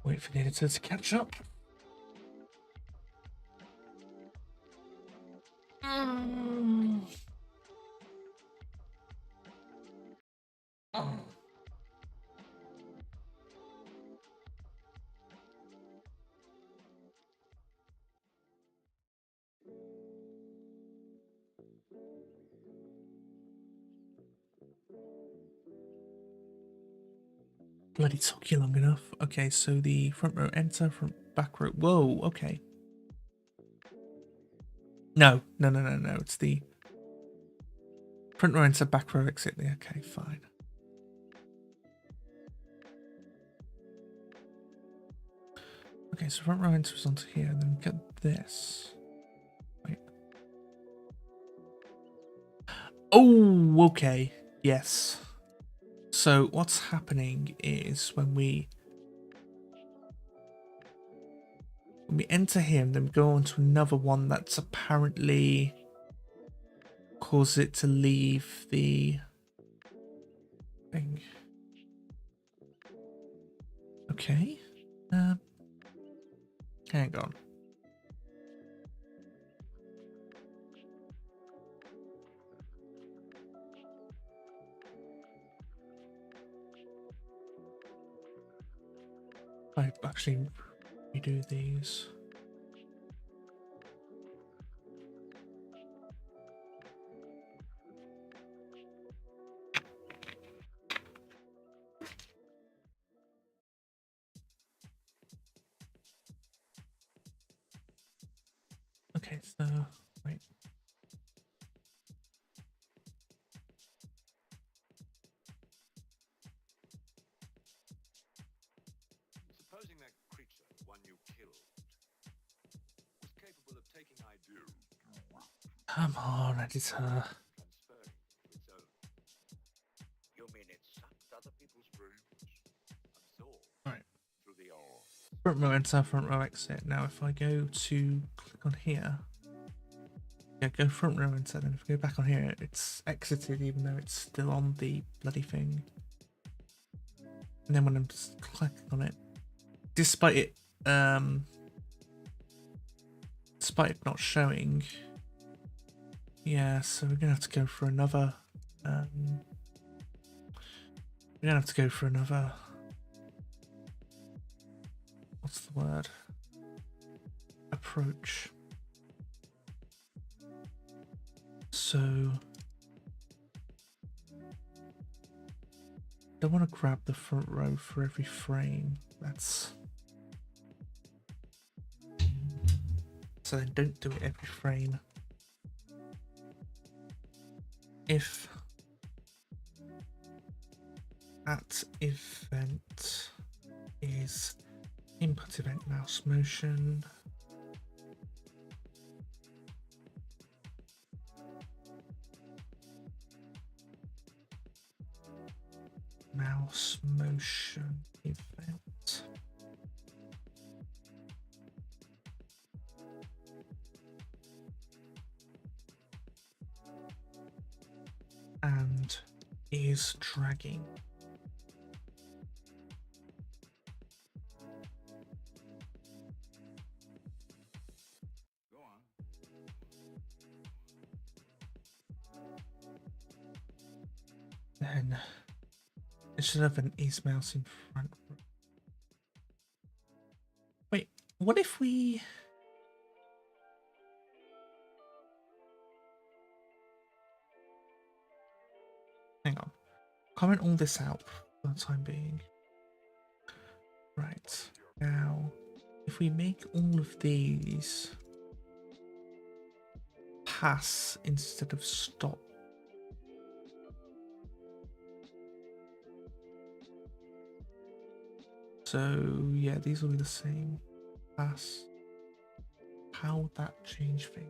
Wait for the editor to catch up. Bloody took you long enough. Okay, so the front row enter, front back row. Whoa, okay. No. It's the front row enter, back row exit. Okay, fine. Okay, so front row enters onto here, and then we get this. Wait. Oh, okay. Yes. So what's happening is when we enter here and then we go on to another one that's apparently causes it to leave the thing. Okay. Hang on. I actually redo these. Okay, so wait. Supposing that creature, the one you killed, was capable of taking ideas, Come on, editor. transferring to its own. You mean it sucked other people's brains? Absorbed Right. through the ore. Front row enter, front row exit. Now if I go to click on here, yeah, go front row enter, then if I go back on here, it's exited even though it's still on the bloody thing. And then when I'm just clicking on it, despite it not showing, yeah, so we're gonna have to go for another what's the word? Approach. So I don't want to grab the front row for every frame. That's so then don't do it every frame. If at event is input event mouse motion, mouse motion event, and is dragging. Go on. Then it should have an is mouse in front. Wait, what if we... Hang on. Comment all this out for the time being. Right. Now, if we make all of these pass instead of stop. So, yeah, these will be the same. Pass. How would that change things?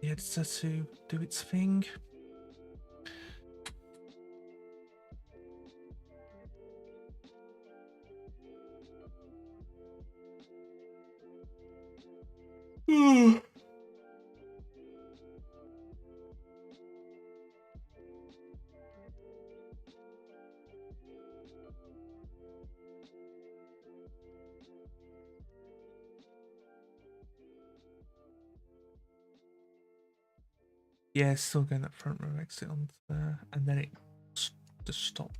The editor to do its thing. Yeah, it's still going that front row exit on there, and then it just stop.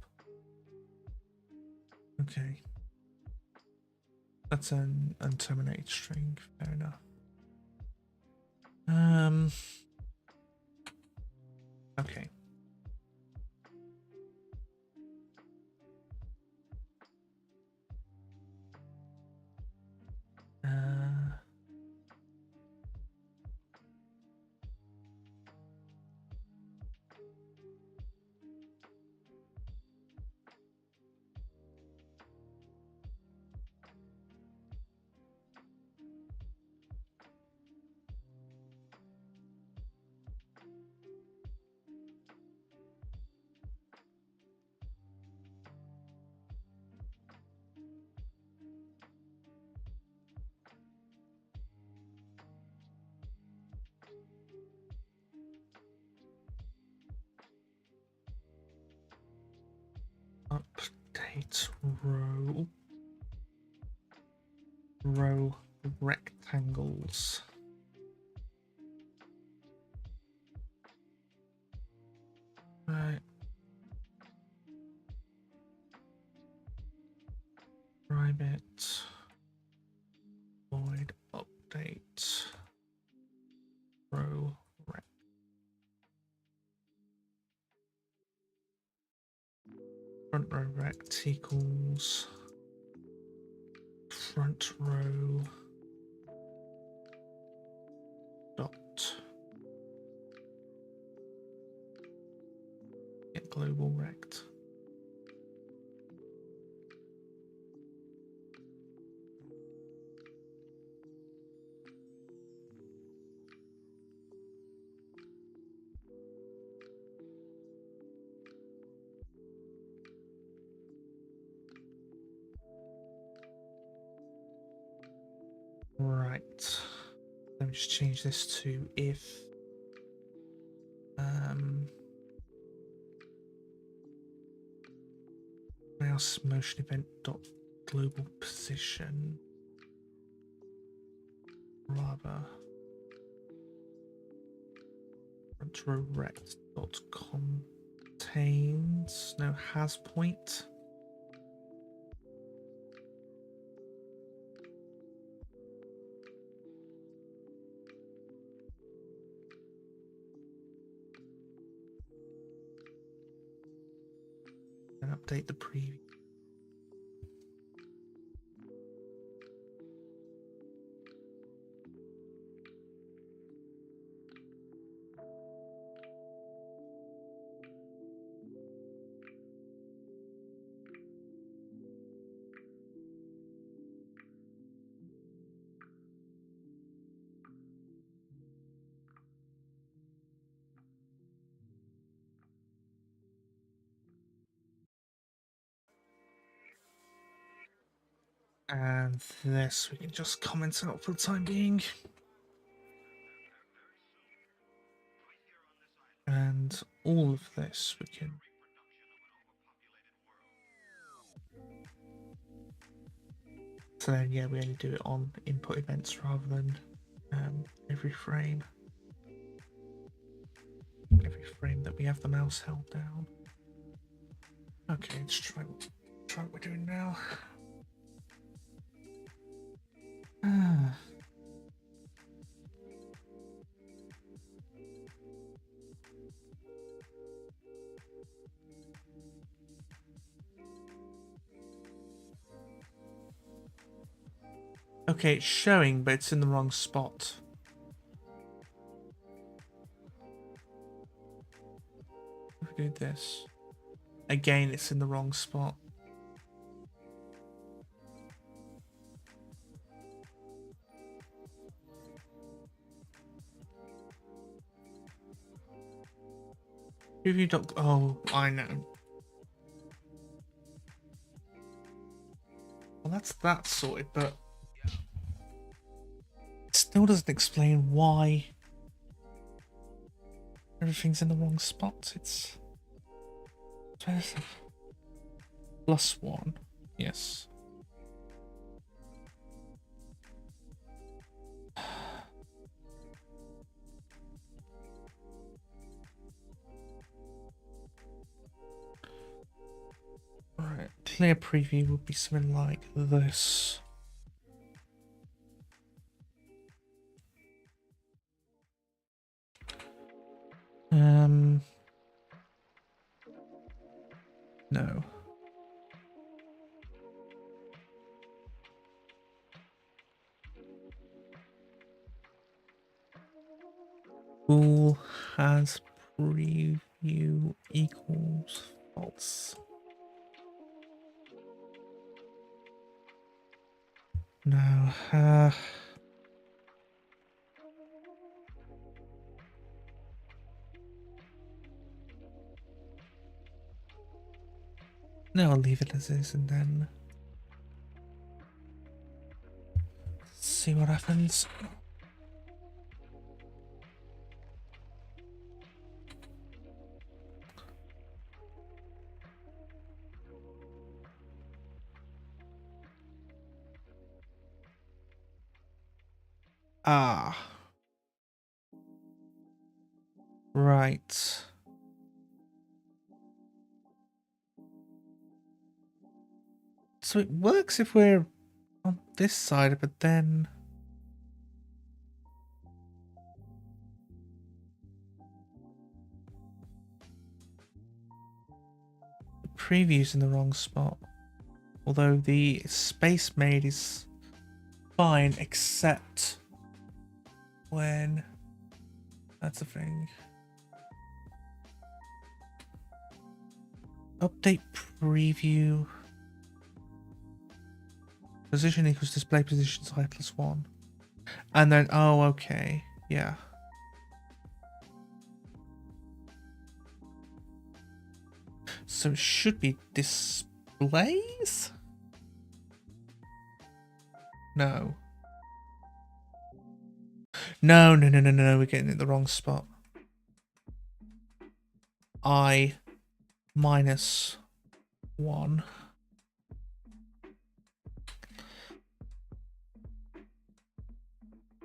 Okay. That's an unterminated string, fair enough. Okay. Update row rectangles. Right. Private void front row rect equals front row dot get global rect. Right. Let me just change this to if mouse motion event dot global position rather front row rect dot contains no has point. And update the preview. And this we can just comment out for the time being. And all of this we can so then yeah, we only do it on input events rather than every frame that we have the mouse held down. Okay, let's try what we're doing now. Okay, it's showing, but it's in the wrong spot. If we do this again, it's in the wrong spot. Preview dot. Oh, I know. Well, that's that sorted, but it still doesn't explain why everything's in the wrong spot. It's +1. Yes. Right, clear preview would be something like this. No. Bool has preview equals false. No. No, I'll leave it as is and then see what happens. Ah. Right. So it works if we're on this side, but then the preview's in the wrong spot. Although the space made is fine, except when that's a thing. Update preview. Position equals display position size plus 1. And then, oh, okay. Yeah. So it should be displays? No. No, we're getting it in the wrong spot. I minus 1.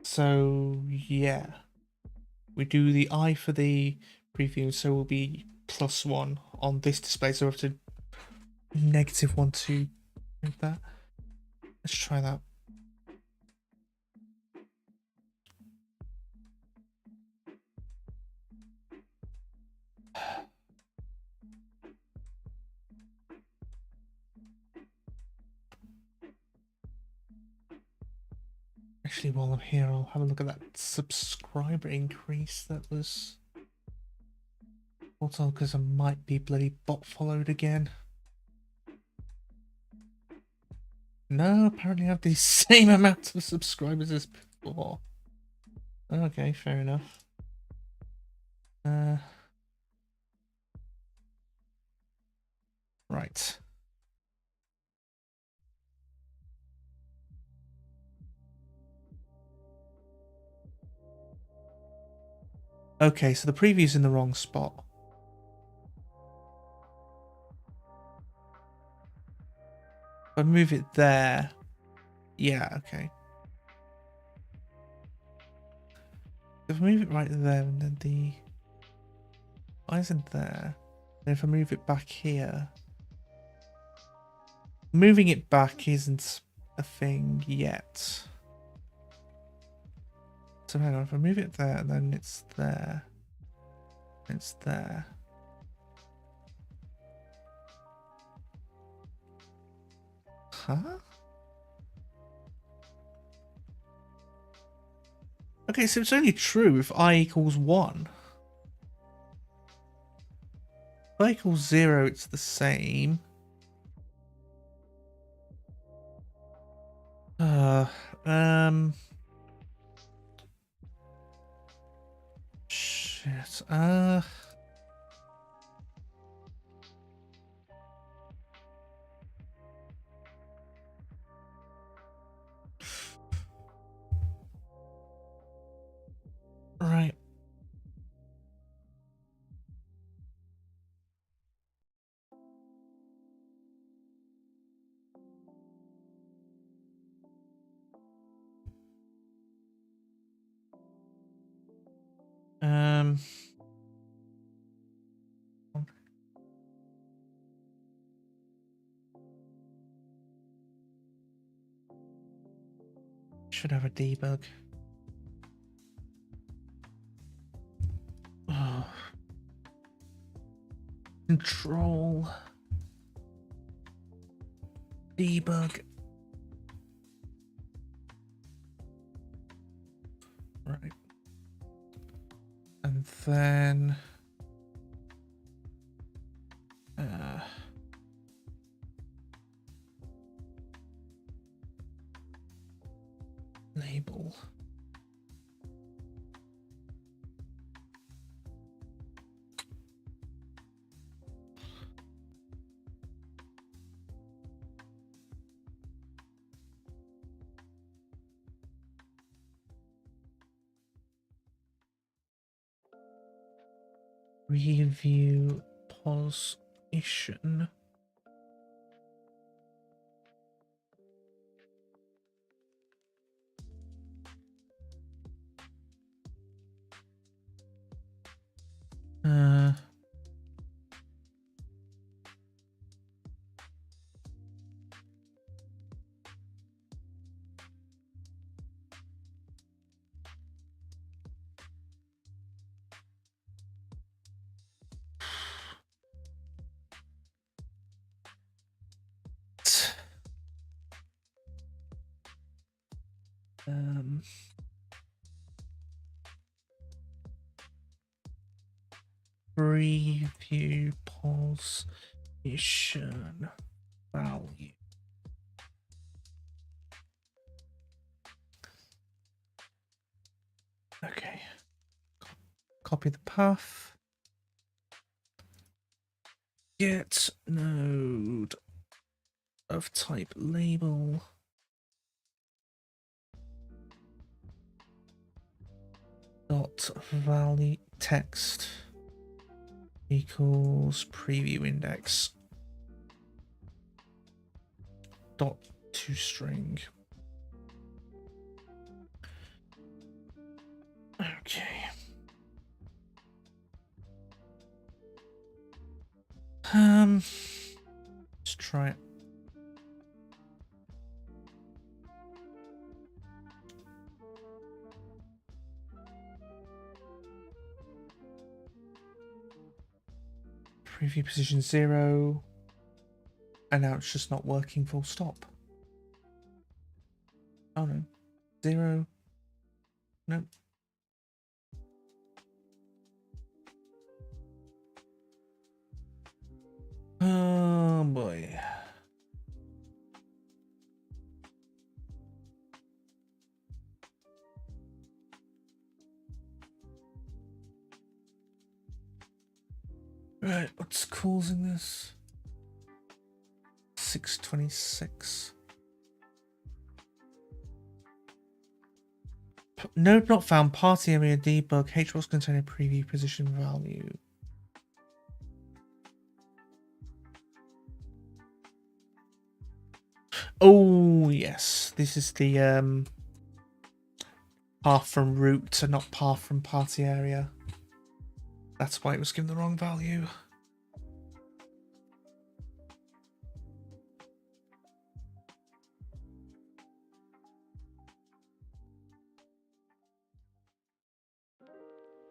So, yeah. We do the I for the preview, so we'll be +1 on this display, so we have to -1 to make that. Let's try that. Actually, while I'm here, I'll have a look at that subscriber increase that was also because I might be bloody bot followed again. No, apparently I have the same amount of subscribers as before. Okay, fair enough. Right. Okay, so the preview's in the wrong spot. If I move it there, yeah, okay. If I move it right there, and then the why isn't there? And if I move it back here, moving it back isn't a thing yet. So hang on, if I move it there, then it's there. It's there. Huh? Okay, so it's only true if I equals 1. If I equals 0, it's the same. Shit. Right. Should have a debug. Oh. Control. Debug. Right. And then label. Review position. Um, preview position value. Okay. Copy the path. Get node of type label. Dot value text equals preview index dot toString. Okay. Let's try it. Preview position 0. And now it's just not working full stop. Oh no. 0. Nope. Oh boy. Right, what's causing this? 626. Node not found. Party area debug. HWAS container preview position value. Oh yes, this is the path from root and not path from party area. That's why it was given the wrong value.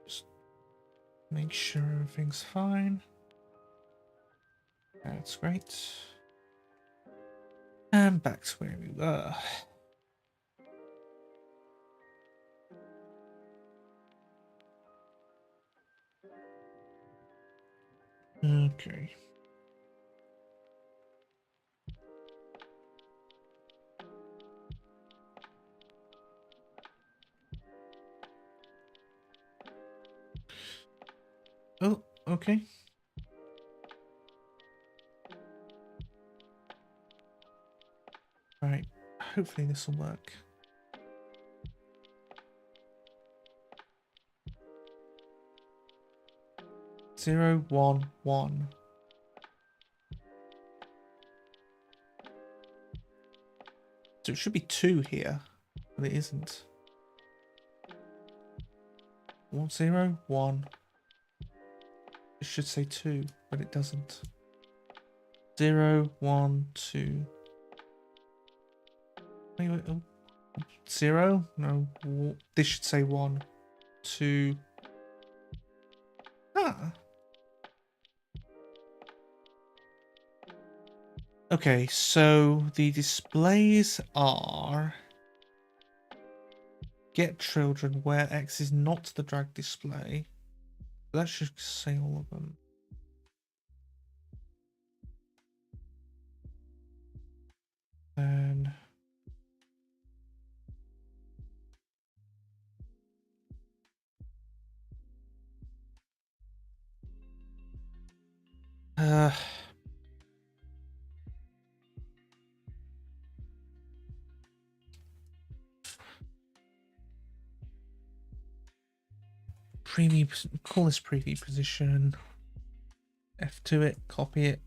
Just make sure everything's fine. That's great. And back to where we were. Okay. Oh, okay. All right. Hopefully this will work. Zero, 1, 1. So it should be 2 here, but it isn't. 1, 0, 1. It should say 2, but it doesn't. 0, 1, 2. Wait, wait, oh. 0? No. This should say 1, 2. Ah. Okay, so the displays are get children where X is not the drag display. That should say all of them. And preview, call this preview position. F2 it, copy it,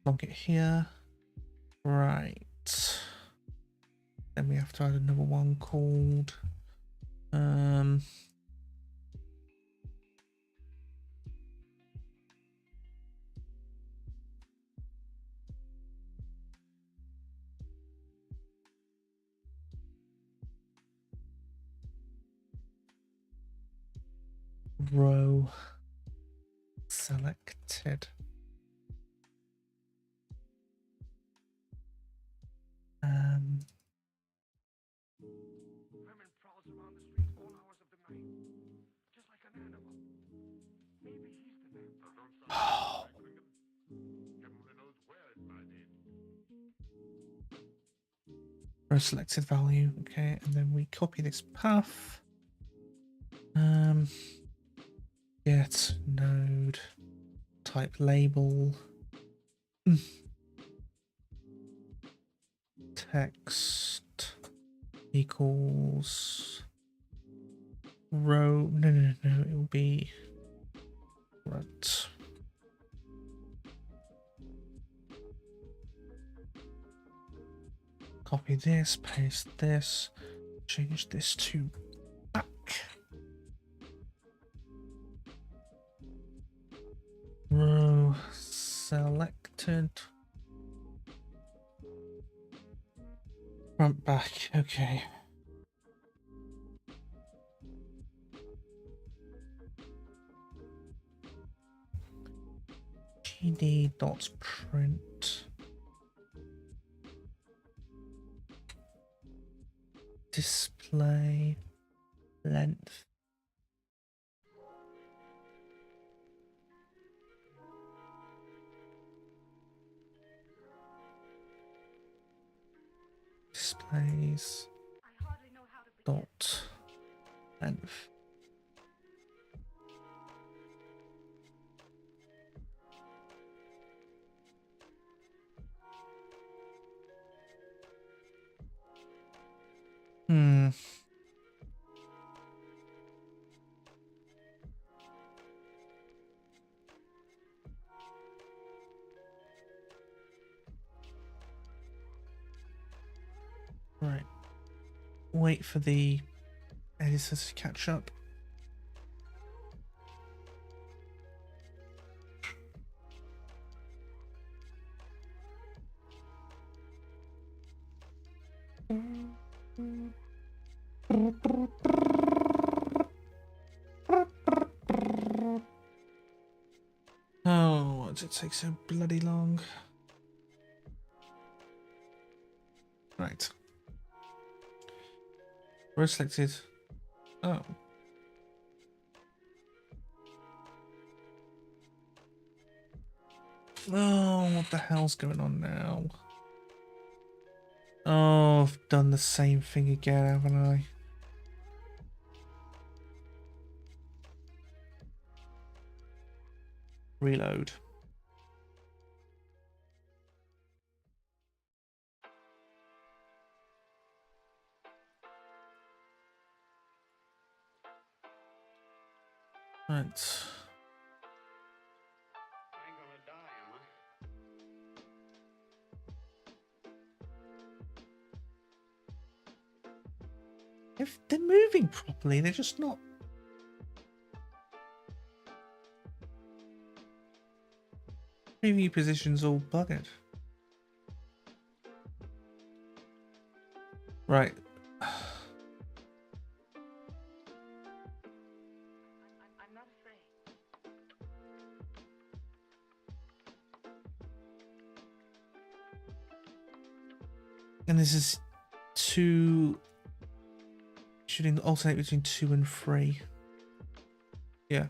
log it here. Right. Then we have to add another one called row selected. for a selected value. Okay, and then we copy this path. Get node type label text equals row. No. It will be right. Copy this, paste this, change this to back. Row selected. Front back, okay. gd.print display length. Displays I hardly know how to begin. dot length. Right. Wait for the editor to catch up. Oh, why does it take so bloody long? Right. Row selected. Oh. Oh, what the hell's going on now? Oh, I've done the same thing again, haven't I? Reload. Right. I ain't gonna die, am I? If they're moving properly, they're just not. Preview position's all buggered. Right. I'm not afraid. And this is two. Shooting alternate between 2 and 3. Yeah.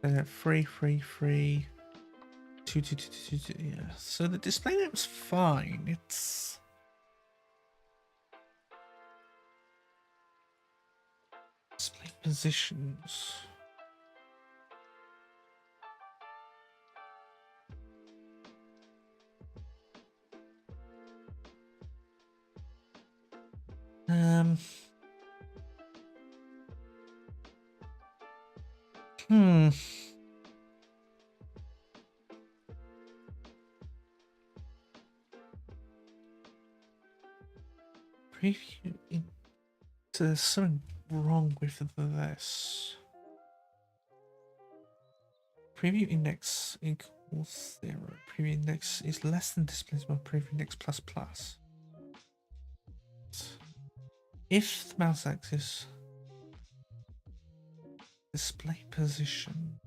3, 3, 3. 2, 2, 2, 2, 2, 2. Yeah. So the display name's fine. It's. Display positions. Preview. So there's something wrong with this. Preview index equals 0. Preview index is less than displaceable preview index plus plus. If the mouse axis display position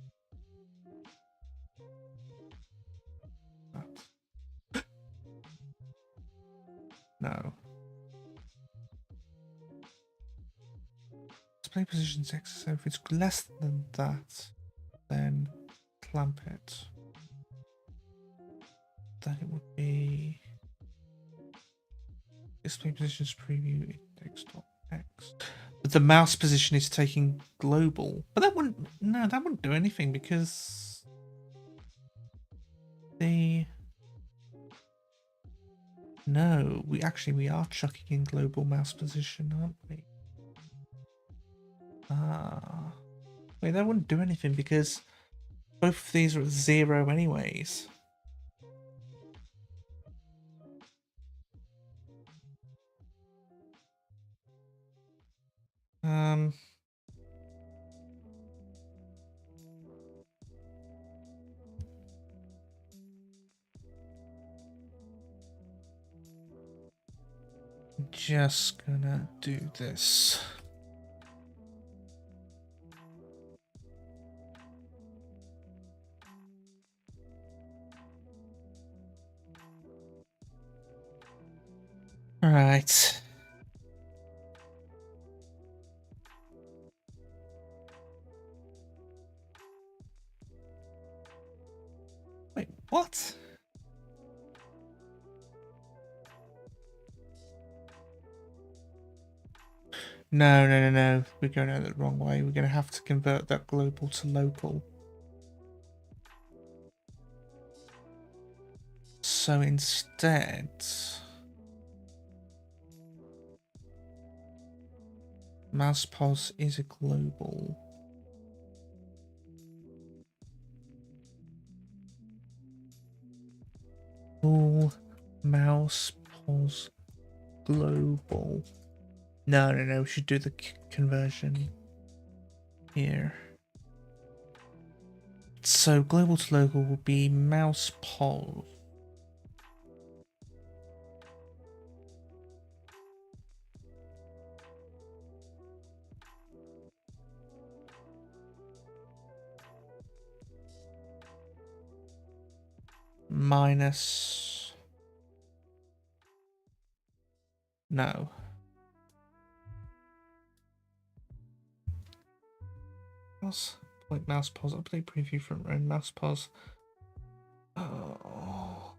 no. Display position axis, so if it's less than that, then clamp it. Then it would be display positions preview index.x. But the mouse position is taking global. But that wouldn't, no, that wouldn't do anything because the, no, we are chucking in global mouse position, aren't we? Ah, wait, that wouldn't do anything because both of these are at 0 anyways. Just gonna do this. All right. Wait, what? No, no, no, no. We're going out the wrong way. We're going to have to convert that global to local. So instead, mouse pos is a global. Full mouse pos global. No, no, no. We should do the conversion here. So global to local will be mouse pos. Minus. No. Point mouse pos, update preview front row, mouse pos. Oh.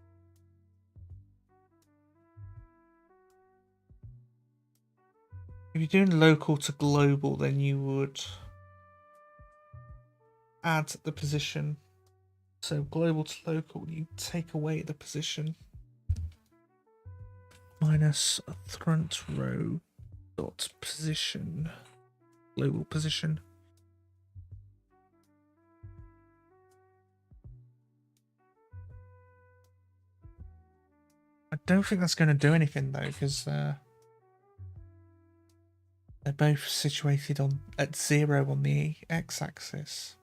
If you're doing local to global, then you would add the position. So global to local, you take away the position. Minus front row dot position. Global position. I don't think that's going to do anything though, because they're both situated at 0 on the x-axis.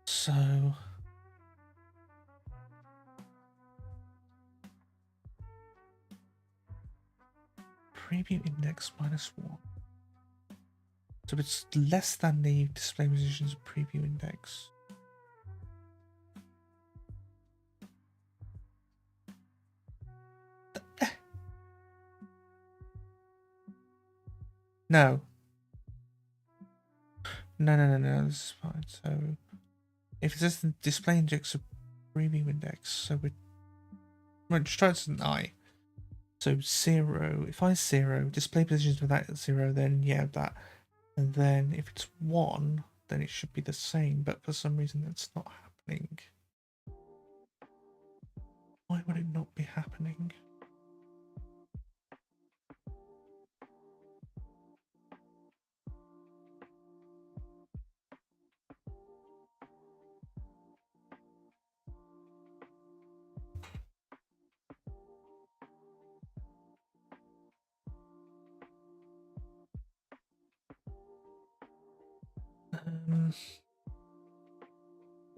So preview index -1. So it's less than the display positions preview index. No. No, this is fine. So if it says the display index of preview index, so we're just trying to an I. So 0, if I 0, display positions without 0, then yeah, that. And then if it's 1, then it should be the same, but for some reason that's not happening. Why would it not be happening?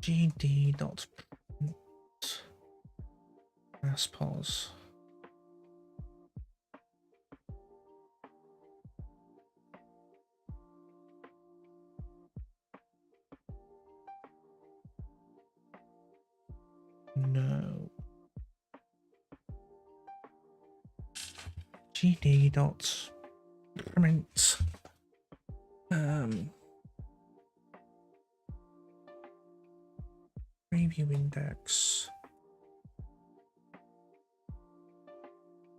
GD dot mouse pause. No. GD dot print. Preview index.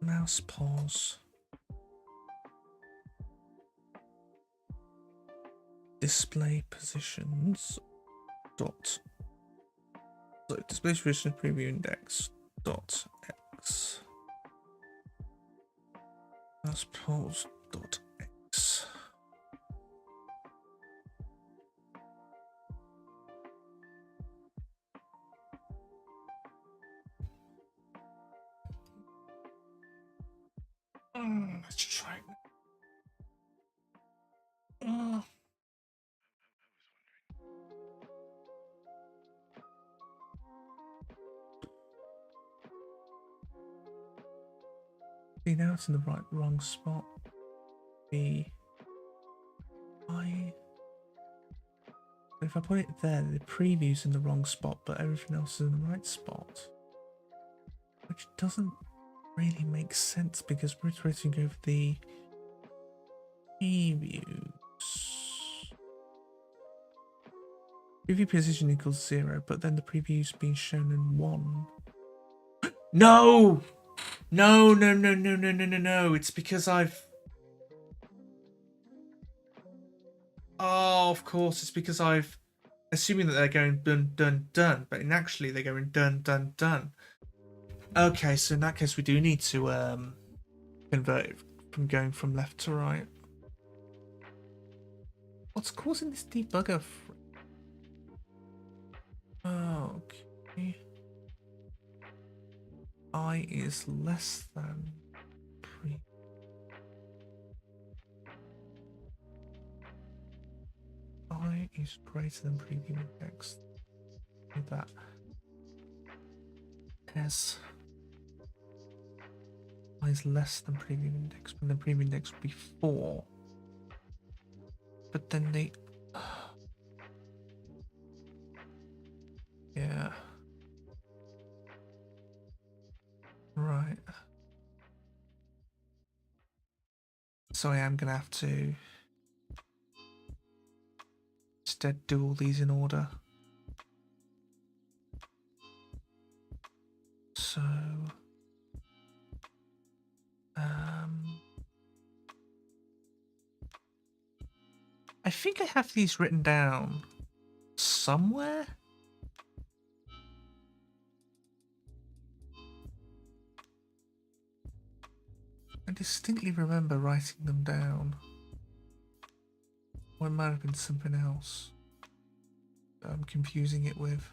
Mouse pause. Display positions dot. So display position preview index dot x. Mouse pause dot x. Let's try it. See, now it's in the wrong spot. If I put it there, the preview's in the wrong spot, but everything else is in the right spot. Which doesn't really make sense because we're iterating over the previews. Preview position equals 0, but then the preview's being shown in 1. No! No. It's because I've... Oh, of course. It's because I've... Assuming that they're going dun, dun, dun. But actually, they're going dun, dun, dun. Okay, so in that case, we do need to convert it from going from left to right. What's causing this debugger? Okay. I is less than pre. I is greater than preview index. Do that. As I is less than preview index, when the preview index would be 4. But then they. Yeah. Right. So I am going to have to instead do all these in order. So, I think I have these written down somewhere. I distinctly remember writing them down. Or it might have been something else that I'm confusing it with.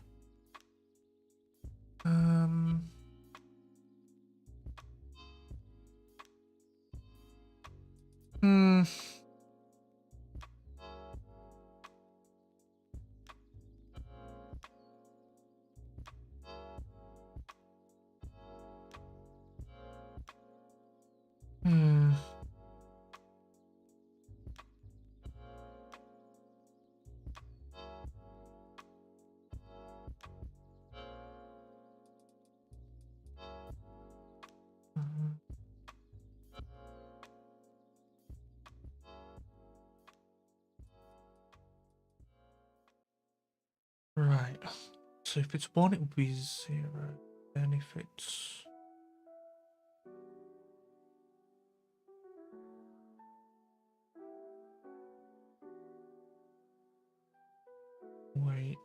Right. So if it's 1, it would be 0. Then if it's... Wait.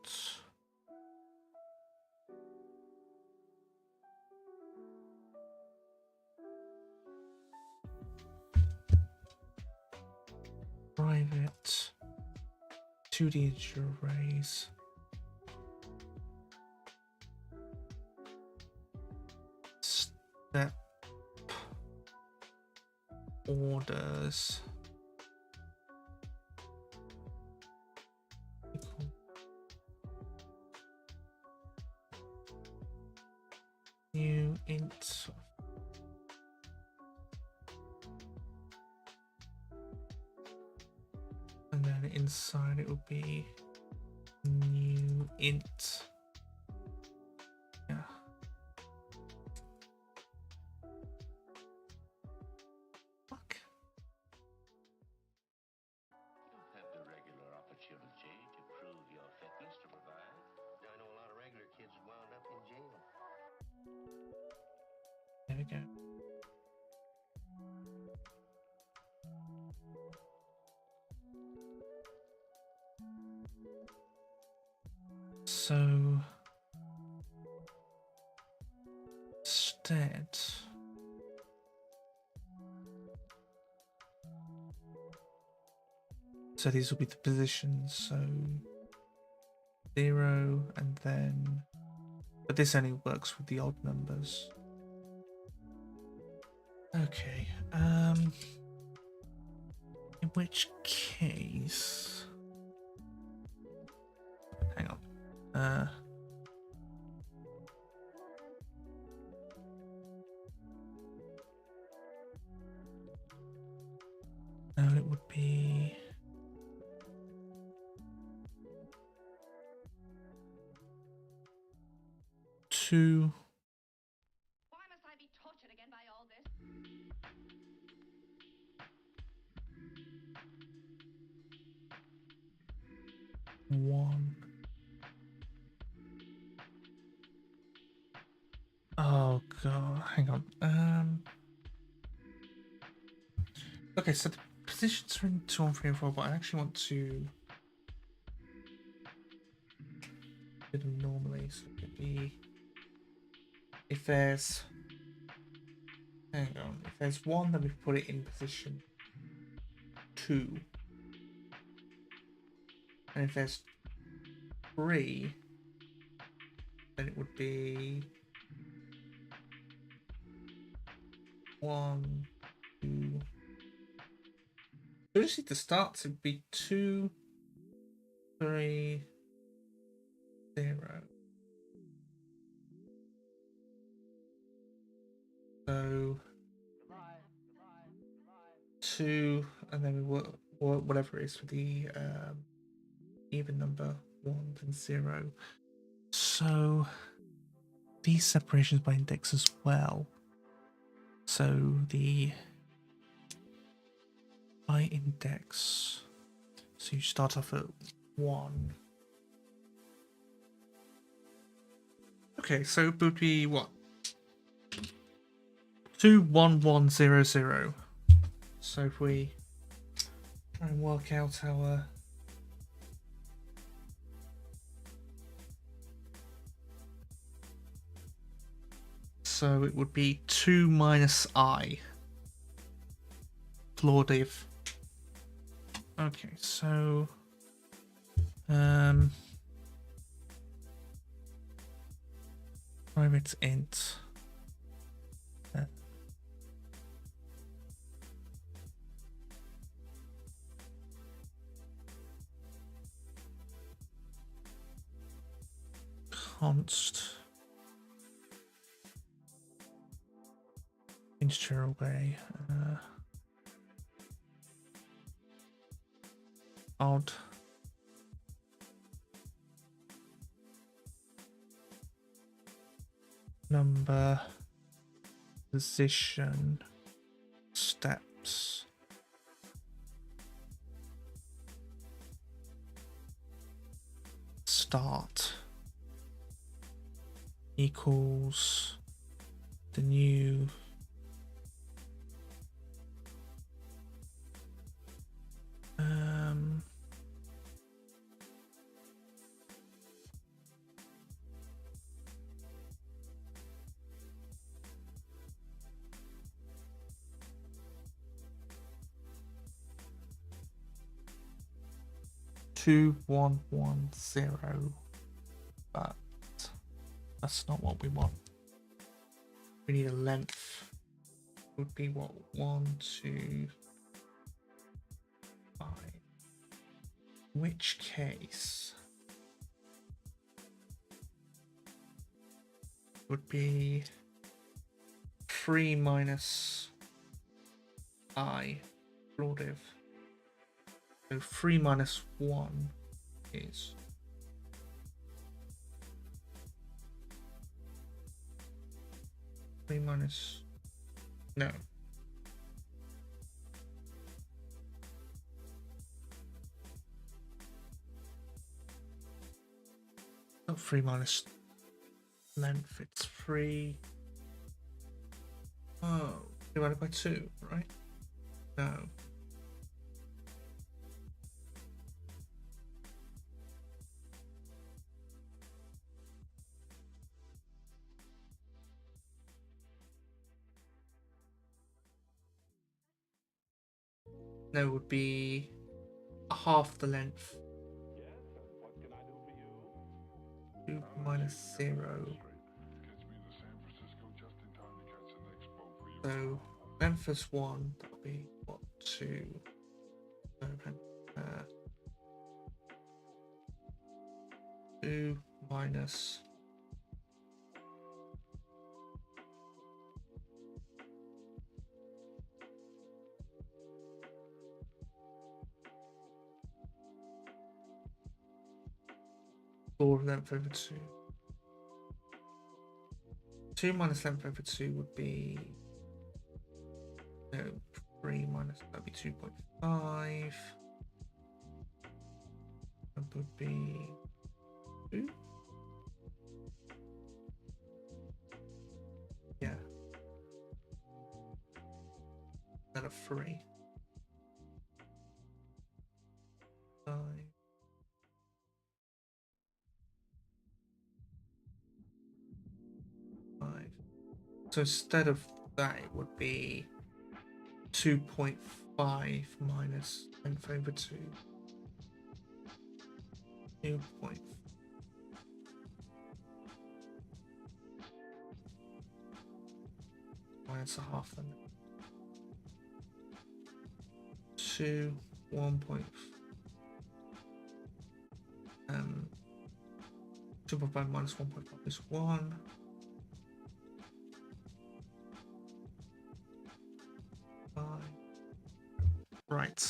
Private 2D arrays. Step orders. New int. And then inside it will be new int. Yeah. Fuck. Have the regular opportunity to prove your fitness to provide. I know a lot of regular kids wound up in jail. There we go. So instead, so these will be the positions. So 0 and then, but this only works with the odd numbers. Okay. In which case, hang on. No, it would be. Two. Why must I be tortured again by all this? One. Oh god, hang on. Okay, so the positions are in 2 and 3 and 4, but I actually want to do them normally. So it could be if there's, hang on, if there's 1, then we put it in position 2, and if there's 3, then it would be 1, 2. So just need to start to be 2, 3, 0. So 2, and then we work whatever it is for the even number 1 and 0. So these separations by index as well. So the by index. So you start off at 1. Okay, so it would be what? 2, 1, 1, 0, 0. So if we try and work out our so it would be 2 minus I floor div. Okay, so private int const integer array odd number position steps start equals the new two, 1, 1, 0, but that's not what we want. We need a length. Would be what? 1, 2, 5. In which case would be 3 minus I floor div. So 3 minus 1 is 3 minus no. Not 3 minus length, it's 3. Oh, divided by 2, right? No. No, would be half the length. Yes, and what can I do for you? 2 minus 0. So length is 1. That'll be what, 2. So, 2 minus 4 length over 2. 2 minus length over 2 would be, no, 3 minus, that'd be 2.5. That would be 2. Yeah. Then a 3. 5. So instead of that, it would be 2.5 minus length over 2. 2 point. Minus a half then. 2, 1 point. 2.5 minus 1.5 is 1. Right.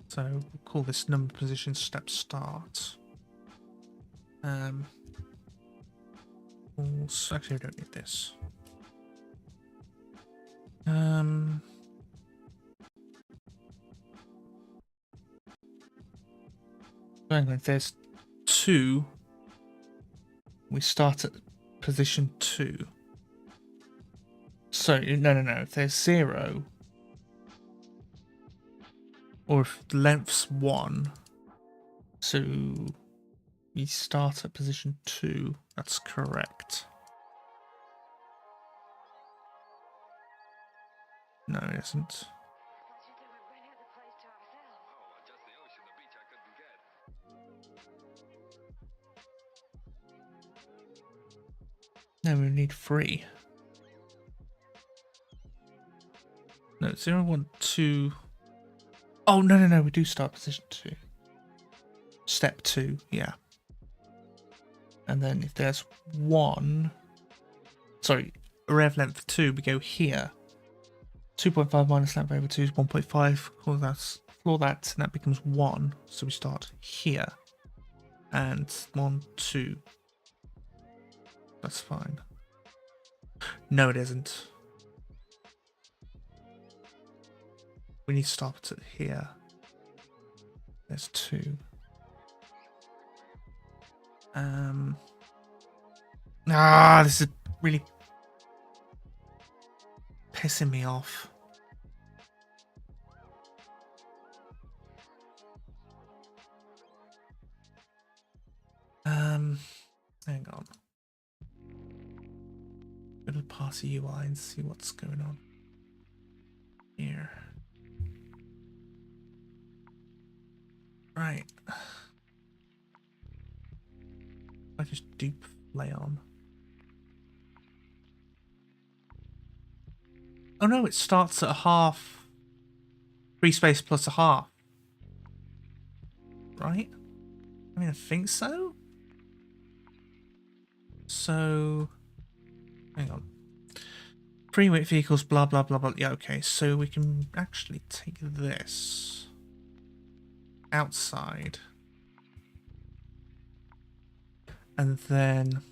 So we'll call this number position step start. Actually, I don't need this. Hang on, if there's 2, we start at position 2. So no. If there's 0, or if the length's 1, so we start at position 2. That's correct. No, it isn't. Don't you think we really had the place to ourselves? Oh, just the ocean, the beach I couldn't get. No, we need 3. No, 0, 1, 2. Oh, no. We do start position 2. Step 2, yeah. And then if there's 1... Sorry, rev length 2, we go here. 2.5 minus length over 2 is 1.5. Floor that, and that becomes 1. So we start here. And 1, 2. That's fine. No, it isn't. We need to start it here. There's 2. This is really pissing me off. Hang on. Go to the Party UI and see what's going on here. Right. I just dupe lay on. Oh no, it starts at a half. Free space plus a half. Right? I mean, I think so. So, hang on. Free weight vehicles, blah, blah, blah, blah. Yeah, okay. So we can actually take this outside. And then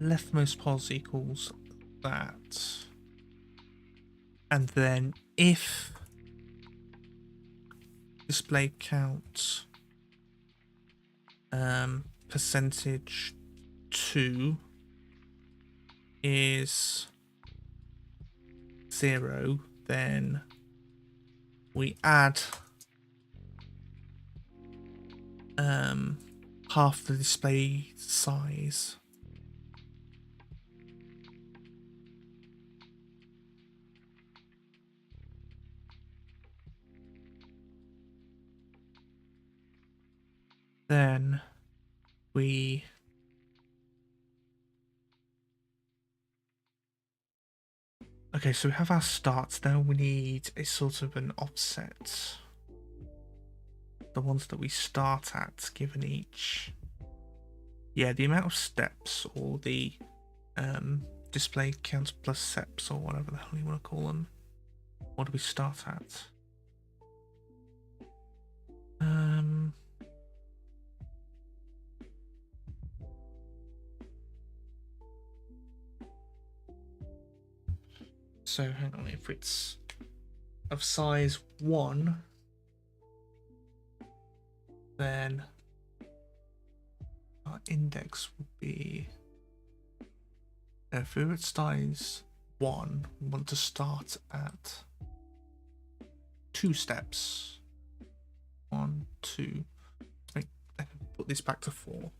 leftmost pos equals that. And then if display count percentage 2 is 0, then we add half the display size. Then we okay, so we have our starts. Now we need a sort of an offset. The ones that we start at, given each, yeah, the amount of steps, or the display count plus steps, or whatever the hell you want to call them. What do we start at? So hang on, if it's of size 1, then our index would be, if we were at size 1, we want to start at 2 steps. 1, 2. I can put this back to 4.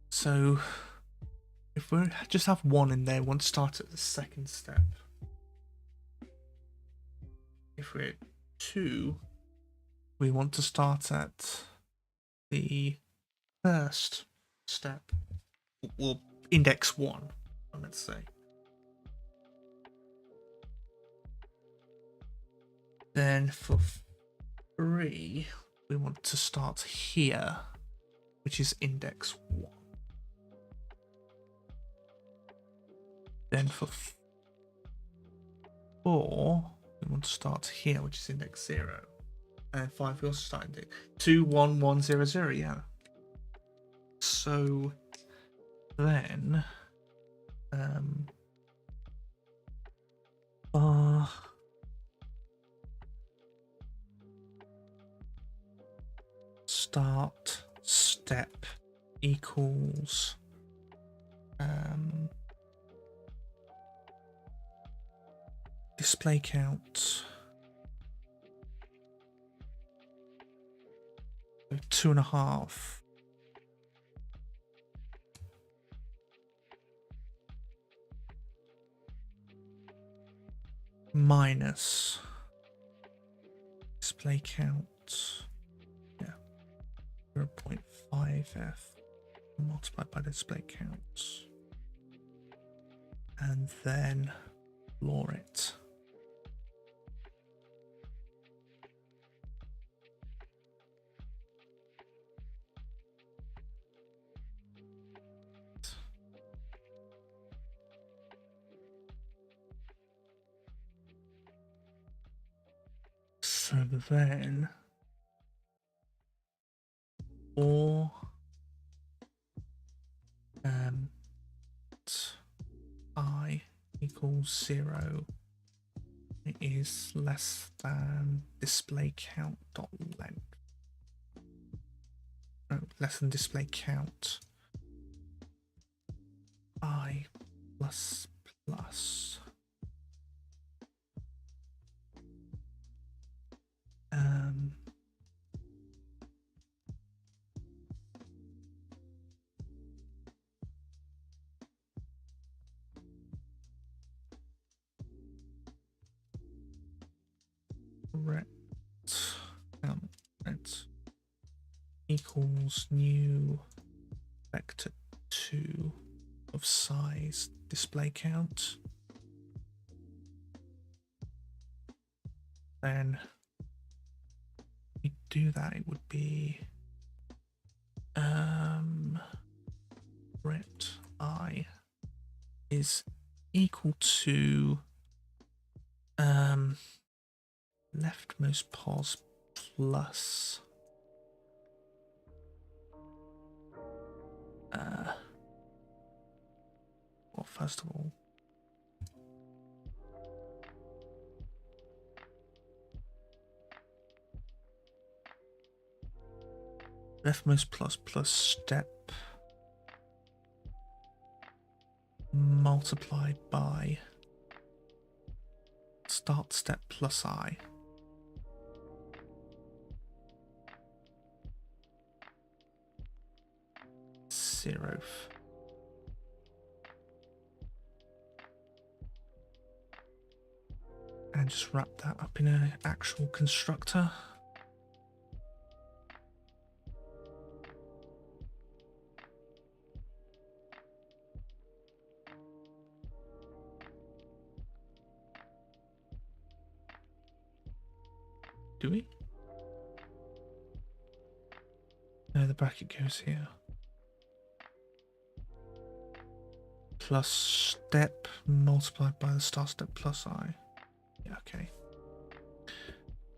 So if we just have 1 in there, we want to start at the second step. If we're at 2, we want to start at the first step, or index 1, let's say. Then for 3, we want to start here, which is index 1. Then for 4, we want to start here, which is index 0. And 5, we also start index 2, 1, 1, 0, 0, yeah. So then, start step equals display count, so 2.5 minus display count, yeah, 0.5f multiplied by display count, and then floor it. So then, or I equals 0 is less than display count dot length. No, less than display count. I plus plus. Ret equals new vector 2 of size display count. Then we do that, it would be ret I is equal to leftmost pos plus well, first of all, leftmost plus step multiplied by start step plus I. 0th. And just wrap that up in an actual constructor. Do we? No, the bracket goes here. Plus step multiplied by the start step plus I. Yeah, okay.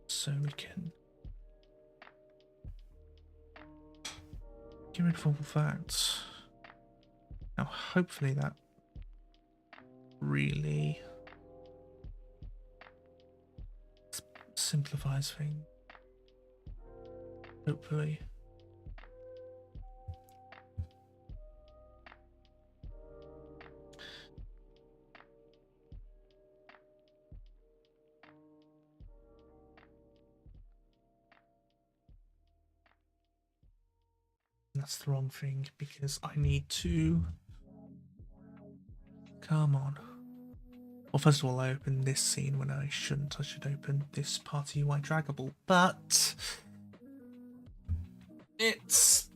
So we can get rid of all that. Now hopefully that really simplifies things. Hopefully. That's the wrong thing because I need to. Come on. Well, first of all, I opened this scene when I shouldn't. I should open this Party UI Draggable, but it's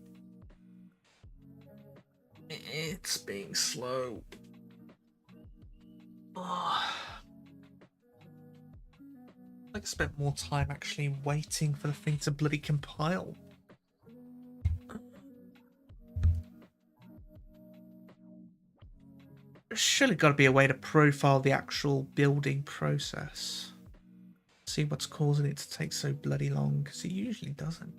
being slow. Oh. I spent more time actually waiting for the thing to bloody compile. There's surely got to be a way to profile the actual building process. See what's causing it to take so bloody long, because it usually doesn't.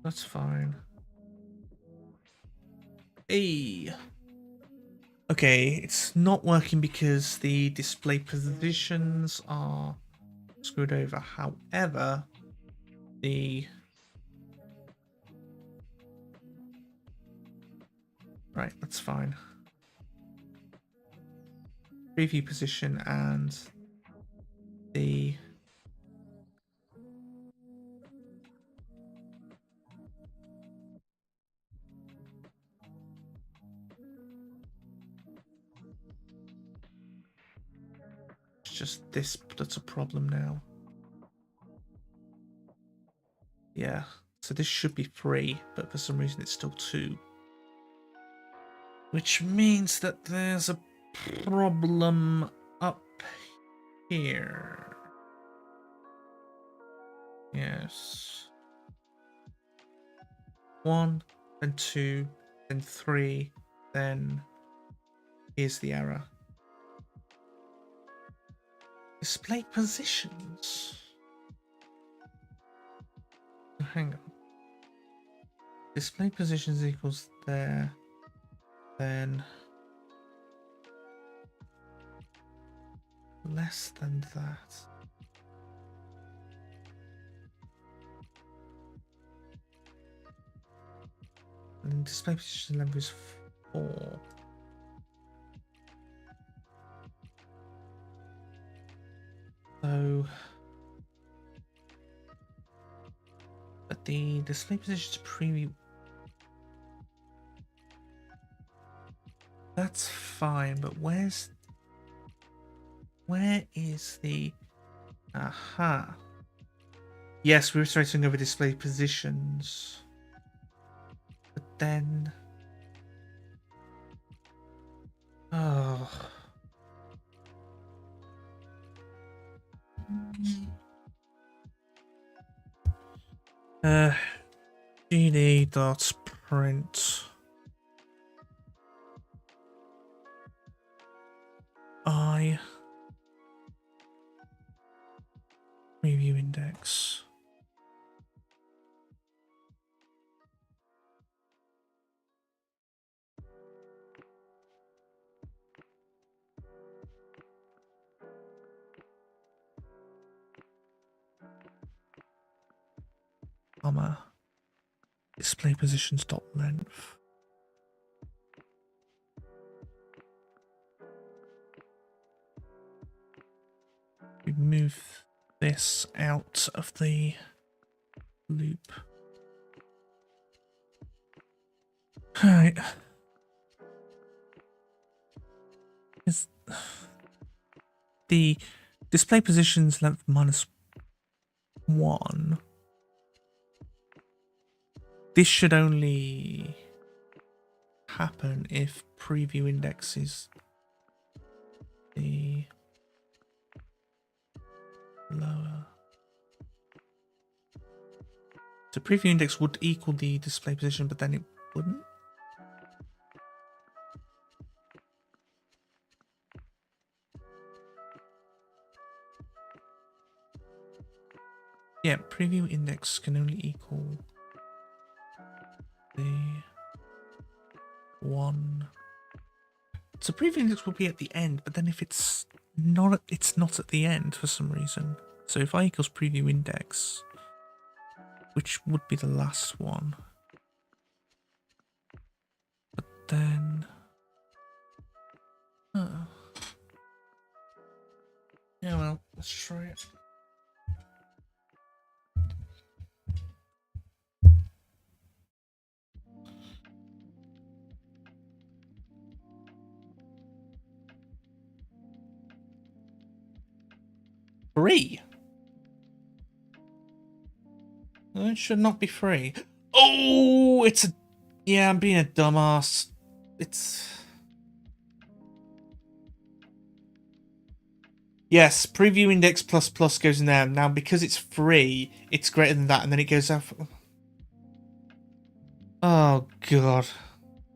That's fine. Hey. Okay, it's not working because the display positions are screwed over. However, the... Right, that's fine. Preview position and the... It's just this that's a problem now. Yeah, so this should be 3, but for some reason it's still 2. Which means that there's a problem up here. Yes. 1, then 2, then 3, then here's the error. Display positions. Hang on. Display positions equals there. Then less than that. And then display position level is 4. So, but the display position to preview. That's fine, but where is the... Aha. Yes, we're iterating over display positions. But then... Oh. gd.print I preview index. Comma display positions dot length. We move this out of the loop. Alright. Is the display positions length -1. This should only happen if preview index is the lower. So preview index would equal the display position, but then it wouldn't. Yeah, preview index can only equal the 1. So preview index will be at the end, but then if it's not at the end for some reason. So if I equals preview index, which would be the last one, but then yeah, well, let's try it. Free. It should not be free. Oh, it's a... Yeah, I'm being a dumbass. It's... Yes, preview index plus plus goes in there. Now, because it's free, it's greater than that, and then it goes out... Oh, God.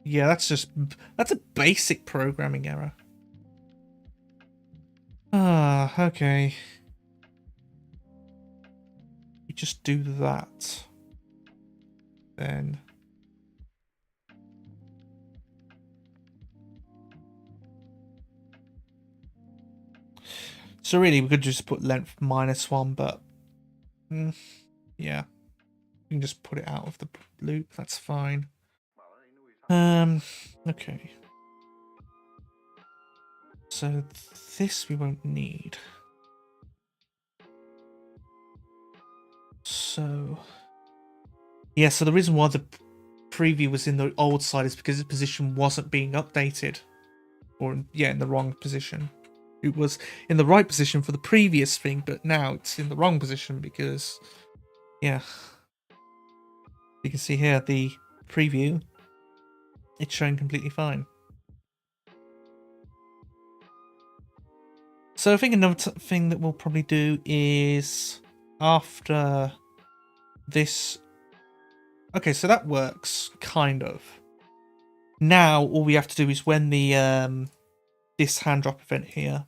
Yeah, that's a basic programming error. Ah, okay. You just do that. Then... So really, we could just put length -1, but... yeah. We can just put it out of the loop, that's fine. Okay. So this we won't need. So... Yeah, so the reason why the preview was in the old side is because its position wasn't being updated. Or, yeah, in the wrong position. It was in the right position for the previous thing, but now it's in the wrong position because, yeah. You can see here, the preview, it's showing completely fine. So I think another thing that we'll probably do is after this... Okay, so that works, kind of. Now, all we have to do is when the this hand drop event here,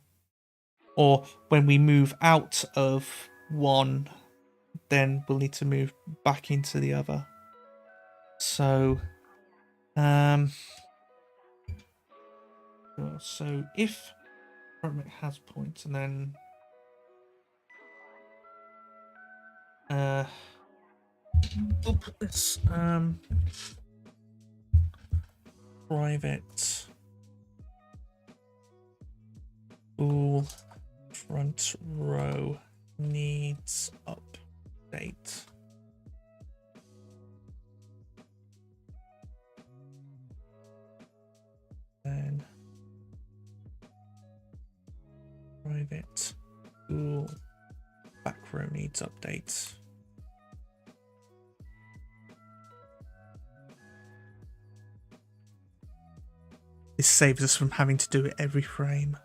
or when we move out of one, then we'll need to move back into the other. So, so if program has points, and then we'll put this private bool front row needs update. Then private bool back row needs updates. This saves us from having to do it every frame.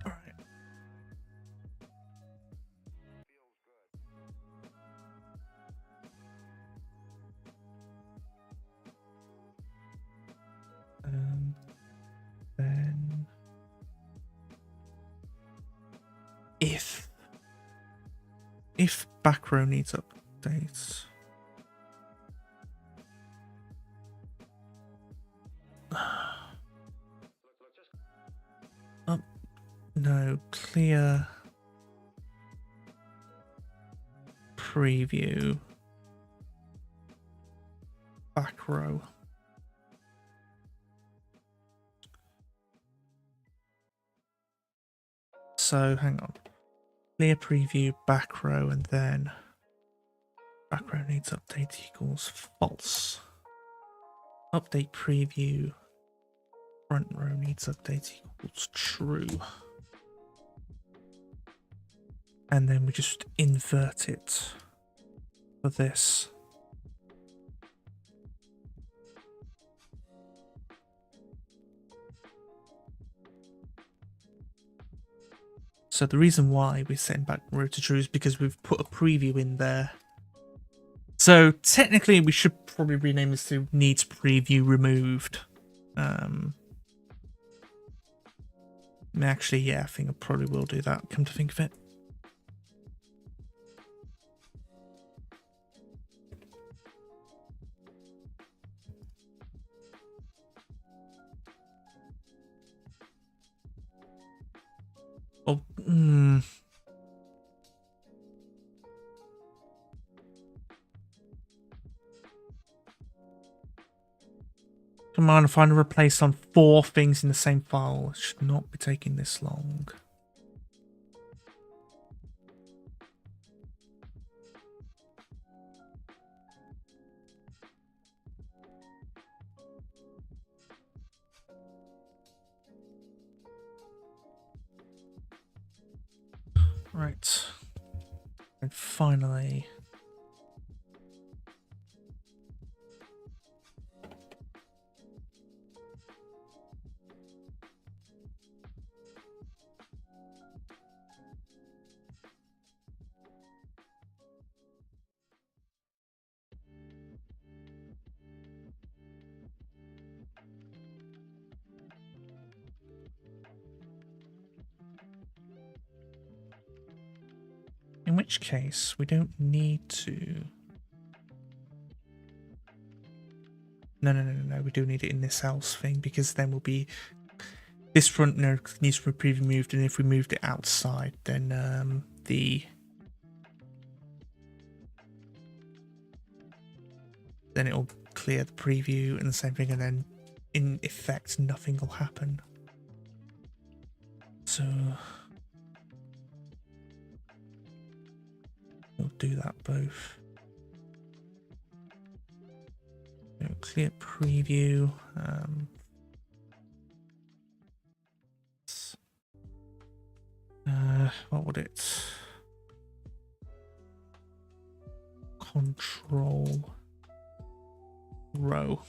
Alright. Then if back row needs updates. No, clear preview back row. So hang on. clear preview, back row, and then back row needs update equals false. Update preview, front row needs update equals true. And then we just invert it for this. So the reason why we're setting back row to true is because we've put a preview in there. So technically we should probably rename this to needs preview removed. Actually, yeah, I think I probably will do that, come to think of it. Oh, Come on, if I replace on 4 things in the same file, it should not be taking this long. Right. And finally, in which case we don't need to. No, we do need it in this else thing, because then we'll be, this front node needs to be preview moved, and if we moved it outside, then then it'll clear the preview and the same thing, and then in effect nothing will happen. So we'll do that both. Clear preview. What would it? Control row.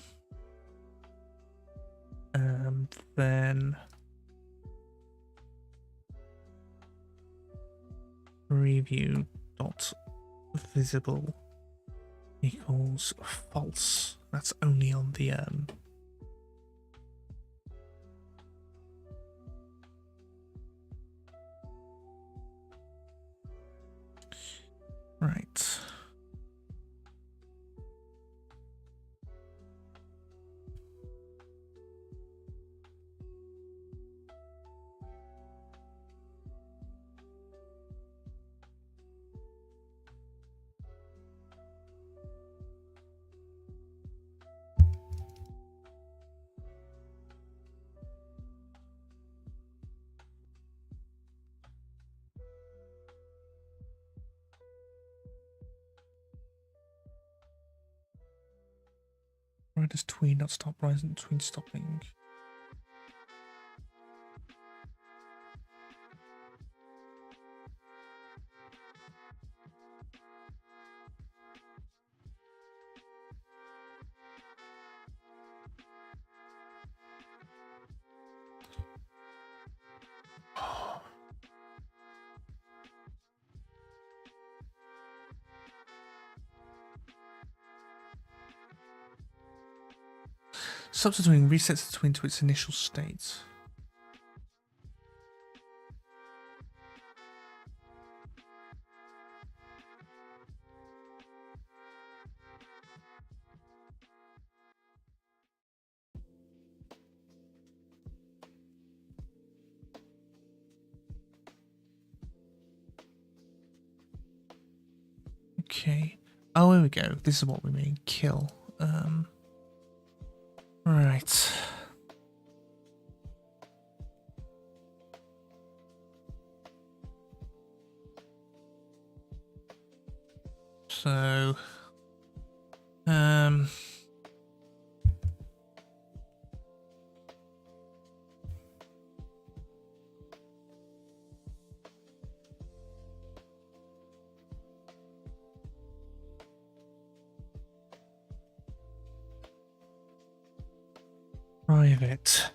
And then preview dot visible equals false. That's only on the right. Why does tween not stop rising? Tween stopping. Substituting resets the tween to its initial state. Okay. Oh, here we go. This is what we mean. Kill. Right. So, um, private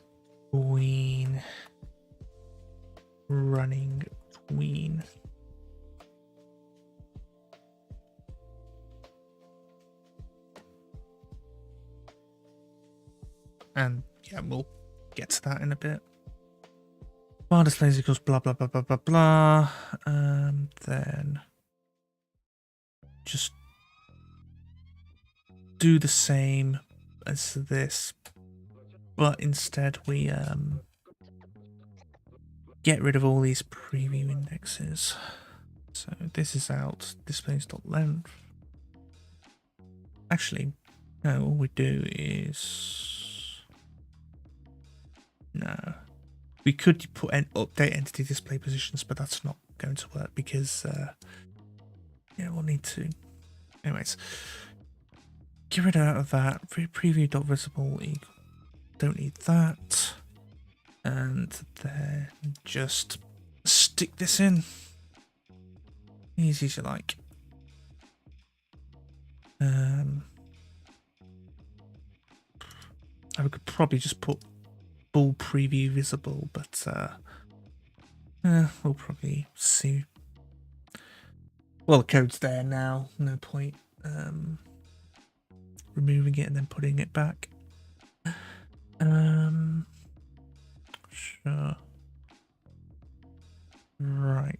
tween running tween. And yeah, we'll get to that in a bit. Bar displays equals blah blah blah blah blah blah. Then just do the same as this, but instead we get rid of all these preview indexes. So this is out, displays.length. Actually, no, all we do is no. We could put an update entity display positions, but that's not going to work because yeah, we'll need to. Anyways, get rid of that. Preview.visible equal. Don't need that. And then just stick this in. Easy as you like. I could probably just put full preview visible, but we'll probably see. Well, the code's there now. No point removing it and then putting it back. Sure. Right.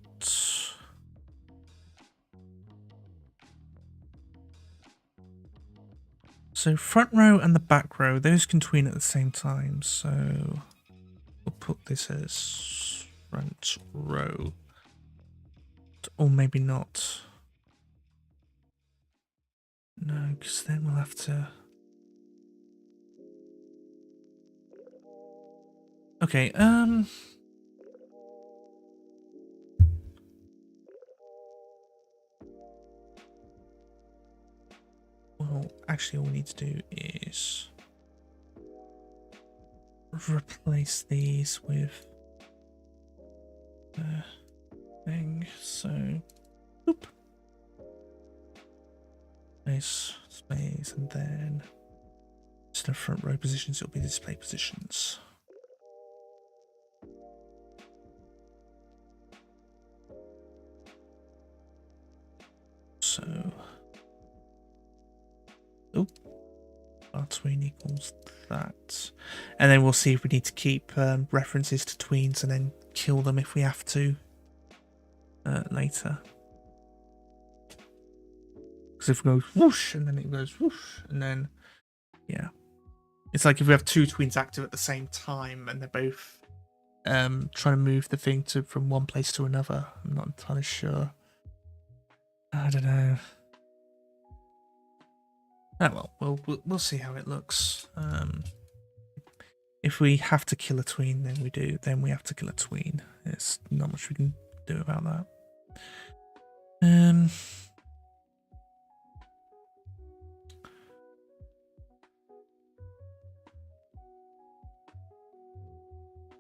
So front row and the back row, those can tween at the same time. So we'll put this as front row. Or maybe not. No, because then we'll have to... Okay, well, actually all we need to do is replace these with the thing, so boop. Space, and then instead of front row positions, it'll be display positions. So, oh, tween equals that, and then we'll see if we need to keep references to tweens and then kill them if we have to later. Because if we go whoosh and then it goes whoosh, and then yeah, it's like if we have two tweens active at the same time and they're both trying to move the thing from one place to another. I'm not entirely sure. I don't know. Oh well, we'll see how it looks. If we have to kill a tween, then we do. Then we have to kill a tween. There's not much we can do about that.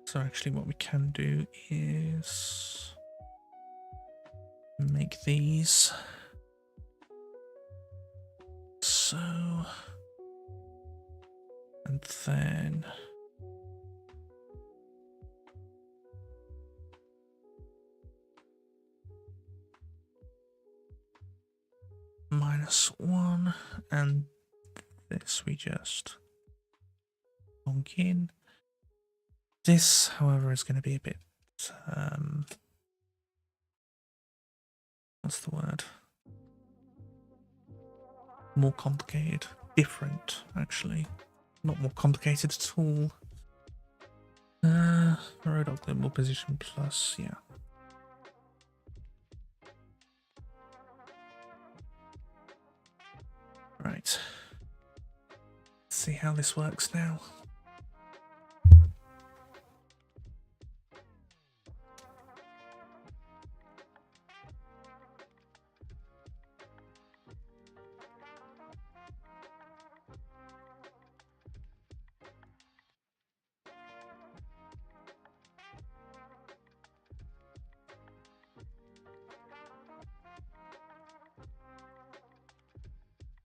So actually, what we can do is make these. So, and then -1, and this we just plonk in. This, however, is going to be a bit, what's the word? More complicated. Different, actually. Not more complicated at all. Road optimal position plus, yeah. Right. Let's see how this works now.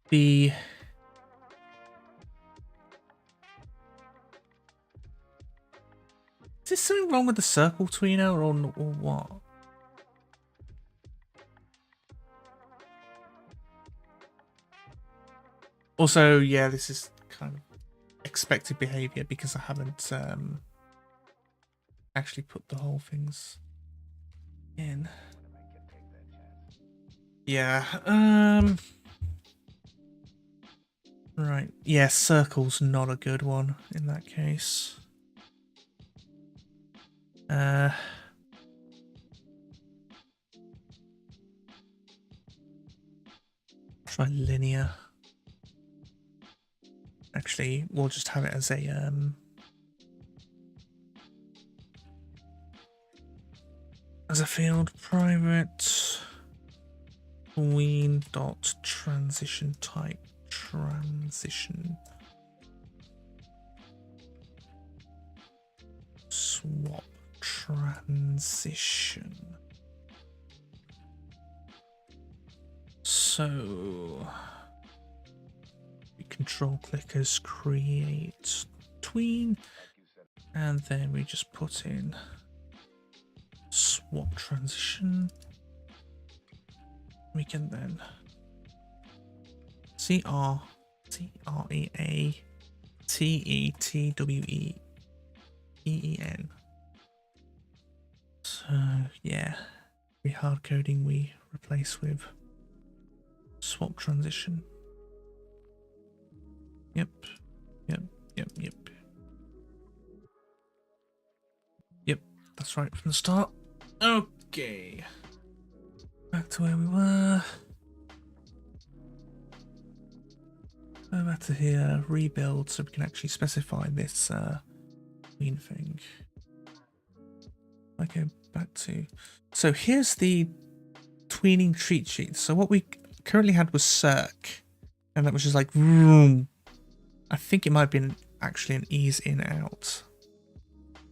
the is there something wrong with the circle tweener or what? Also, yeah, this is kind of expected behavior because I haven't actually put the whole things in. Yeah. Right. Yeah, circle's not a good one in that case. Try linear. Actually, we'll just have it as a field private tween dot transition type transition swap transition. So we control clickers create tween, and then we just put in swap transition. We can then CREATETWEEEN. So yeah, we hard coding we replace with swap transition. Yep. Yep, that's right from the start. Okay. Back to where we were. Go back to here, rebuild, so we can actually specify this queen thing. I go back to. So here's the tweening cheat sheet. So what we currently had was circ, and that was just like, vroom. I think it might have been actually an ease in out.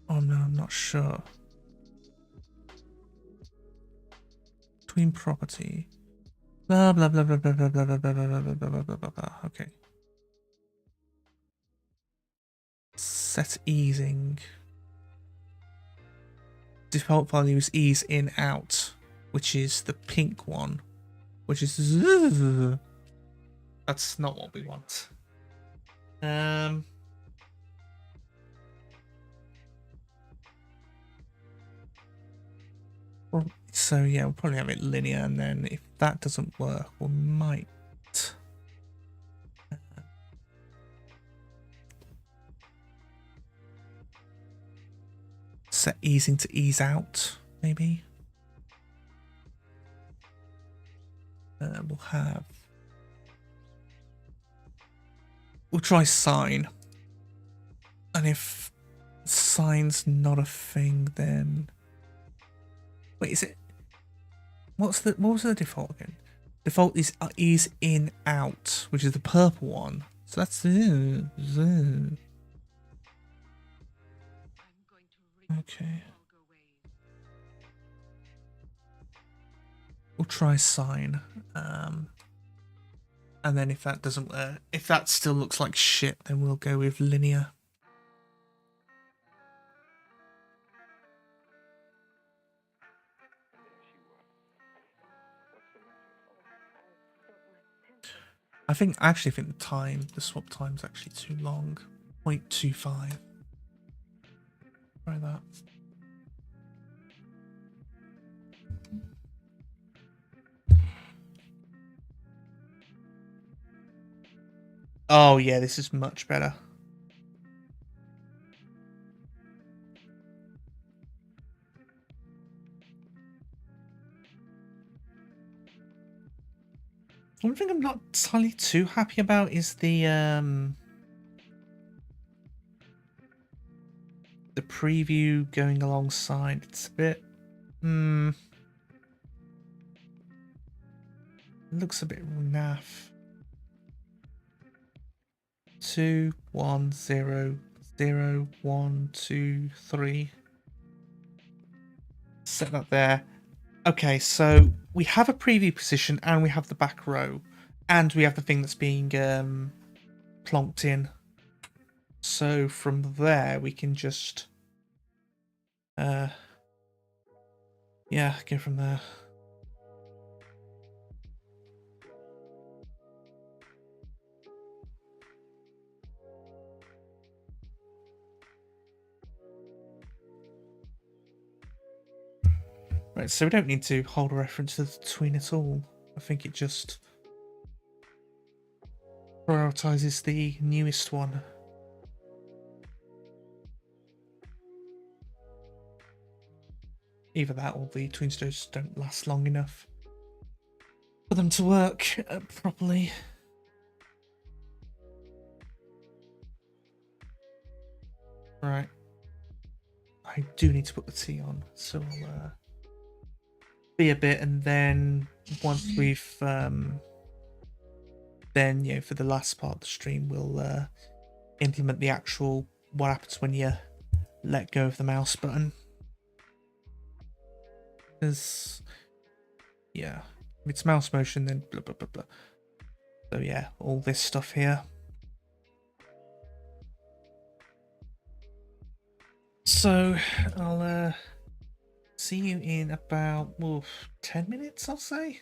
Oh no, I'm not sure. Tween property. Blah blah blah blah blah blah blah blah blah blah blah blah blah blah blah. Okay. Set easing. Default value is ease in out, which is the pink one, which is that's not what we want. Well, so yeah, we'll probably have it linear, and then if that doesn't work, we might set easing to ease out, maybe. We'll try sign, and if sign's not a thing, then wait, is it? What was the default again? Default is ease in out, which is the purple one. So that's okay. We'll try sign, and then if that doesn't work, if that still looks like shit, then we'll go with linear. I actually think the swap time's actually too long. 0.25. Try that. Oh yeah, this is much better. One thing I'm not entirely too happy about is the preview going alongside. It's a bit it looks a bit naff. 2 1 0 0 1 2 3. Set that there. Okay, so we have a preview position and we have the back row. And we have the thing that's being plonked in. So from there we can just yeah, go from there. Right, so we don't need to hold a reference to the tween at all. I think it just prioritizes the newest one. Either that or the tween stoves don't last long enough for them to work properly. Right. I do need to put the tea on, so I'll be a bit, and then once we've then, you know, for the last part of the stream, we'll implement the actual what happens when you let go of the mouse button. Because, yeah, if it's mouse motion, then blah blah blah blah. So yeah, all this stuff here. So I'll see you in about 10 minutes, I'll say.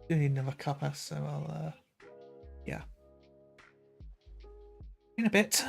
Do need another cuppa, so I'll yeah. In a bit.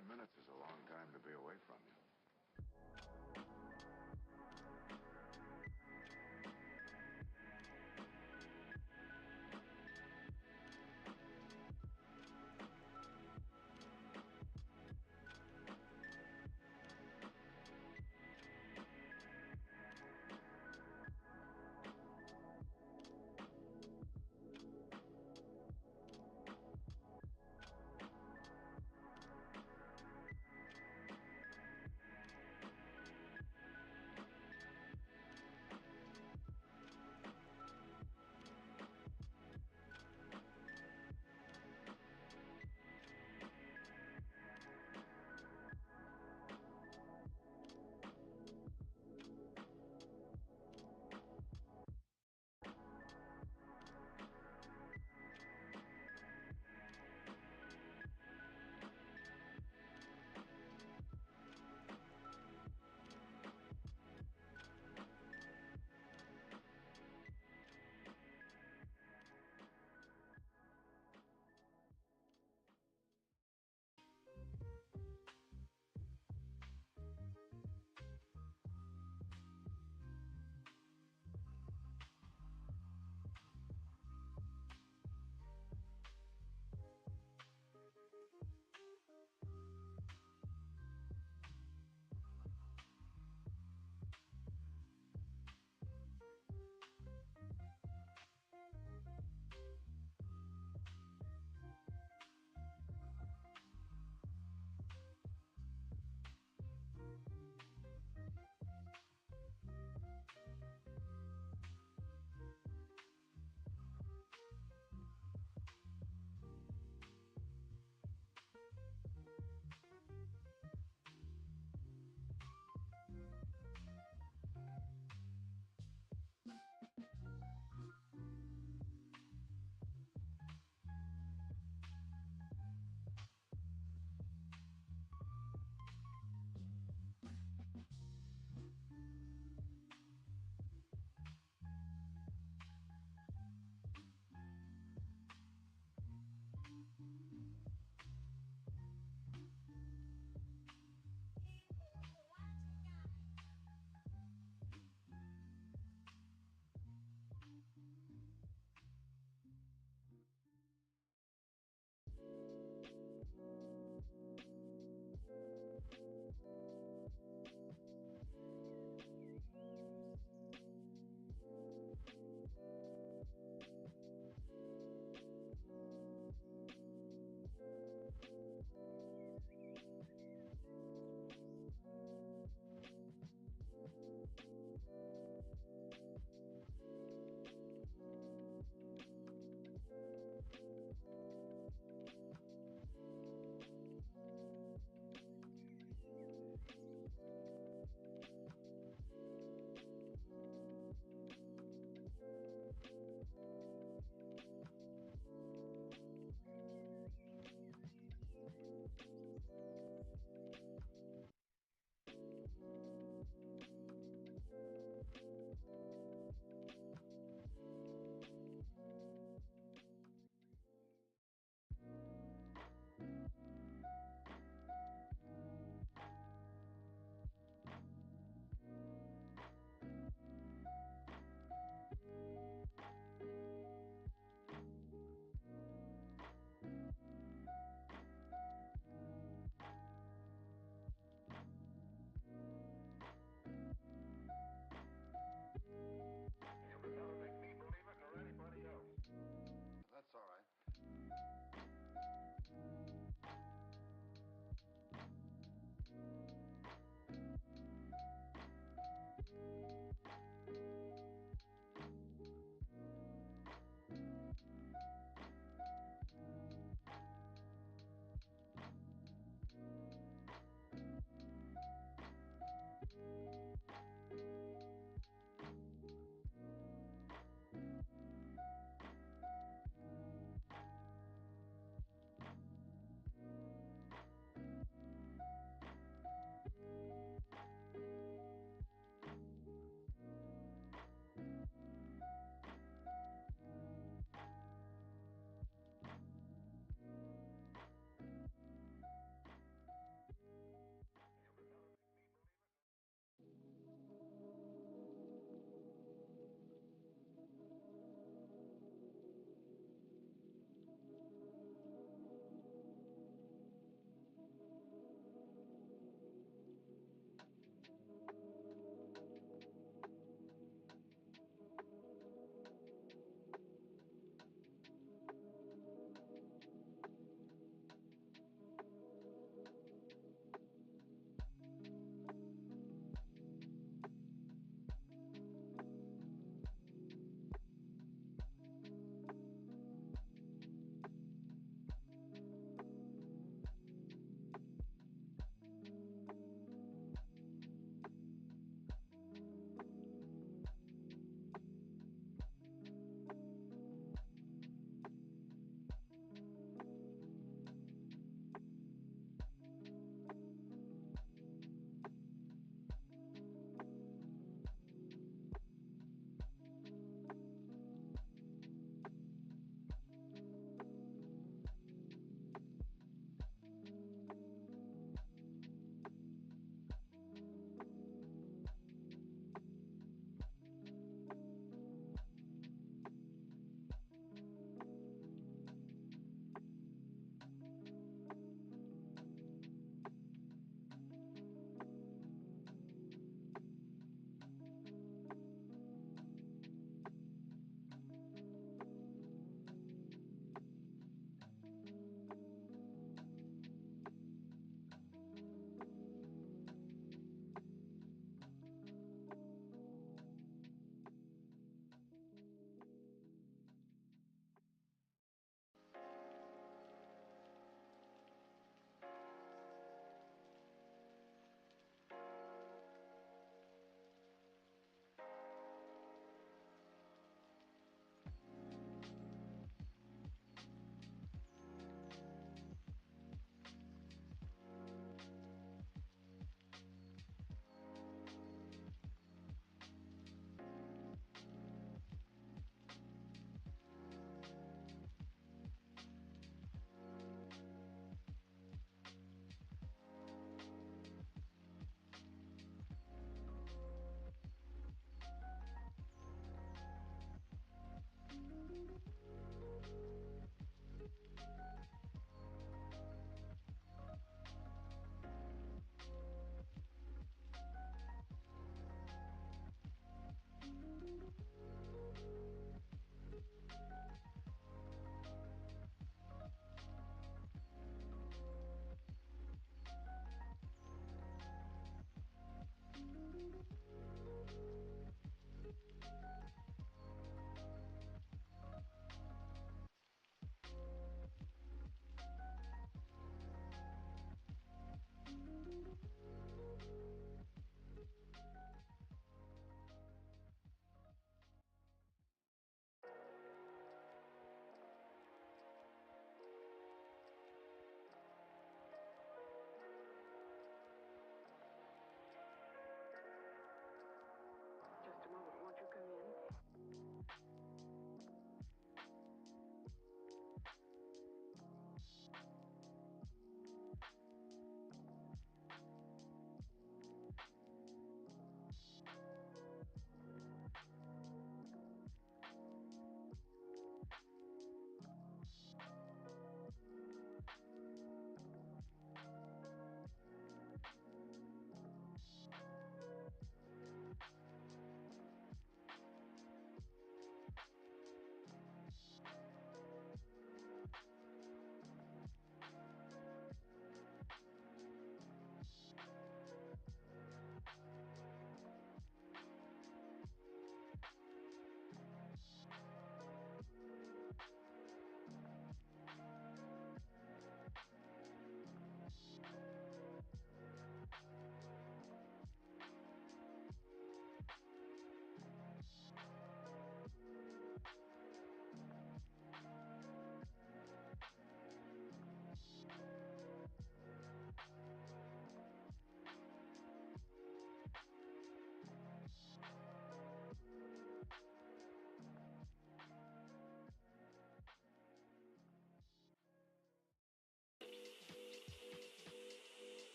10 minutes is a long time to be away from you.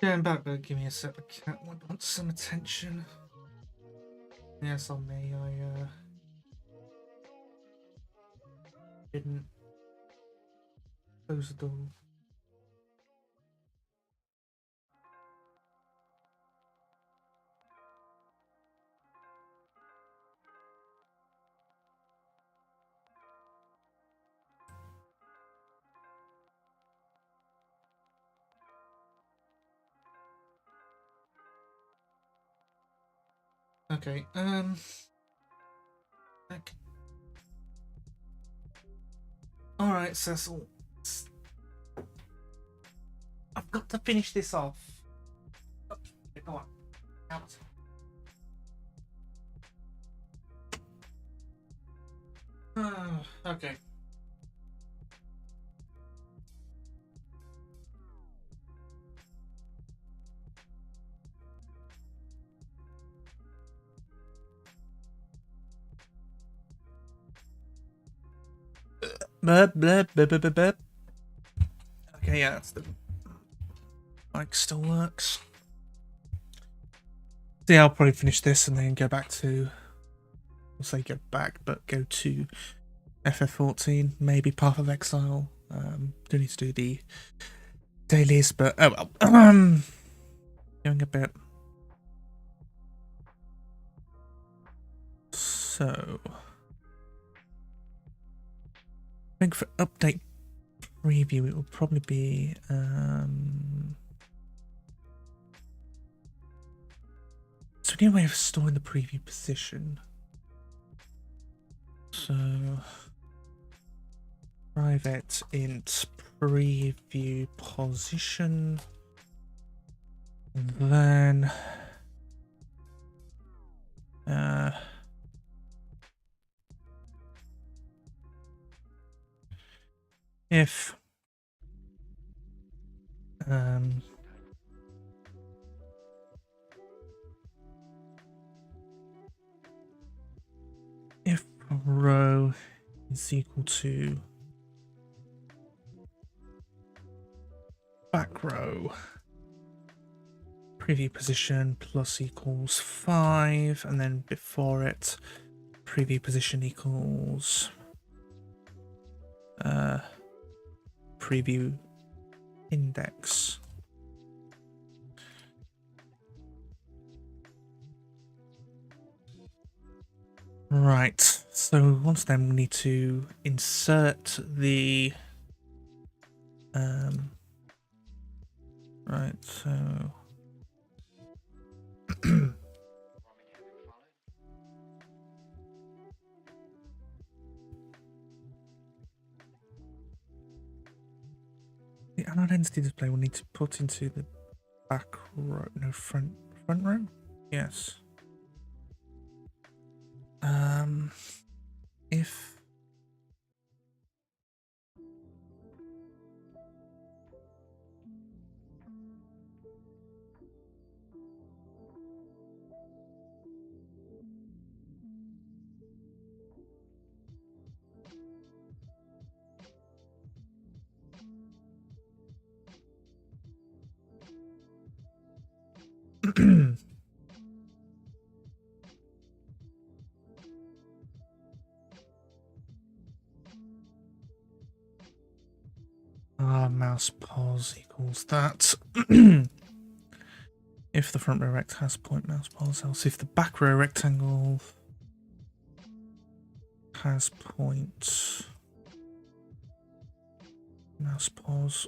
Going back, but give me a sec. The cat wants some attention. Yes, on me. I didn't close the door. Okay, okay. Alright, Cecil. I've got to finish this off. Okay, go on. Out. Okay. Burp, burp, burp, burp, burp, burp. Okay, yeah, that's the mic still works. So yeah, I'll probably finish this and then go back to, I'll say go back, but go to FF14, maybe Path of Exile. Do need to do the dailies, but oh well. Going a bit. So I think for update preview it will probably be so a new way of storing the preview position. So private int preview position, then if if row is equal to back row preview position plus equals 5, and then before it preview position equals preview index. Right, so once then we need to insert the right, so the unidentity display will need to put into the back row, no, front row? Yes. If mouse pause equals that. If the front row rect has point mouse pause, else if the back row rectangle has point mouse pause.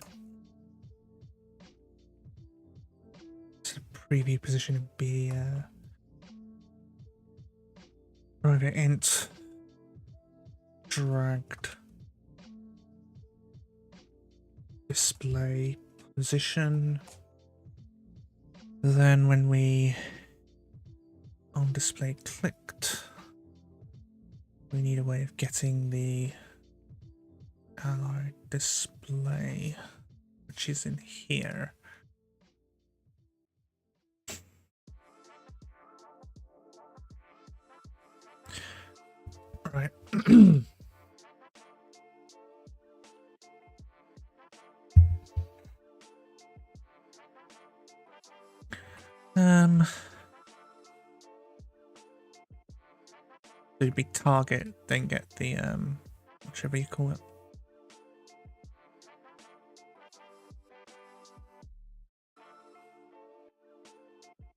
So the preview position would be private int dragged display position. Then when we on display clicked, we need a way of getting the allied display, which is in here. Right. So you'd be target, then get the whichever you call it.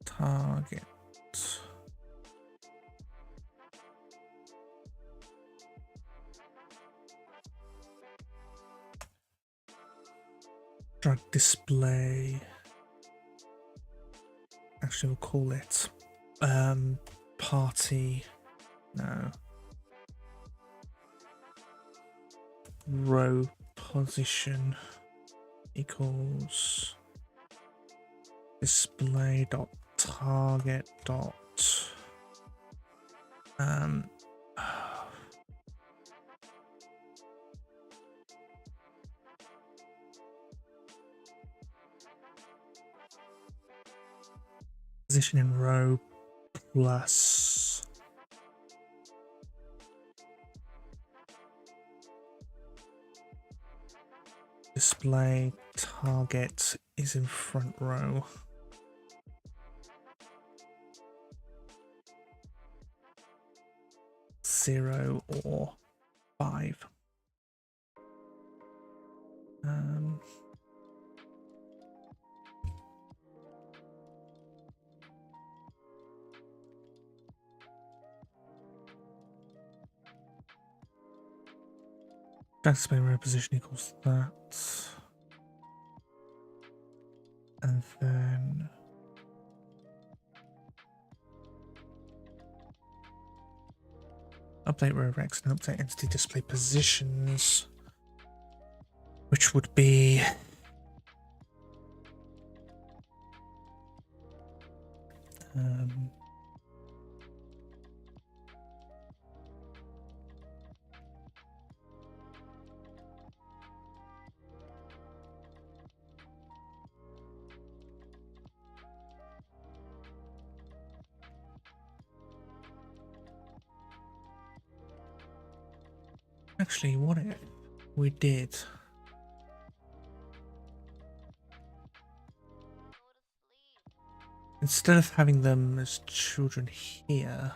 Target. Drag display. Actually, we'll call it party. No. Row position equals display dot target dot position in row plus display target is in front row. Zero or 5. Drag display row position equals that. And then update row rex and update entity display positions, which would be actually what if we did instead of having them as children here,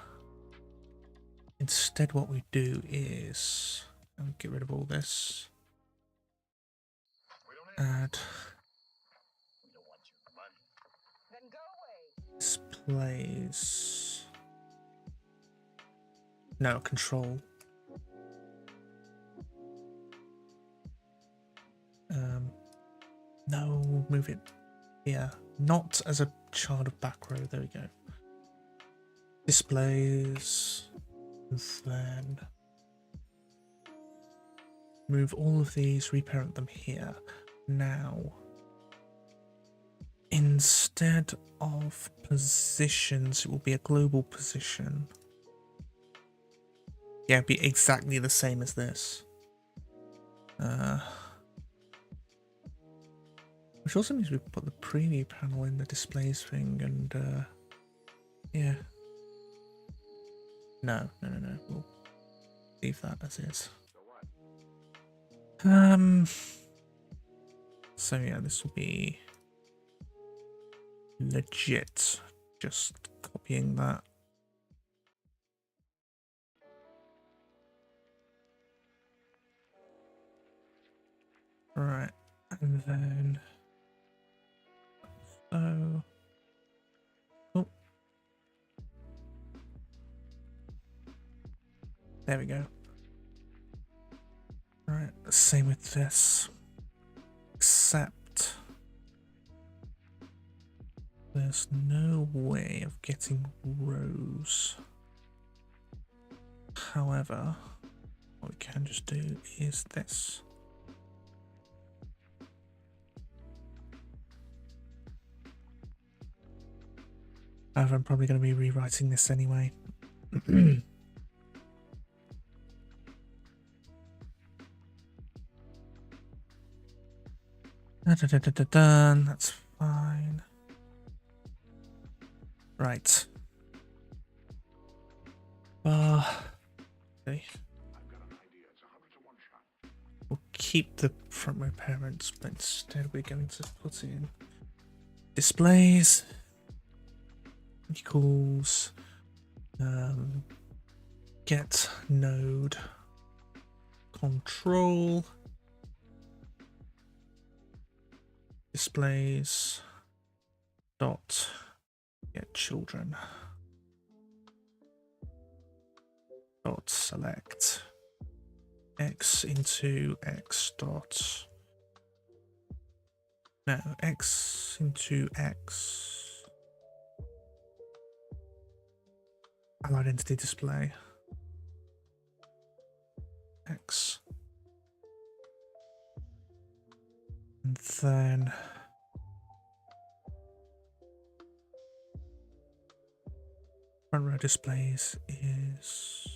instead what we do is get rid of all this, add displays, no, control, no, move it here, not as a child of back row, there we go, displays, and then move all of these, reparent them here. Now, instead of positions, it will be a global position. Yeah, it'd be exactly the same as this. Which also means we put the preview panel in the displays thing and yeah. No. We'll leave that as is. So yeah, this will be legit. Just copying that. Right, and then oh, there we go. Right, same with this, except there's no way of getting rows. However, what we can just do is this. However, I'm probably going to be rewriting this anyway. Done. That's fine. Right. Okay. We'll keep the front row parents, but instead we're going to put in displays equals get node control displays dot get children dot select x into x dot no x into x allow identity display x, and then front row displays is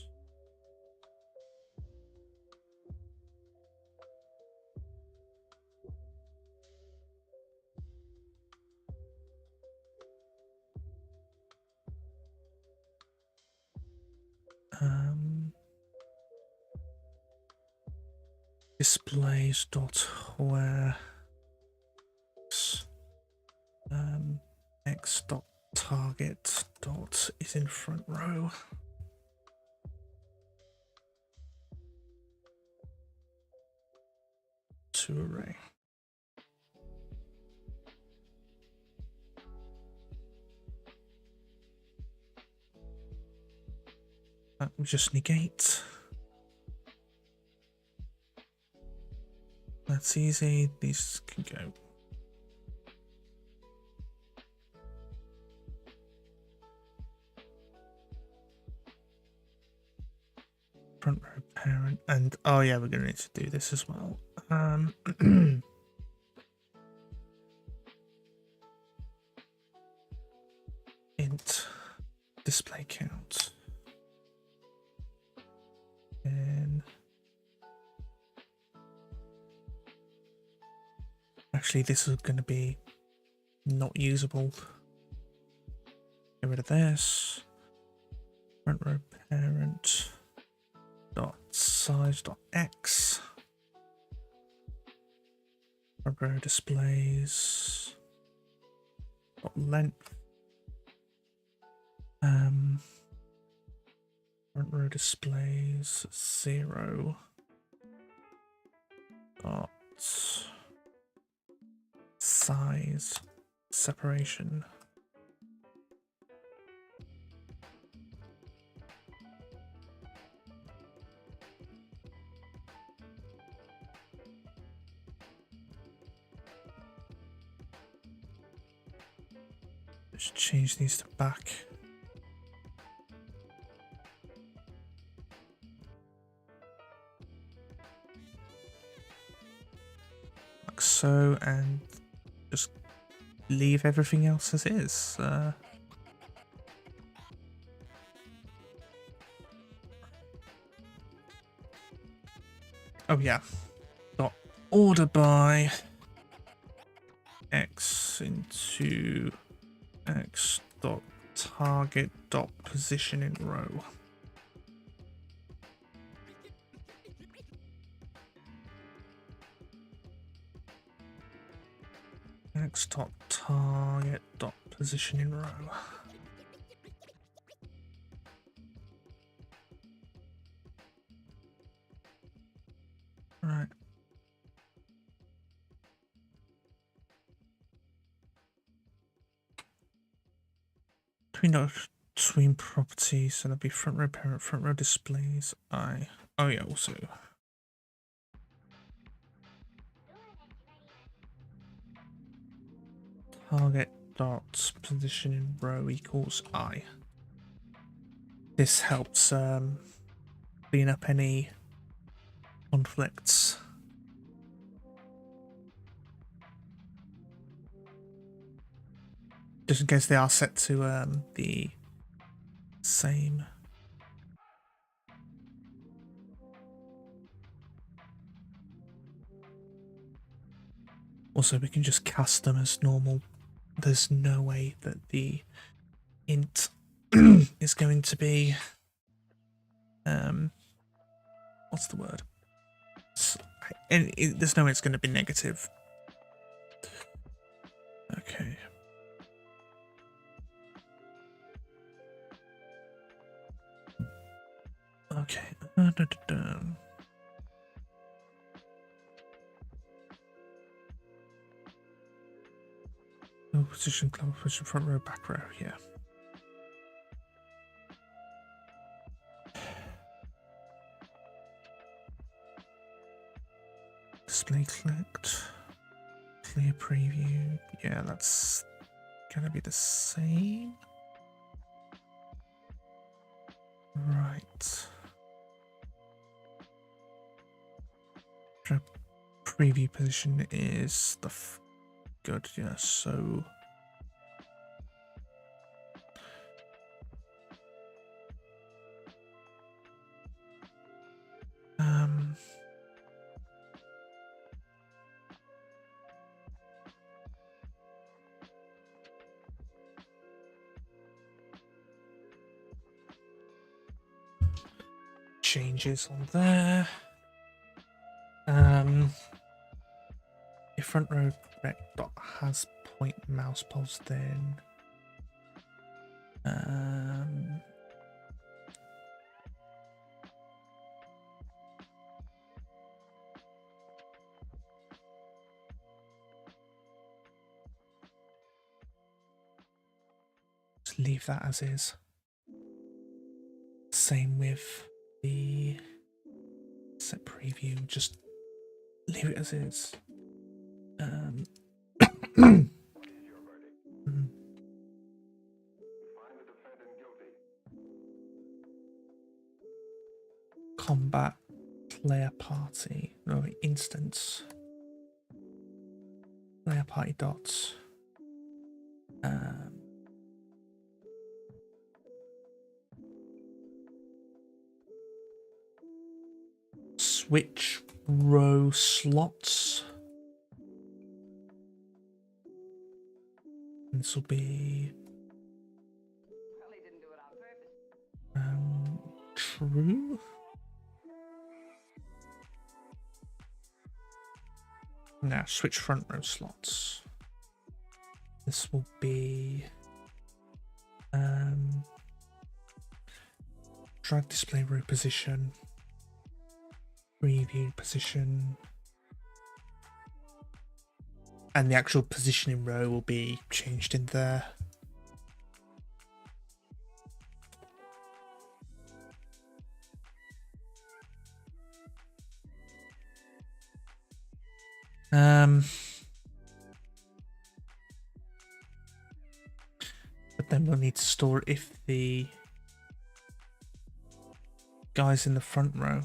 displays dot where x dot target dot is in front row to array. That will just negate. That's easy. These can go. Front row parent, and oh yeah, we're gonna need to do this as well. Int display count. And actually, this is going to be not usable. Get rid of this. Front row parent dot size dot x. Front row displays dot length. Front row displays 0 dot size separation. Just change these to back. Like so, and just leave everything else as is. Oh yeah. Dot order by x into x dot target dot position in row. X dot target dot position in row. Right. Between properties, so that'll be front row parent, front row displays. Oh yeah, also. Target dot position in row equals I. This helps clean up any conflicts. Just in case they are set to the same. Also, we can just cast them as normal. There's no way that the int is going to be what's the word? There's no way it's going to be negative. Okay. Okay. Oh, position, club position, front row, back row. Yeah. Display clicked. Clear preview. Yeah, that's gonna be the same. Right. Preview position is the good, yeah, so changes on there. If front row rec dot has point mouse pulse, then just leave that as is. Same with the set preview, just leave it as is. What is your verdict? Find the defendant guilty. Combat player party, no, instance player party dots. Switch row slots. This will be Well, he didn't do it on purpose. true. Now switch front row slots. This will be drag display row position, preview position, and the actual positioning row will be changed in there. But then we'll need to store it if the guys in the front row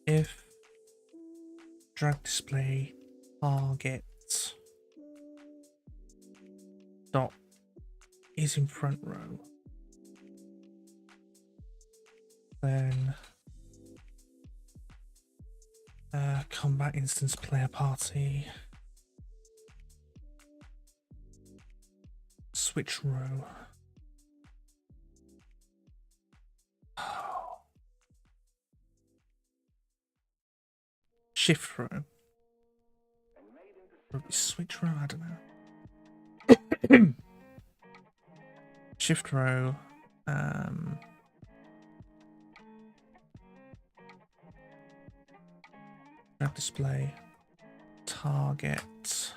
if drag display target dot is in front row, then combat instance player party switch row. Shift row. Probably switch row, I don't know. Shift row. Drag display. Target.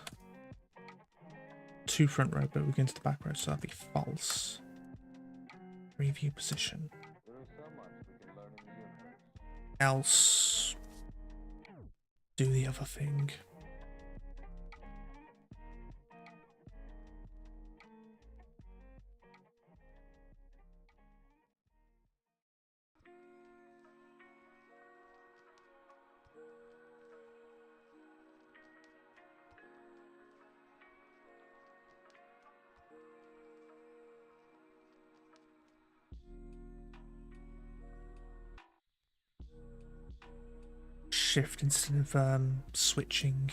To front row, but we're going to the back row, so that'll be false. Preview position. Else. Do the other thing. Shift instead of switching.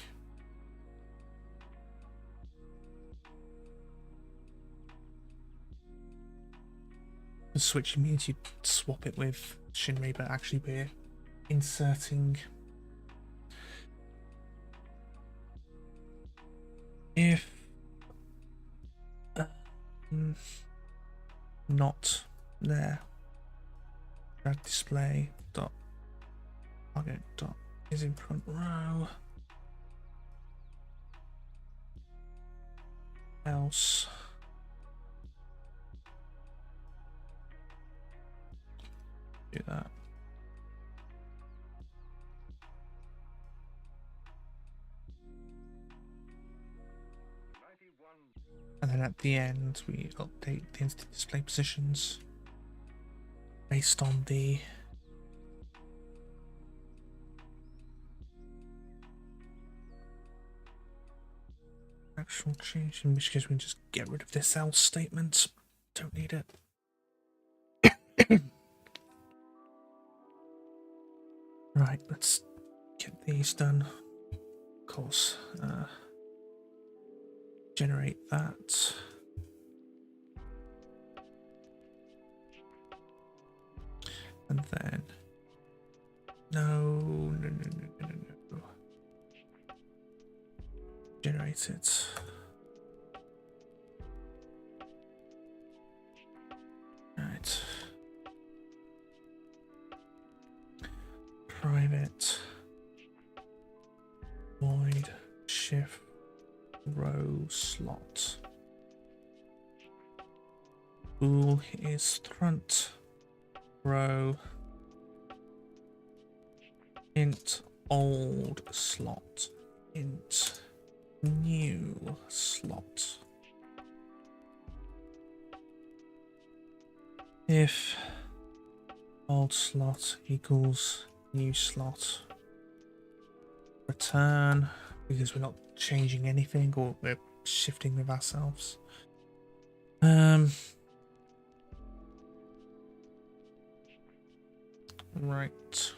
Switching means you swap it with Shinri, but actually we're inserting. If not there, drag display dot target dot is in front row, else do that. And then at the end, we update the entity display positions based on the actual change, in which case we can just get rid of this else statement. Don't need it. Right, let's get these done. Of course, generate that. And then no. Generate it. Right. Private void shift row slot. Bool is front row int old slot int new slot. If old slot equals new slot, return, because we're not changing anything or we're shifting with ourselves. Right.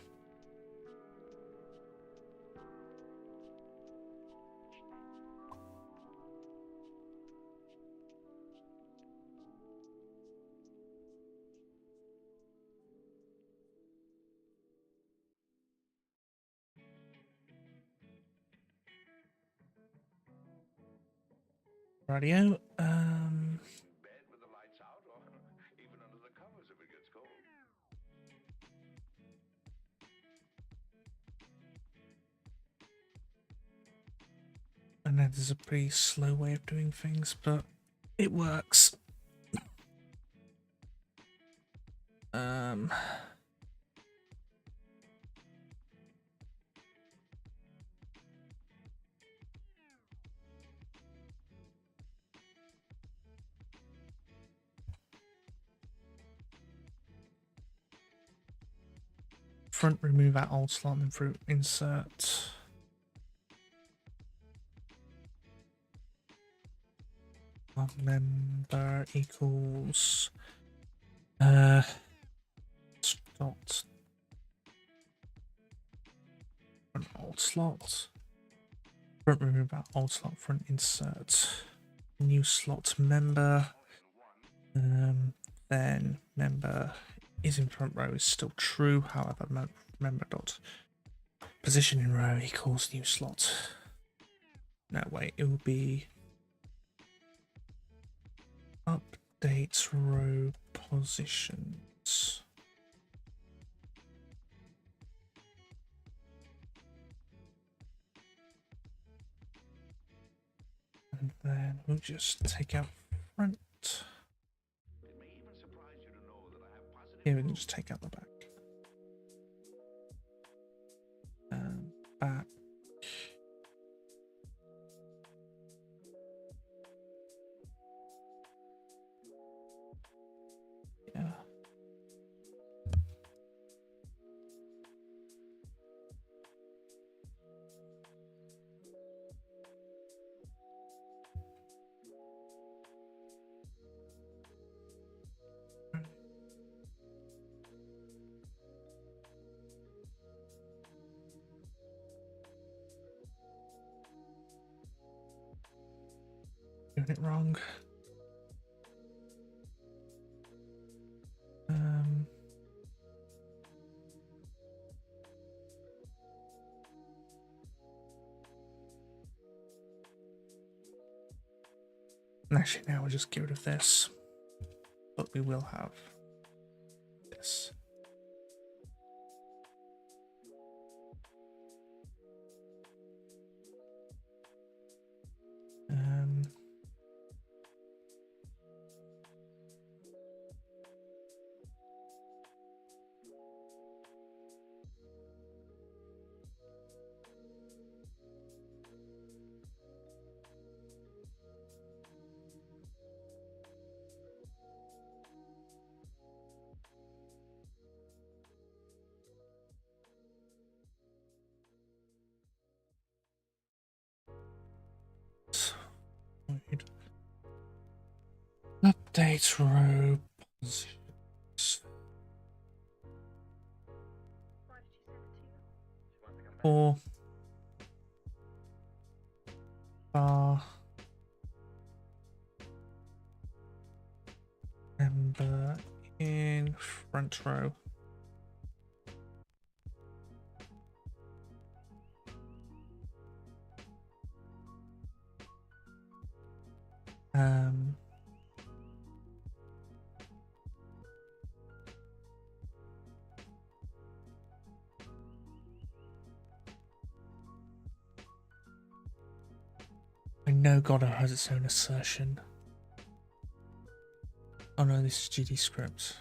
Radio. Bed with the lights out, or even under the covers if it gets cold. And that is a pretty slow way of doing things, but it works. Front, remove that old slot and through insert. Member equals dot front old slot. Front, remove that old slot, front insert new slot member. Then member is in front row is still true, however member dot position in row equals new slot. No, wait, it will be update row positions. And then we'll just take out front. It may even surprise you to know that I have positive Here we can just take out the back. Back. Yeah. Doing it wrong. Actually, now we'll just get rid of this. But we will have this. Update row positions. Why did you send it to you? Or bar member in front row. I know Godot has its own assertion. Oh no, this is GD script.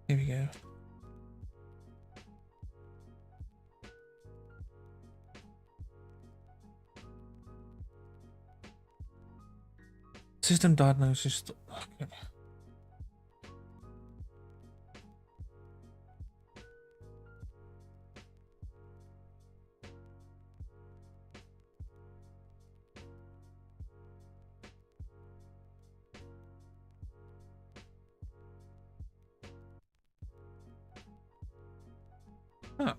Here we go. System diagnosis. Okay. Oh.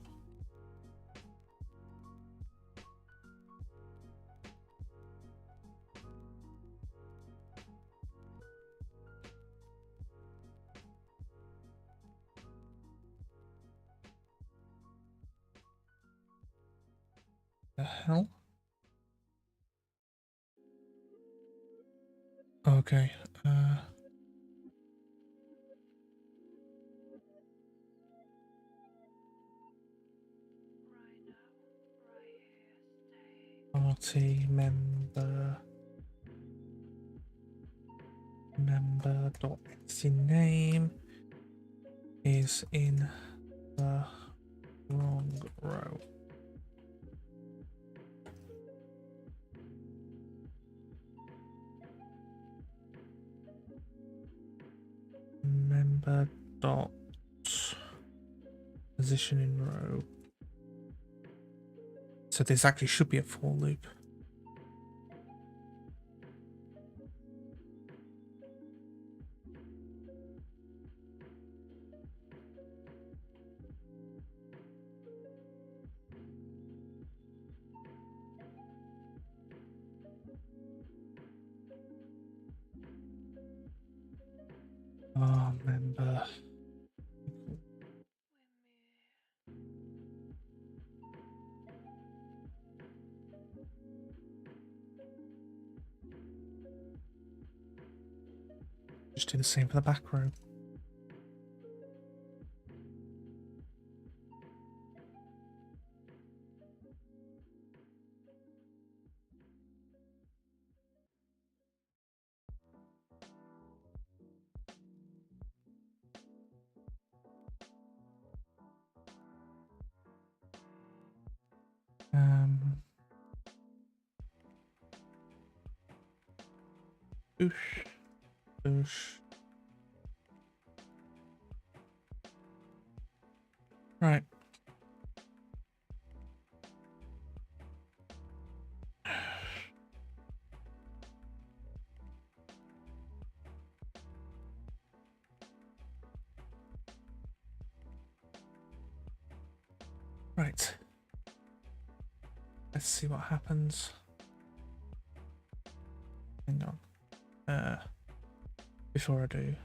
The hell? Okay. Party member dot entity name is in the wrong row. Member dot position in row. So this actually should be a for loop. Member. Just do the same for the back row. Oosh. Oosh. Right. Right. Let's see what happens. Hang on. Before I do.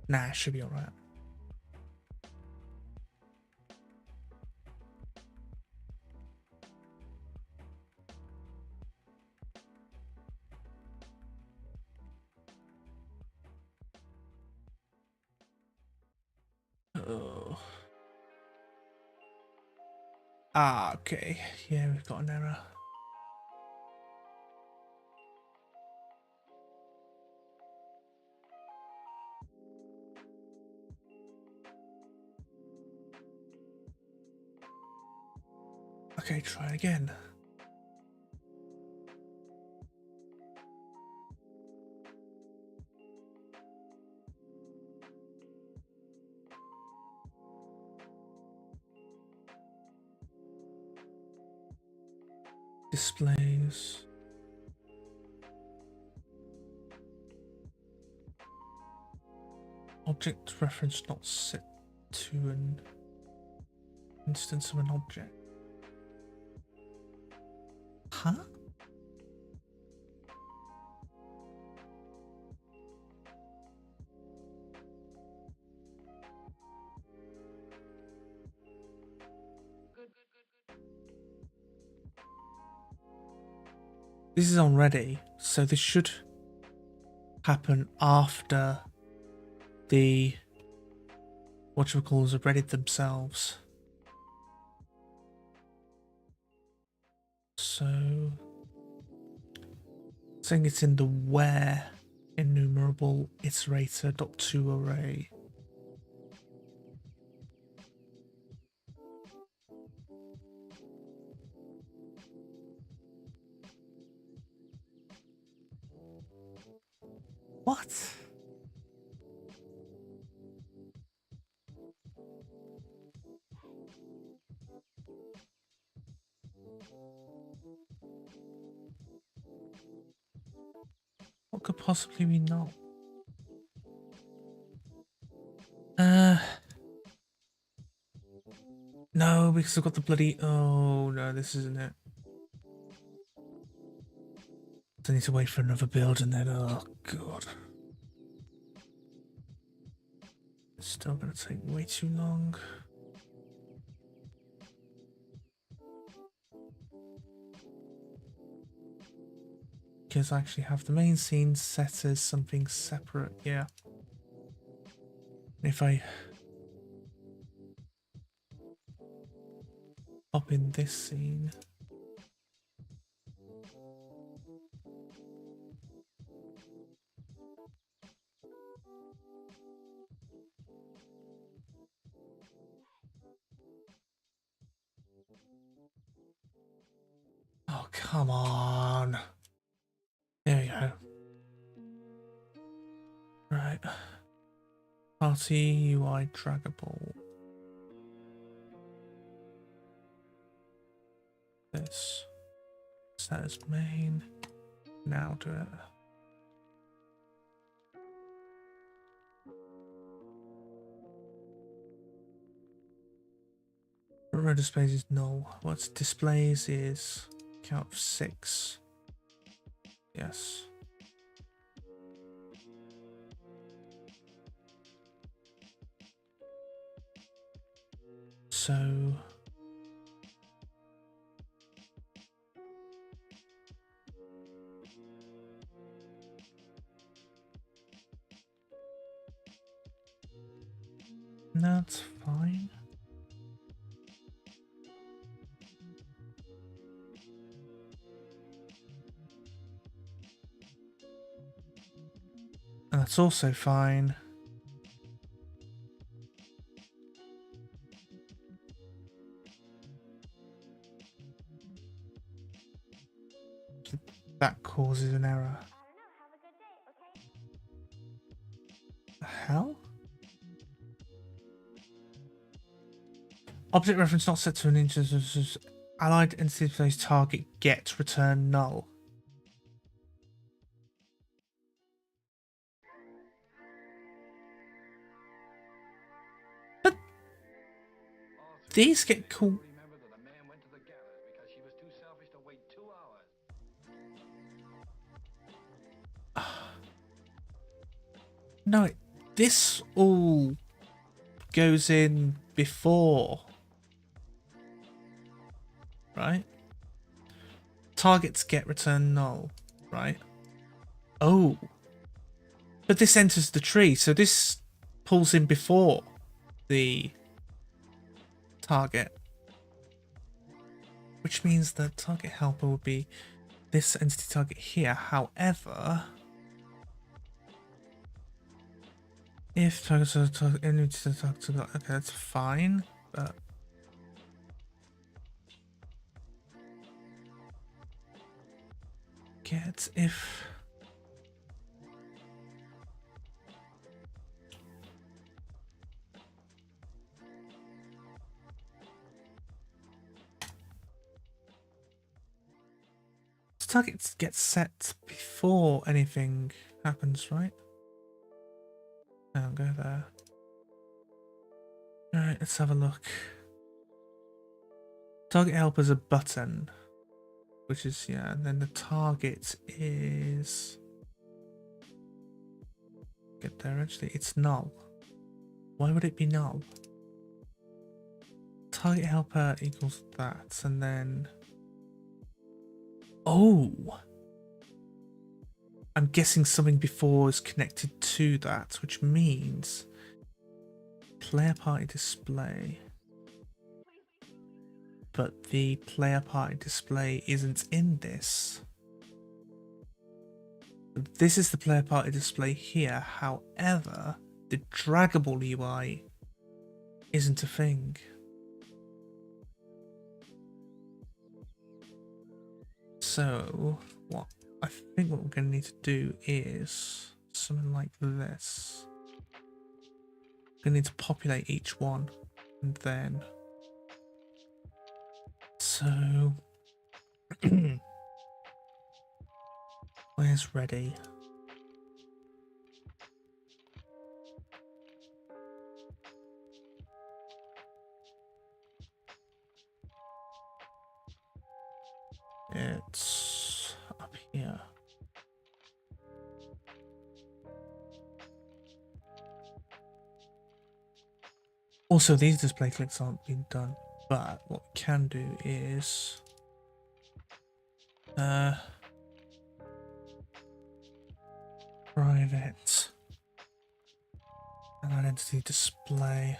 Nah, it should be alright. Oh. Ah, okay. Yeah, we've got an error. Okay, try again. Displays. Object reference not set to an instance of an object. Huh? This is on ready, so this should happen after the whatchamacalls have readied themselves. So saying it's in the where enumerable iterator.toArray. What? What could possibly be null? No, because I've got the bloody... Oh, no, this isn't it. I need to wait for another build and then... Oh, God. It's still going to take way too long. Because I actually have the main scene set as something separate, yeah. If I pop in this scene... Oh, come on. There we go. Right. Party UI draggable. This. Set as main. Now do it. Row displays is null. What's displays is count of 6. Yes. So that's fine. And that's also fine. That causes an error. I don't know. Have a good day, okay? The hell? Object reference not set to an instance. Allied entity place target get return null. But these get called. Remember that a man went to the gallows because she was too selfish to wait 2 hours. No, this all goes in before, right? Targets get return null, right? Oh, but this enters the tree, so this pulls in before the target, which means the target helper would be this entity target here. However, if targets are entity target, okay, that's fine, but get if targets get set before anything happens, right? I'll go there. Alright, let's have a look. Target helper is a button, which is, yeah, and then the target is... Get there, actually, it's null. Why would it be null? Target helper equals that, and then... Oh! I'm guessing something before is connected to that, which means... Player party display. But the player party display isn't in this. This is the player party display here. However, the draggable UI isn't a thing. So, what I think what we're going to need to do is something like this. We're going to need to populate each one, and then... So... Where's ready? It's up here. Also, these display clicks aren't being done, but what we can do is private and identity display.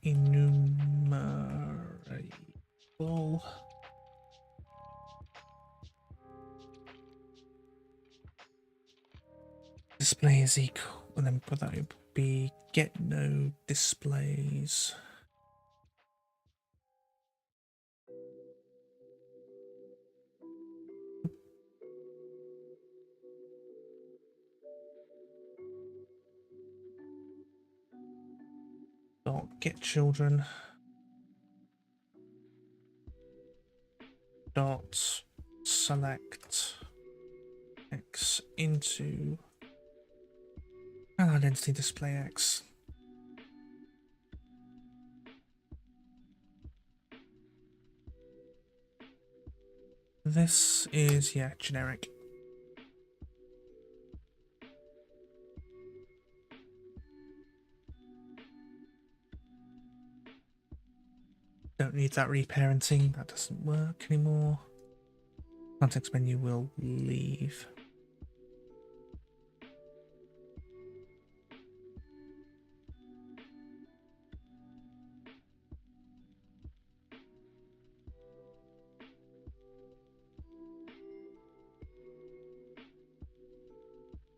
Enumerable. Display is equal, and then put that would be get node displays. Dot get children. Dot select X into an identity display X. This is, yeah, generic. Don't need that reparenting, that doesn't work anymore. Context menu will leave.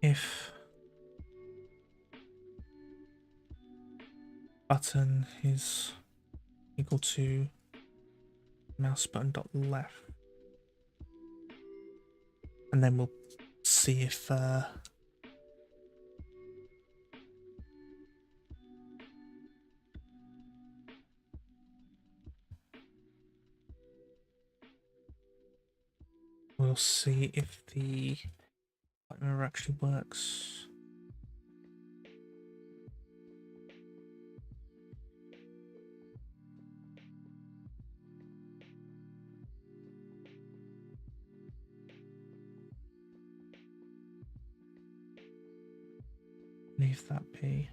If button is equal to mouse button dot left, and then we'll see if the timer actually works. leave that be.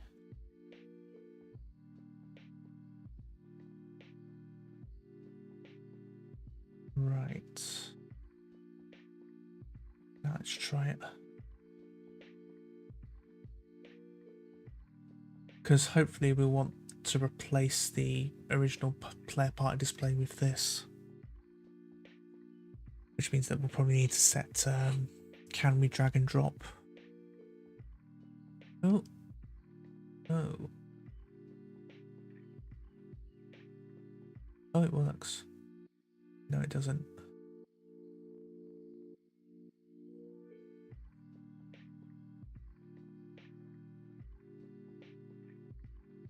Right. Now let's try it. Because hopefully we'll want to replace the original player party display with this. Which means that we'll probably need to set can we drag and drop. Oh. Oh. Oh, it works. No, it doesn't.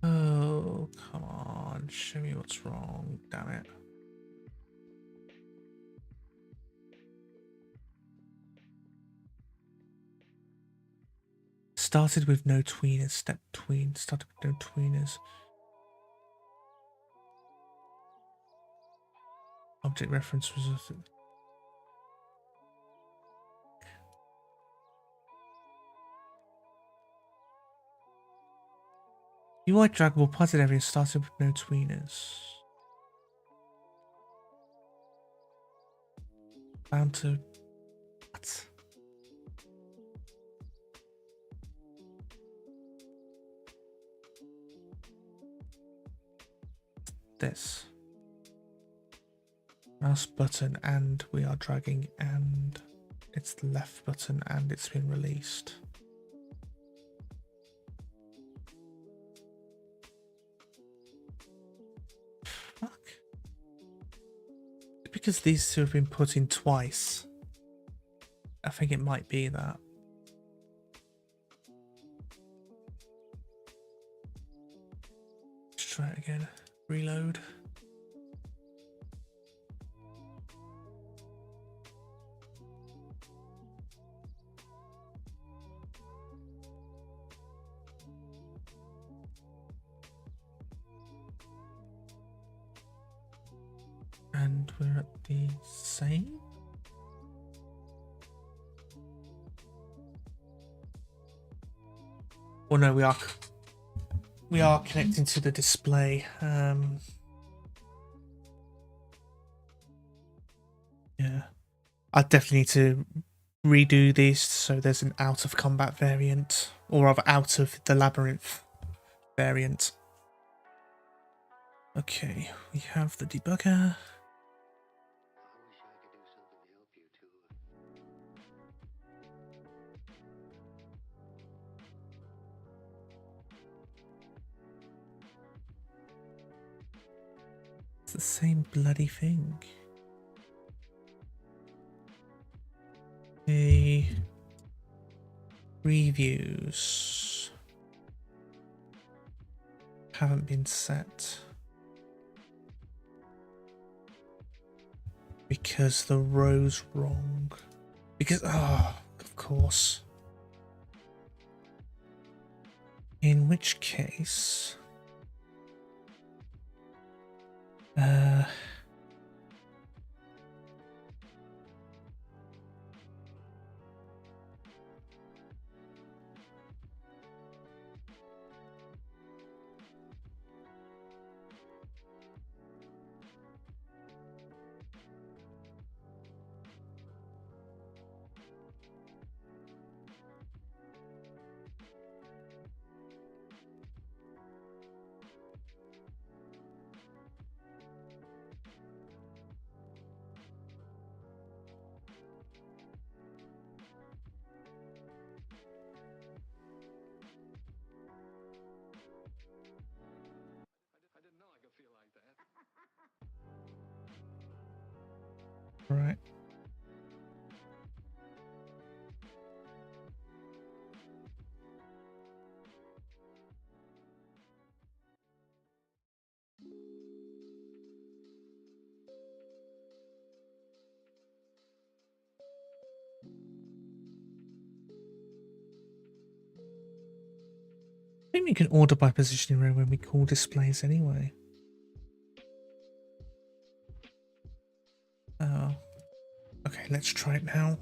Oh, come on. Show me what's wrong. Damn it. Started with no tweeners. Step tween. Started with no tweeners. Object reference was... UI draggable party area started with no tweeners. Bound to... What? This. Mouse button and we are dragging and it's the left button and it's been released. Fuck. Because these two have been put in twice. I think it might be that. Let's try it again. Reload. And we're at the same. Well, no, we are connecting to the display. Yeah, I definitely need to redo this so there's an out of combat variant, or rather out of the labyrinth variant. Okay, we have the debugger. It's the same bloody thing. Okay. Previews haven't been set because the row's wrong. Because, oh, of course. In which case, right. I think we can order by positioning row when we call displays anyway. Oh. Okay, let's try it now.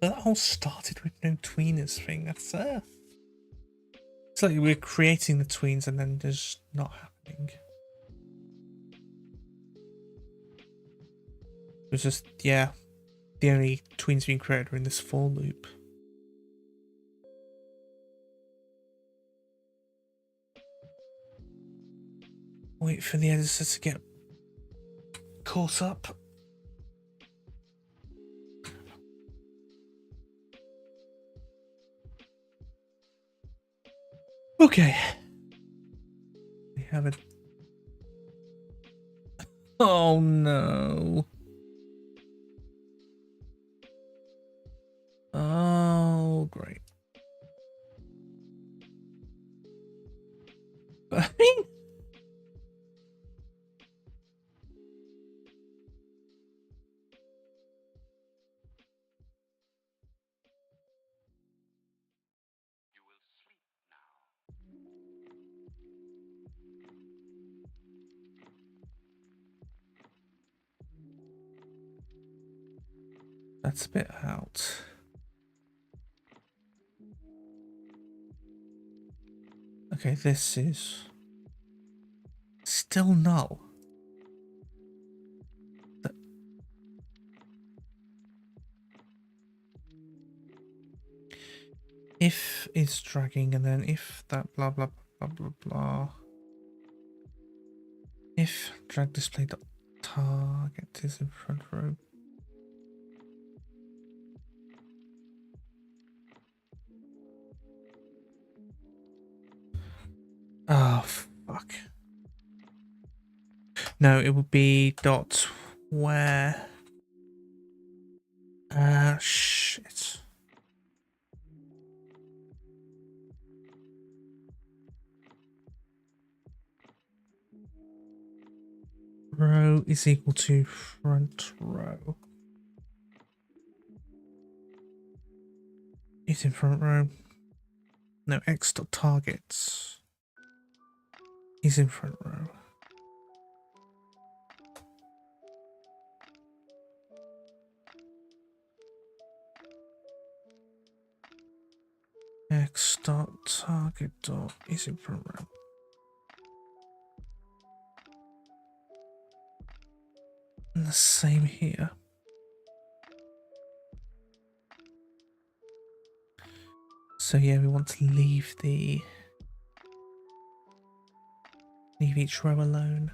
That all started with no tweeners thing. That's it's like we're creating the tweens and then there's not happening. It was just, yeah, the only tweens being created are in this for loop. Wait for the editor to get caught up. Okay. We have it. Oh no. Oh, great. That's a bit out. Okay, this is still null. If is dragging, and then if that blah blah blah blah blah. If drag display dot target is in front row. Oh fuck. No, it would be dot where. Shit. Row is equal to front row. Is in front row. No, x dot targets is in front row. X dot target dot is in front row. And the same here. So yeah, we want to leave each row alone.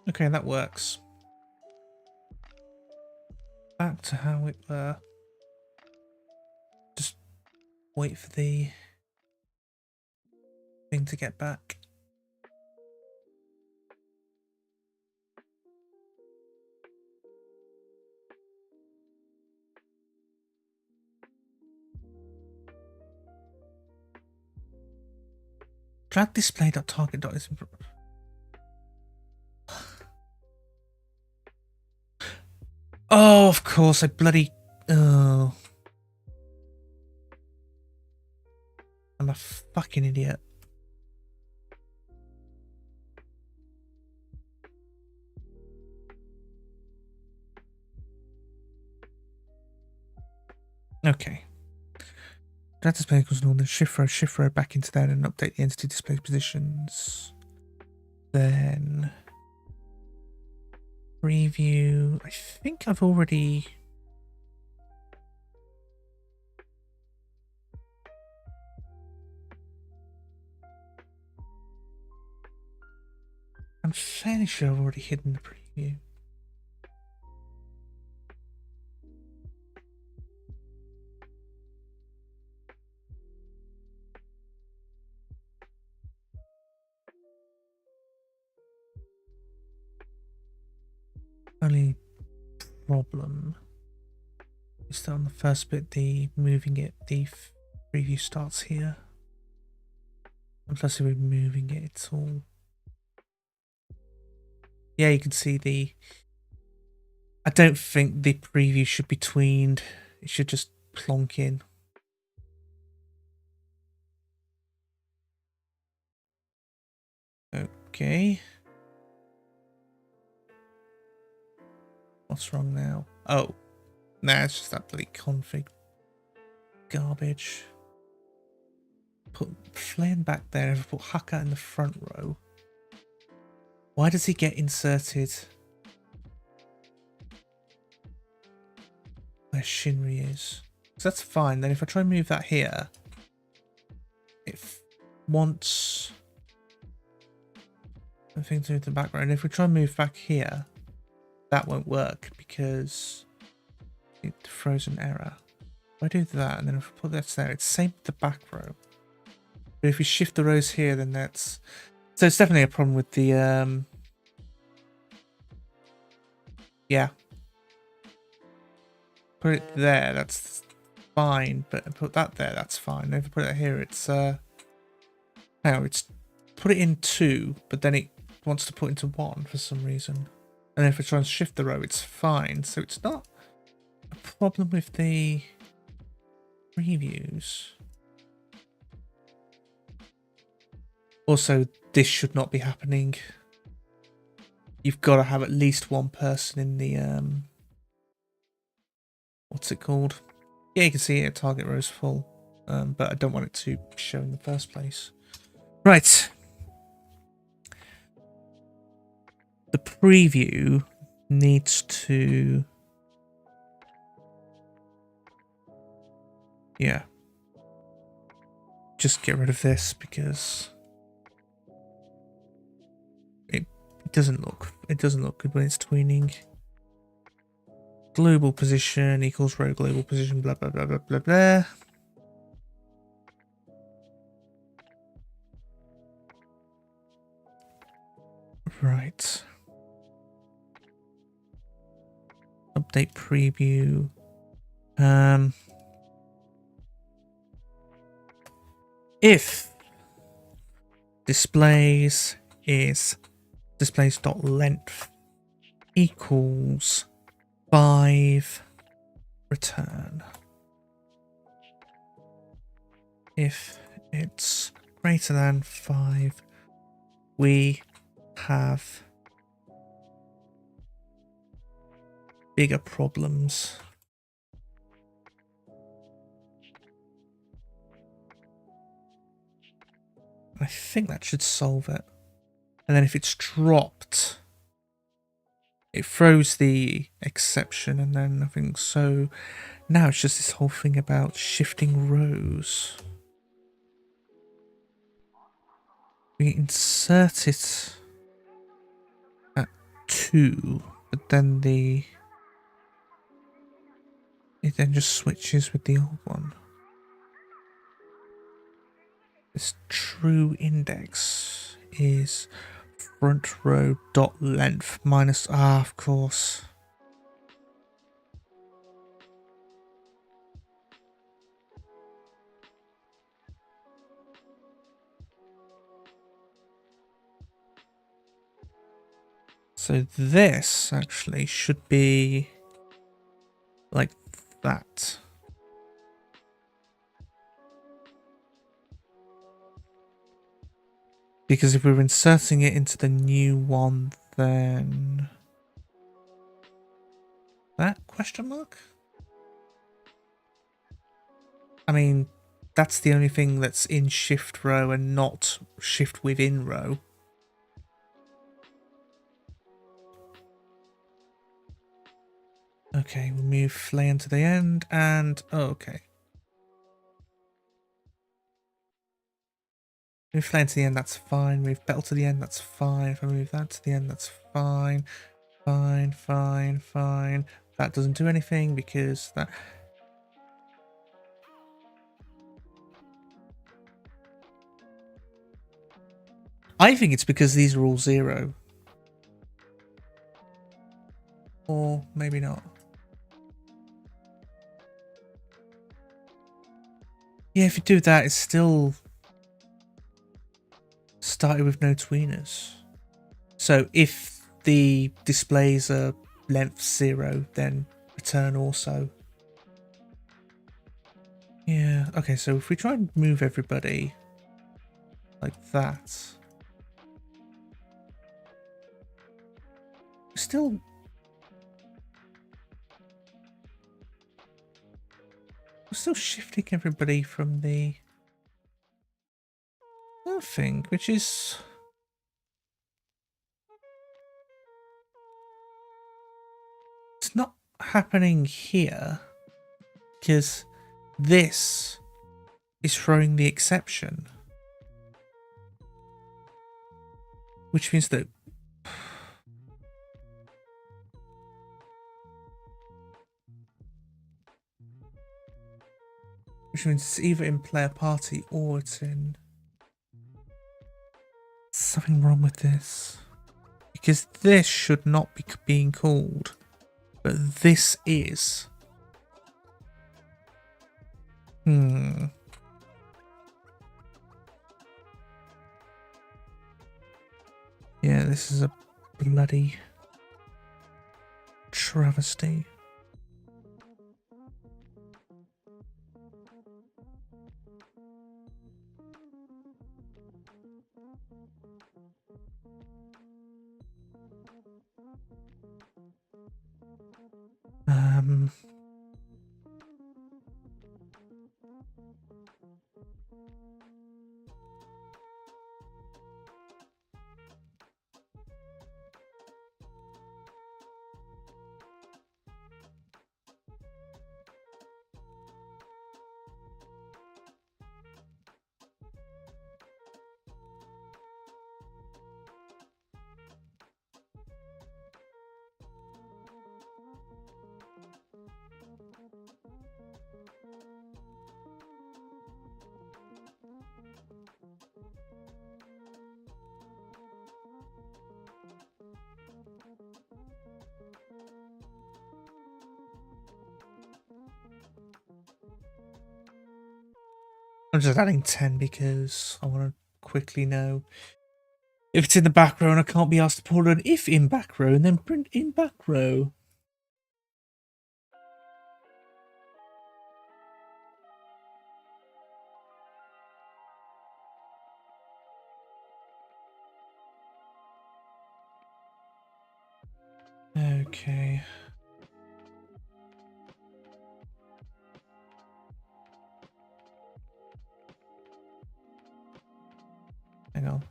Okay, that works. Back to how it were. Just wait for the thing to get back. Drag display dot target dot is in front. Oh, of course, I bloody... Oh. I'm a fucking idiot. Okay. Drag display equals null, then shift row back into that and update the entity display positions. Then... Preview. I think I've already... I'm fairly sure I've already hidden the preview. Only problem is that on the first bit, the moving it, the preview starts here. And plus if we're moving it, it's all... Yeah, you can see the... I don't think the preview should be tweened. It should just plonk in. Okay. What's wrong now? Oh. Nah, it's just that bloody config garbage. Put Flynn back there and put Hacker in the front row. Why does he get inserted where Shinri is? So that's fine. Then if I try and move that here, it wants the thing to move to the background. If we try and move back here, that won't work because it throws an error. If I do that and then if I put that there, it's same with the back row. But if we shift the rows here, then that's... So it's definitely a problem with the... Yeah. Put it there, that's fine. But put that there, that's fine. If I put it here, it's... Hang on, it's... Put it in 2, but then it wants to put into 1 for some reason. And if I try and shift the row, it's fine. So it's not a problem with the previews. Also, this should not be happening. You've got to have at least one person in the what's it called? Yeah, you can see it, target row is full. But I don't want it to show in the first place. Right. The preview needs to... Yeah. Just get rid of this because it doesn't look good when it's tweening. Global position equals row global position, blah blah blah blah blah blah. Right. Update preview. If displays.length equals 5, return. If it's greater than 5, we have bigger problems. I think that should solve it. And then if it's dropped, it throws the exception and then nothing. So now it's just this whole thing about shifting rows. We insert it at 2, but then it then just switches with the old one. This true index is front row dot length minus of course. So this actually should be like that. Because if we were inserting it into the new one, then... That question mark? I mean, that's the only thing that's in shift row and not shift within row. Okay, we'll move Flame to the end and... Oh, okay. Move Flame to the end, that's fine. Move Bell to the end, that's fine. If I move that to the end, that's fine. Fine, fine, fine. That doesn't do anything because that... I think it's because these are all 0. Or maybe not. Yeah, if you do that, it's still... started with no tweeners. So if the displays are length 0, then return also. Yeah, okay, so if we try and move everybody like that, still we're still shifting everybody from the other thing, which is it's not happening here because this is throwing the exception, which means that it's either in player party or it's in something wrong with this, because this should not be being called, but this is. Yeah, this is a bloody travesty. I'm just adding 10 because I want to quickly know if it's in the back row and I can't be asked to pull an if in back row and then print in back row. Okay. Hang on.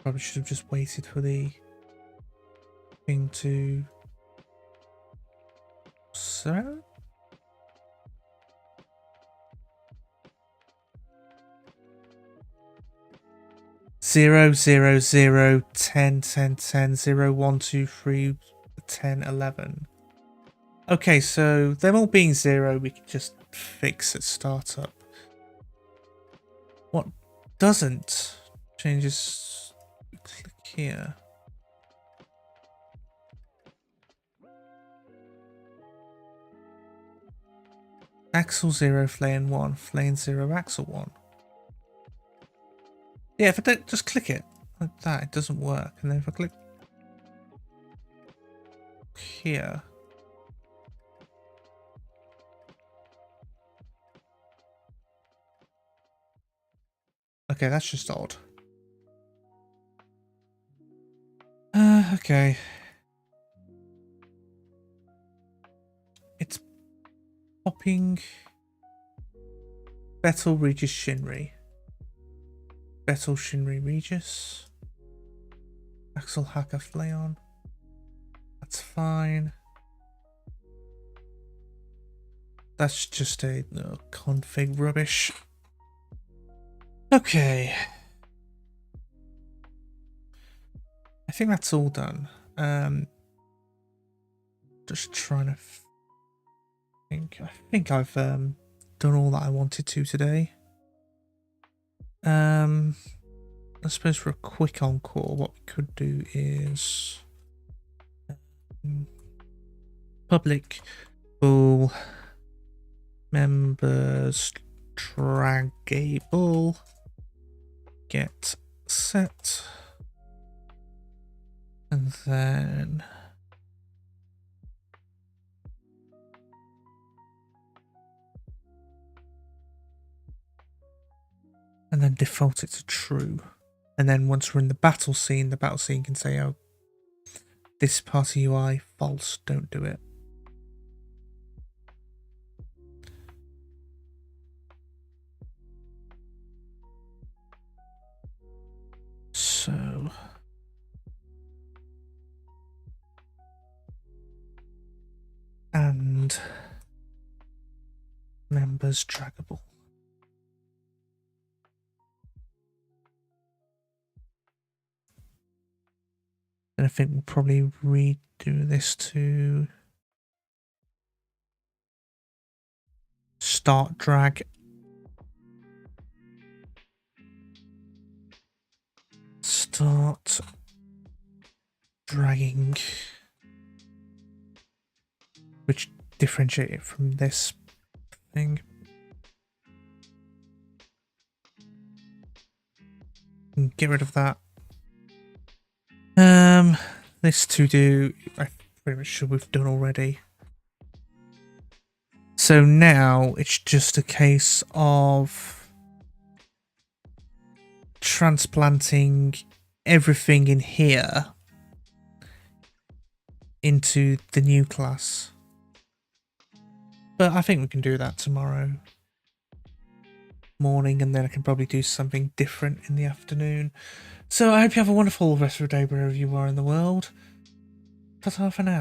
Probably should have just waited for the thing to... So? Zero, 0, 0, 10, 10, 10, 0, 1, 2, 3, 10, 11. Okay, so them all being 0, we can just fix at startup. What doesn't change is click here. Axle 0, Flane 1, Flane 0, Axle 1. Yeah, if I don't just click it like that, it doesn't work. And then if I click here, okay, that's just odd. Okay. It's popping Betel, Regis, Shinri. Betel, Shinri, Regis. Axel, Hacker, Fleon. That's fine. That's just a config rubbish. Okay. I think that's all done. Just trying to think. I think I've done all that I wanted to today. I suppose for a quick encore, what we could do is public pool members draggable get set. And then default it to true. And then once we're in the battle scene can say, oh, this party UI false, don't do it. So and members draggable. And I think we'll probably redo this to start drag. Start dragging, which differentiate it from this thing. And get rid of that. This to do, I'm pretty much sure we've done already. So now it's just a case of transplanting everything in here into the new class. But I think we can do that tomorrow morning, and then I can probably do something different in the afternoon. So I hope you have a wonderful rest of the day wherever you are in the world. Ta-ta for now.